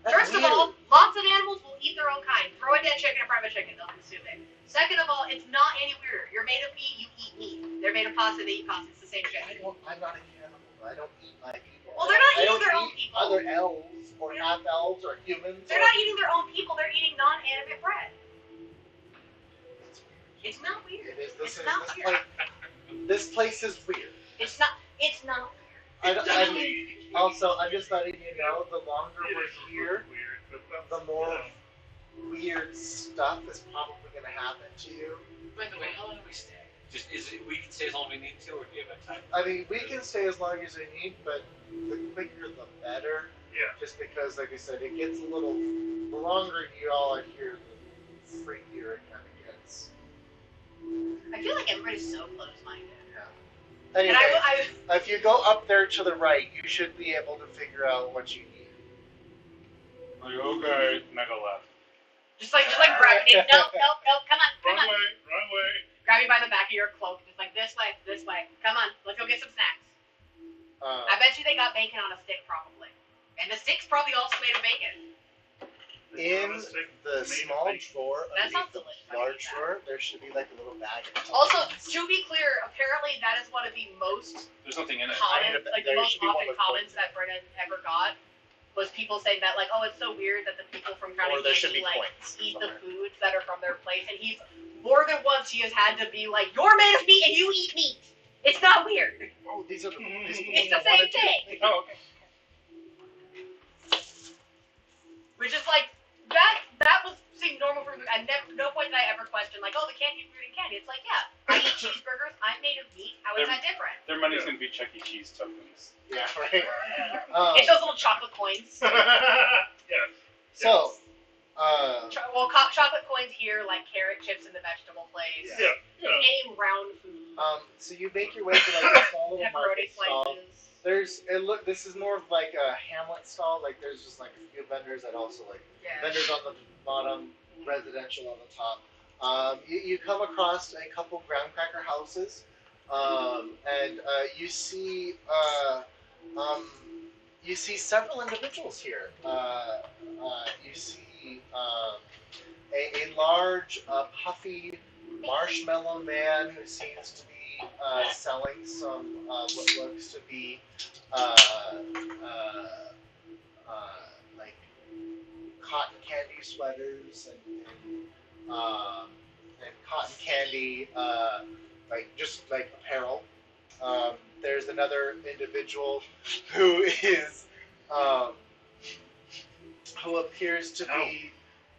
That's First of weird. all, lots of animals will eat their own kind. Throw a dead chicken in front of a chicken, they'll consume it. Second of all, it's not any weirder. You're made of meat, you eat meat. They're made of pasta, they eat pasta. It's the same shit. I'm not a cannibal. I don't eat my people. Well, they're not I eating don't their own eat people. Other elves or half elves or humans. They're or, not eating their own people, they're eating non-animate bread. It's weird. It's not weird. It is. It's not weird. This place is weird. It's not weird. Also, I'm just letting you know, the longer we're here, Weird, but that's, the more weird stuff is probably going to happen to you. By the way, how long do we stay? Just we can stay as long as we need to, or do you have a time? I mean, we can stay as long as we need, but the quicker the better. Yeah. Just because, like I said, it gets a little. The longer you all are here, the freakier it kind of gets. I feel like everybody's so close-minded. Anyway, And if you go up there to the right, you should be able to figure out what you need. Like, okay, and I go left. just like grab me. Nope, come on. Wrong way. Grab me by the back of your cloak, just like this way. Come on, let's go get some snacks. I bet you they got bacon on a stick, probably. And the stick's probably also made of bacon. In the small drawer That sounds underneath the delicious. large drawer, there should be like a little bag. Also, to be clear, apparently that is one of the most There's nothing in it. common, I- like the there most should be one often with comments coins in that Brennan ever got was people saying that, like, oh, it's so weird that the people from Crown Or and there should Candy, be like, coins eat the somewhere. foods that are from their place, and he's, more than once, he has had to be like, you're made of meat and you eat meat. It's not weird. Oh, these are the It's ones the I wanted same thing. Oh, okay. Which is like, that was seemed normal for me. No point did I ever question, like, oh, the candy food and candy. It's like, yeah, I eat cheeseburgers, I'm made of meat, how is that different? Their money's gonna be Chuck E. Cheese tokens. Yeah, right. It's those little chocolate coins. Yes. So, Chocolate coins here, like carrot chips in the vegetable place. Yeah. Any round food. so you make your way to like a small little Pepperoni market stall. slices. This is more of like a Hamlet stall. Like there's just like a few vendors that also like Yeah. vendors on the bottom, residential on the top. You come across a couple graham cracker houses. And you see several individuals here. You see a large, puffy, marshmallow man who seems to be selling some what looks to be uh, uh, like cotton candy sweaters and cotton candy like just like apparel. There's another individual who is um, who appears to be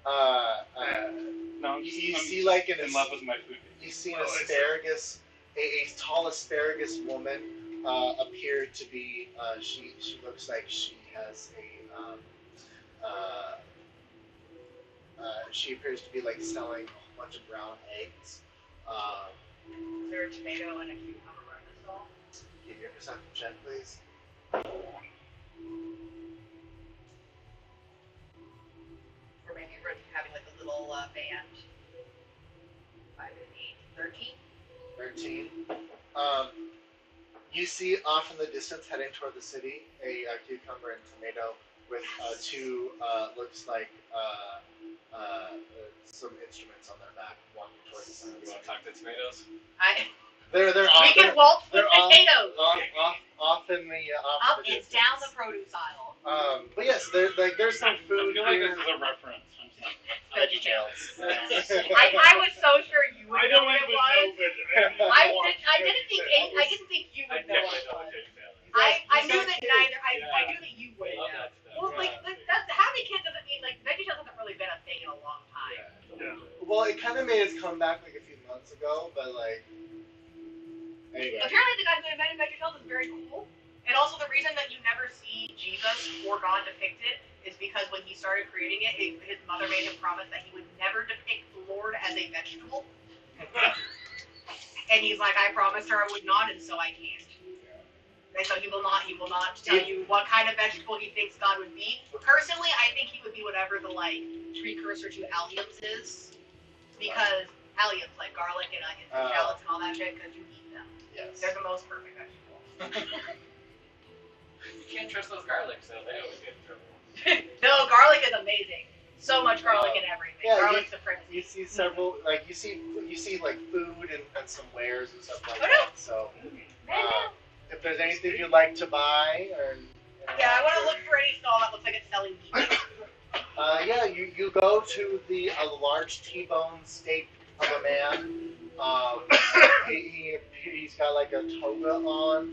No, you I'm see like in love with my food. you see an asparagus, a tall asparagus woman appear to be. She looks like she has she appears to be like selling a bunch of brown eggs. Is there a tomato and a cucumber on this all? Give your perception check, please. Or maybe we're having like a little band. 5 and 8, 13. 13. You see off in the distance, heading toward the city, a cucumber and tomato with two looks like some instruments on their back, walking towards the center. You want to talk to tomatoes? They're We off. can waltz with they're off- potatoes. Off in the Up in the and distance. down the produce aisle. But yes, there's some I food feel like here. this is a reference. I'm just like, Veggie Tales. Yeah. I was so sure you would I know don't what even it know, was. but I didn't think you I would know definitely what know it what was. Veggie Tales is. I knew that neither. I Yeah. knew that you I would love know. that stuff. Well, like that's having kids doesn't mean like Veggie Tales hasn't really been a thing in a long time. Yeah. Well, it kind of made its comeback like a few months ago, but like anyway. Apparently, the guy who invented Veggie Tales is very cool. And also, the reason that you never see Jesus or God depicted is because when he started creating it, his mother made him promise that he would never depict the Lord as a vegetable. And he's like, I promised her I would not, and so I can't. And so he will not tell you what kind of vegetable he thinks God would be. Personally, I think he would be whatever the like precursor to alliums is, because alliums like garlic and onions and shallots and all that shit, because you eat them. Yes. They're the most perfect vegetable. You can't trust those garlics, though. They always get in trouble. No, garlic is amazing. So much garlic in everything. Yeah, Garlic's supremacy. You see several like you see like food and some wares and stuff like Oh, no. that. So Man, if there's anything you'd like to buy or yeah, I want to look for any stall that looks like it's selling meat. yeah, you go to the large T-bone steak of a man. He's got like a toga on,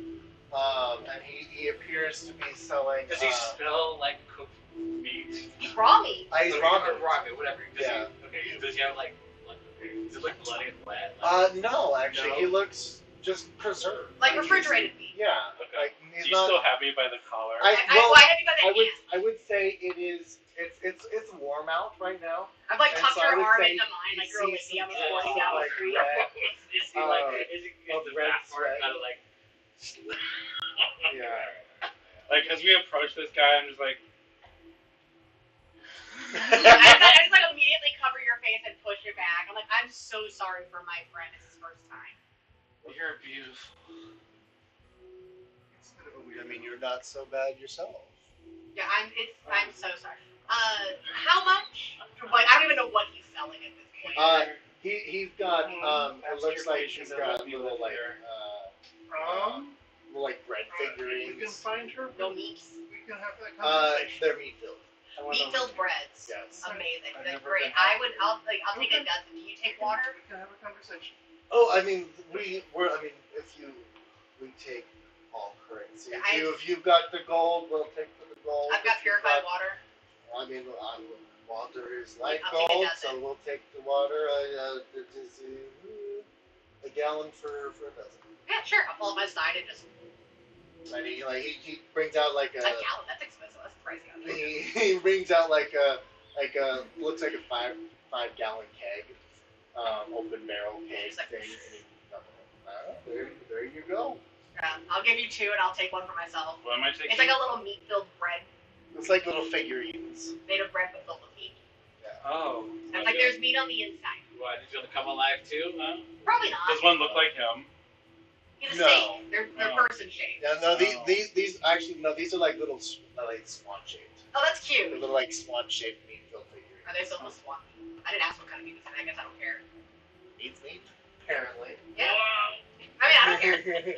and he appears to be selling. Does he smell like cooked meat? He's raw meat. He's Or ramen. raw meat, whatever. Does Yeah. he, okay, does he have like does it look bloody and flat? No, actually, No? he looks just preserved. Like refrigerated meat. Yeah, Okay. like he's Do you not. still have me by the collar? I- well, Why have you got that can? I would say it is. It's warm out right now. I've like and tucked so I your would arm say into mine, like he you're a sees lady. I'm some just walking traces down of, the like, street. red. Is he like of the red back part sweat. kind of like Yeah. Like, as we approach this guy, I'm just like, I just like immediately cover your face and push it back. I'm like, I'm so sorry for my friend. It's his first time. you're beautiful. I mean, you're not so bad yourself. Yeah, I'm so sorry. How much? Like, I don't even know what he's selling at this point. He's got it looks like he's Obscure got creation little that like little like bread We can figurines. find her. No meats. We can have that conversation. They're meat filled. Meat-filled breads. Yes. Amazing. I've That's never great. been I'll take a dozen. Do you take water? We can have a conversation. Oh, I mean, we take all currency. If you've got the gold, we'll take the gold. I've got If you've purified water. I mean, water is like I'll take a gold, dozen. so we'll take the water. It is a gallon for a dozen. Yeah, sure. I'll pull up my side and just And he brings out like a gallon. That's expensive. That's pricey. he brings out like a looks like a 5-gallon keg, open barrel keg Just like- thing. There you go. Yeah, I'll give you 2 and I'll take one for myself. What am I taking? It's like a little meat-filled bread, It's like little figurines. made of bread but filled with meat. Oh. And it's like there's meat on the inside. why did you come alive too? Huh? Probably not. Does one look like him? He's a No. snake. They're No. person shaped. Yeah, no, Oh. these actually no, these are like little like swan shaped. Oh, that's They're cute. little like swan shaped meat filled figures. Are they still the swan? I didn't ask what kind of meat it's in. I guess I don't care. Meat's meat, apparently. Yeah. Wow. I mean, I don't care.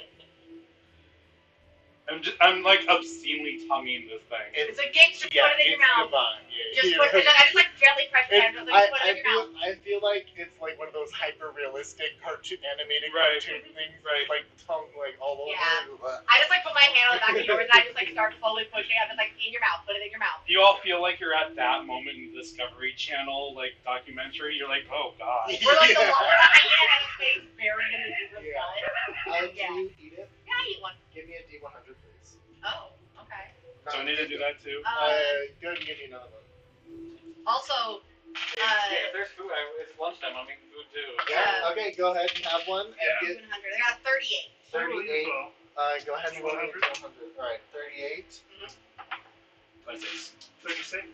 I'm like obscenely tonguing this thing. It's a gift. Just Yeah, put it in your it's mouth. divine. Yeah, Just you're put it. right. I just like gently press your hand. Just like put it in your mouth. I feel like it's like one of those hyper realistic cartoon animated Right. cartoon things, Right. Like tongue like all over. Yeah. I just like put my hand on the back of yours and I just like start slowly pushing. I'm just like in your mouth. Put it in your mouth. Do you all feel like you're at that moment in the Discovery Channel like documentary? You're like, oh god. We're like the Yeah. one where I had his face buried in his Yeah. gut. Do you eat it? Yeah, I eat one. Give me a D100, please. Oh, okay. So I need to do that too. Go and give me another one. Also, Yeah, if there's food, it's lunchtime. I'm making food too. Yeah. Okay, go ahead and have one. And Yeah. get 100. I got 38. 38. Well, Go ahead and roll me 100. 100. All right, 38. 26. 36.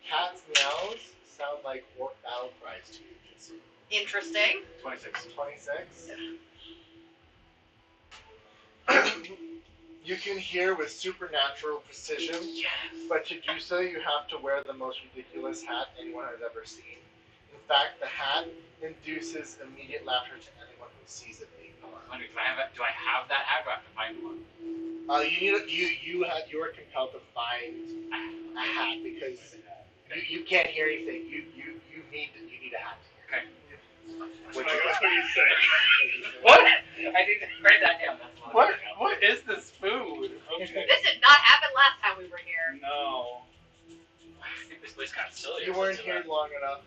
Cat's meows sound like orc battle cries to you, Jitsu. Interesting. 26. 26. You can hear with supernatural precision, but to do so, you have to wear the most ridiculous hat anyone has ever seen. In fact, the hat induces immediate laughter to anyone who sees it being worn. Wonder, do I have that hat? Or do I have to find one? You are compelled to find a hat because you can't hear anything. You need a hat. Okay. Which That's what you say. What? I need to write that down. That's What is this food? Okay. This did not happen last time we were here. No. I think this place got silly. You or weren't something here like long enough.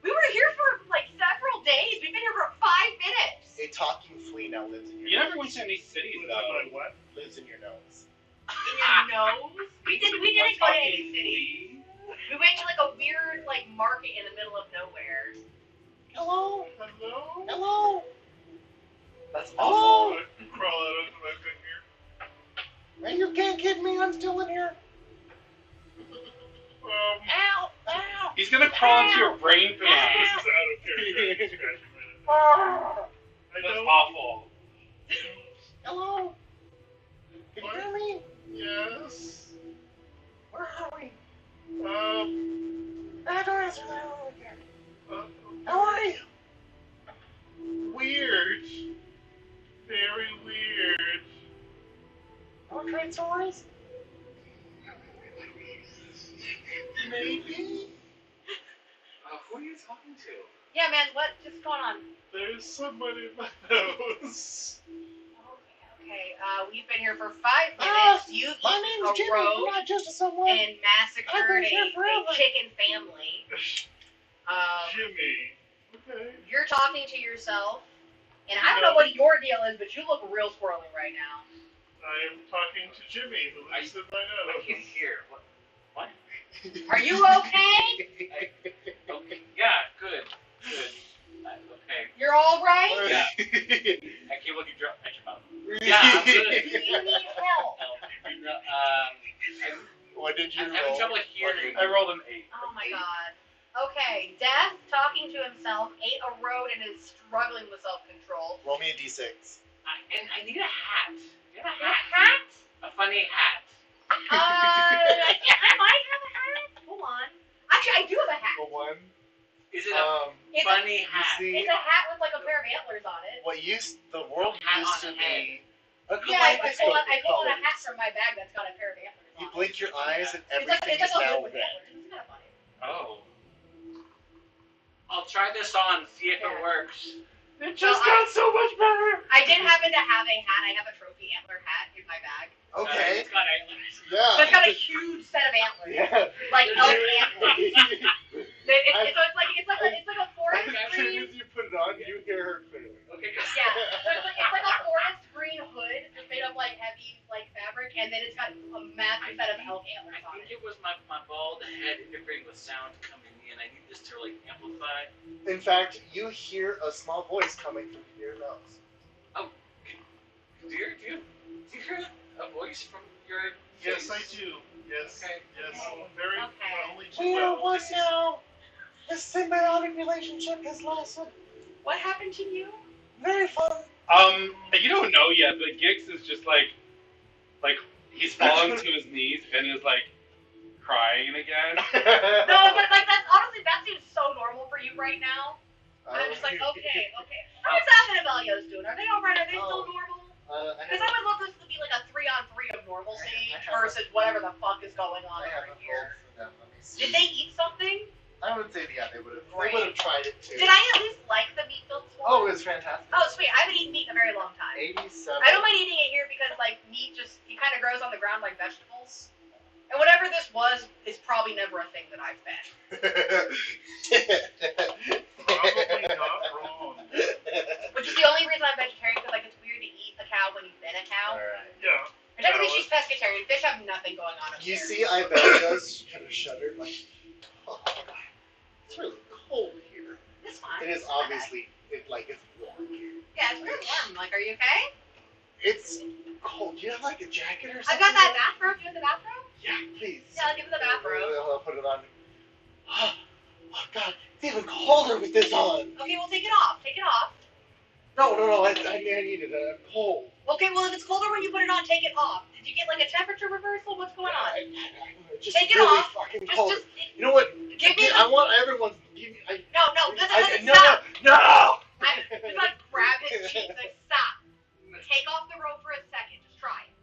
We were here for like several days. We've been here for 5 minutes. A talking flea now lives in your You never went to any cities Am though. I what? lives in your nose. In your nose? We didn't go to any city. We went to like a weird like market in the middle of nowhere. Hello, Hello? hello. That's Hello. Crawl out of my finger. And you can't get me. I'm still in here. Ow! Ow! He's gonna crawl into your brain for This that. is out of character. Scratch a minute. Ah, I That's don't. awful. hello. Can you hear me? Yes. Where are we? Um. Don't answer that over here. Uh, How are you? weird. Very weird. Want to trade stories? Maybe. who are you talking to? Yeah, man, what's going on? There's somebody in my nose. Okay, we've been here for 5 Ah, minutes. You've My eaten name's a Jimmy. road I'm not just someone. and massacred I've been here a forever. chicken family. Jimmy. Okay. You're talking to yourself, and I don't know what your deal is, but you look real squirrely right now. I am talking to Jimmy, who lives in my I nose. can hear. What? Are you okay? Okay. Yeah. Good. Good. Okay. You're all right? Yeah. I keep looking at your mouth. Yeah, I'm Do good. you need help? What did you I'm roll? having trouble hearing. I rolled an 8. Oh my god. Okay, Death, talking to himself, ate a road and is struggling with self-control. Roll me a d6. And I need a hat. You have a A hat? hat? A funny hat. I might have a hat. Hold on. Actually, I do have a hat. For one. Is it a It's funny You hat? see, It's a hat with like a pair of antlers on it. the world Hat used on to the head. be a Yeah, I kaleidoscope pulled of a hat colors. from my bag that's got a pair of antlers You on it. blink your eyes and It's like, everything it's is like a now hood with red. antlers. It's kind of funny. Oh. I'll try this on, see if Yeah. it works. It just got so much better. I did happen to have a hat. I have a trophy antler hat in my bag. Okay. It's got antlers. So it's Yeah. got a huge set of antlers. Yeah. Like elk antlers. It's like a forest As green. soon as you put it on, you hear her clearly. Okay, good. Yeah. So it's like a forest green hood that's made of like heavy like fabric, and then it's got a massive set of elk antlers I on think it. it was my bald head interfering with sound coming in. I need this to like amplify. In fact, you hear a small voice coming from your nose. Do you hear a voice from your Yes, I face? do. Yes. Okay. Yes. Okay. Very Okay. only too We are well. one now. The symbiotic relationship has lasted What happened to you? Very fun. You don't know yet, but Gix is just like he's fallen to his knees and is like crying again. No, but like that's honestly that seems so normal for you right now. I'm just like, okay. How's Sam and Abelio's doing? Are they alright? Are they still normal? Because I would love this to be like a 3-on-3 of normalcy versus whatever the fuck is going on I over haven't here. rolled for them. Let me see. Did they eat something? I would say, yeah, they would have. Great. They would have tried it too. Did I at least like the meat filled swamp? Oh, it was fantastic. Oh, sweet. I haven't eaten meat in a very long time. 87. I don't mind eating it here because like meat just it kind of grows on the ground like vegetables. And whatever this was is probably never a thing that I've been. Probably not wrong. Which is the only reason I'm vegetarian because like it's weird to eat a cow when you've been a cow. Alright. Yeah. And technically she's pescatarian. Fish have nothing going on up You there. see, Ibelia's kind of shuddered, like, oh, it's really cold here. It's fine. It is obviously, it's warm here. Yeah, it's really warm. Like, are you okay? It's cold. Do you have like a jacket or something? I've got that bathrobe. Do you want the bathrobe? Yeah, please. Yeah, I'll give you the bathrobe. I'll put it on. Oh, God, it's even colder with this on. Okay, well take it off. Take it off. No, I need it. I'm cold. Okay, well if it's colder when you put it on, take it off. Did you get like a temperature reversal? What's going on? Just Take it really off. fucking cold. Just You know what? give me I want everyone's. no, listen, No, stop. no. I'm just like grab his cheeks, like stop. Take off the robe for a second. Just try it.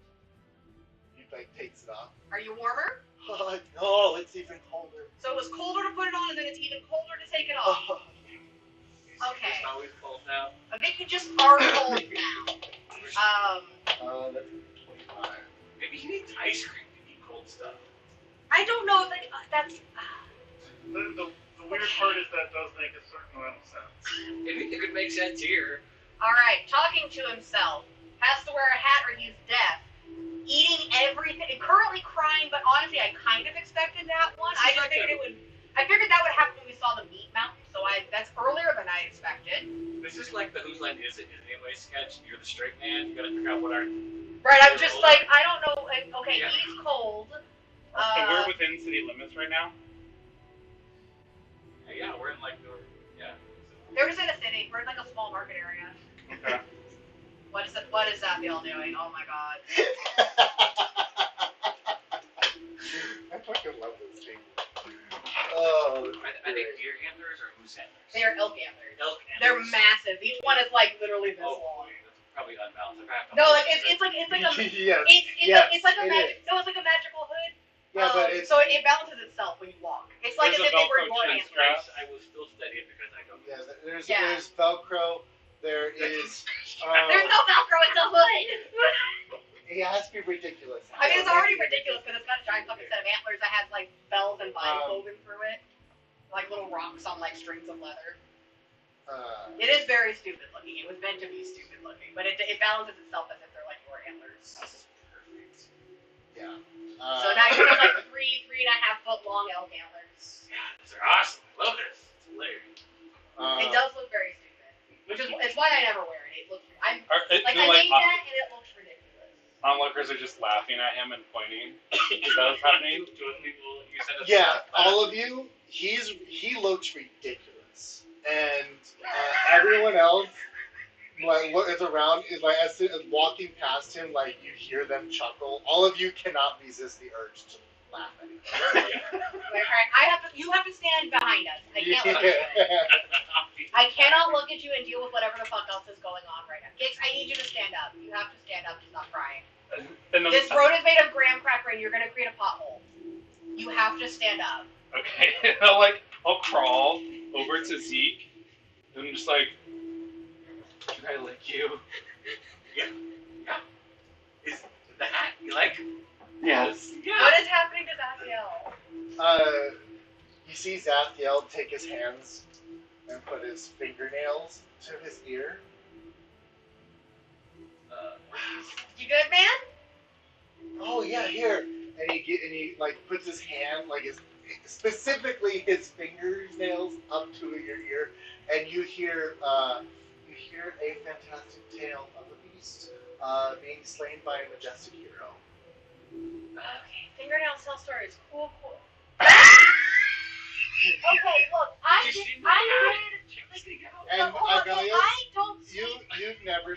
He like takes it off. Are you warmer? Oh, no, it's even colder. So it was colder to put it on, and then it's even colder to take it off. Oh, Okay. It's always cold now. I think you just are cold now. that's 25. Maybe he needs ice cream to eat cold stuff. I don't know. Like that's. The weird part is that does make a certain amount of sense. It could make sense here. All right, talking to himself. Has to wear a hat or he's deaf. Eating everything. Currently crying, but honestly, I kind of expected that one. I just figured it would. I figured that would happen when we saw the meat mountain. So that's earlier than I expected. This is like the Whose Line Is It Anyway sketch. You're the straight man. You gotta figure out what our. Right. I'm just like I don't know. Like, okay, Yeah. he's cold. So we're within city limits right now. Yeah, we're in like the. Yeah. They're just in a city. We're in like a small market area. Okay. What is that Bill doing? Oh my god. I fucking love this game. Oh, Are they deer antlers or moose antlers? They are elk antlers. Elk They're antlers. massive. Each one is like literally this Oh long. boy, that's probably unbalanced. No, like it's like a yes. it's like a it magic. No, it's like a magical hood. Yeah, but it's. So it balances itself when you walk. It's like as There's if a they were Velcro your chin antlers. strap. I will still study it because I don't. Yeah, Yeah. there's Velcro. There is. There's no Velcro. It's a hood. It has to be ridiculous. I mean, it's already ridiculous because it's got a giant fucking set of antlers that has like bells and vines woven through it, like little rocks on like strings of leather. It is very stupid looking. It was meant to be stupid looking, but it balances itself as if they're like your antlers. Perfect. Yeah. So now you have like 3.5 foot long elk antlers. Yeah, these are awesome. I love this. It's hilarious. It does look very stupid, which is it's why I never wear it. It looks I made that and it looks ridiculous. Onlookers are just laughing at him and pointing. Is that what's happening? Yeah, all of you. He looks ridiculous, and everyone else, like what is around, is like as walking past him, like you hear them chuckle. All of you cannot resist the urge to laugh at him. Alright, you have to stand behind us. I can't look at you. I cannot look at you and deal with whatever the fuck else is going on right now. Gix, I need you to stand up. You have to stand up to stop crying. And then, This road is made of graham cracker and you're gonna create a pothole. You have to stand up. okay, I'll crawl over to Zeke and I'm just like, can I lick you? Is the hat you like? Yes. Yeah. What is happening to Zathiel? You see Zathiel take his hands and put his fingernails to his ear. You good, man? Oh yeah, here. And he like puts his hand, like specifically his fingernails up to your ear, and you hear a fantastic tale of a beast being slain by a majestic hero. Okay, fingernail tell stories. Cool. Okay, look, I did But And hold on, Amelia, I don't you've never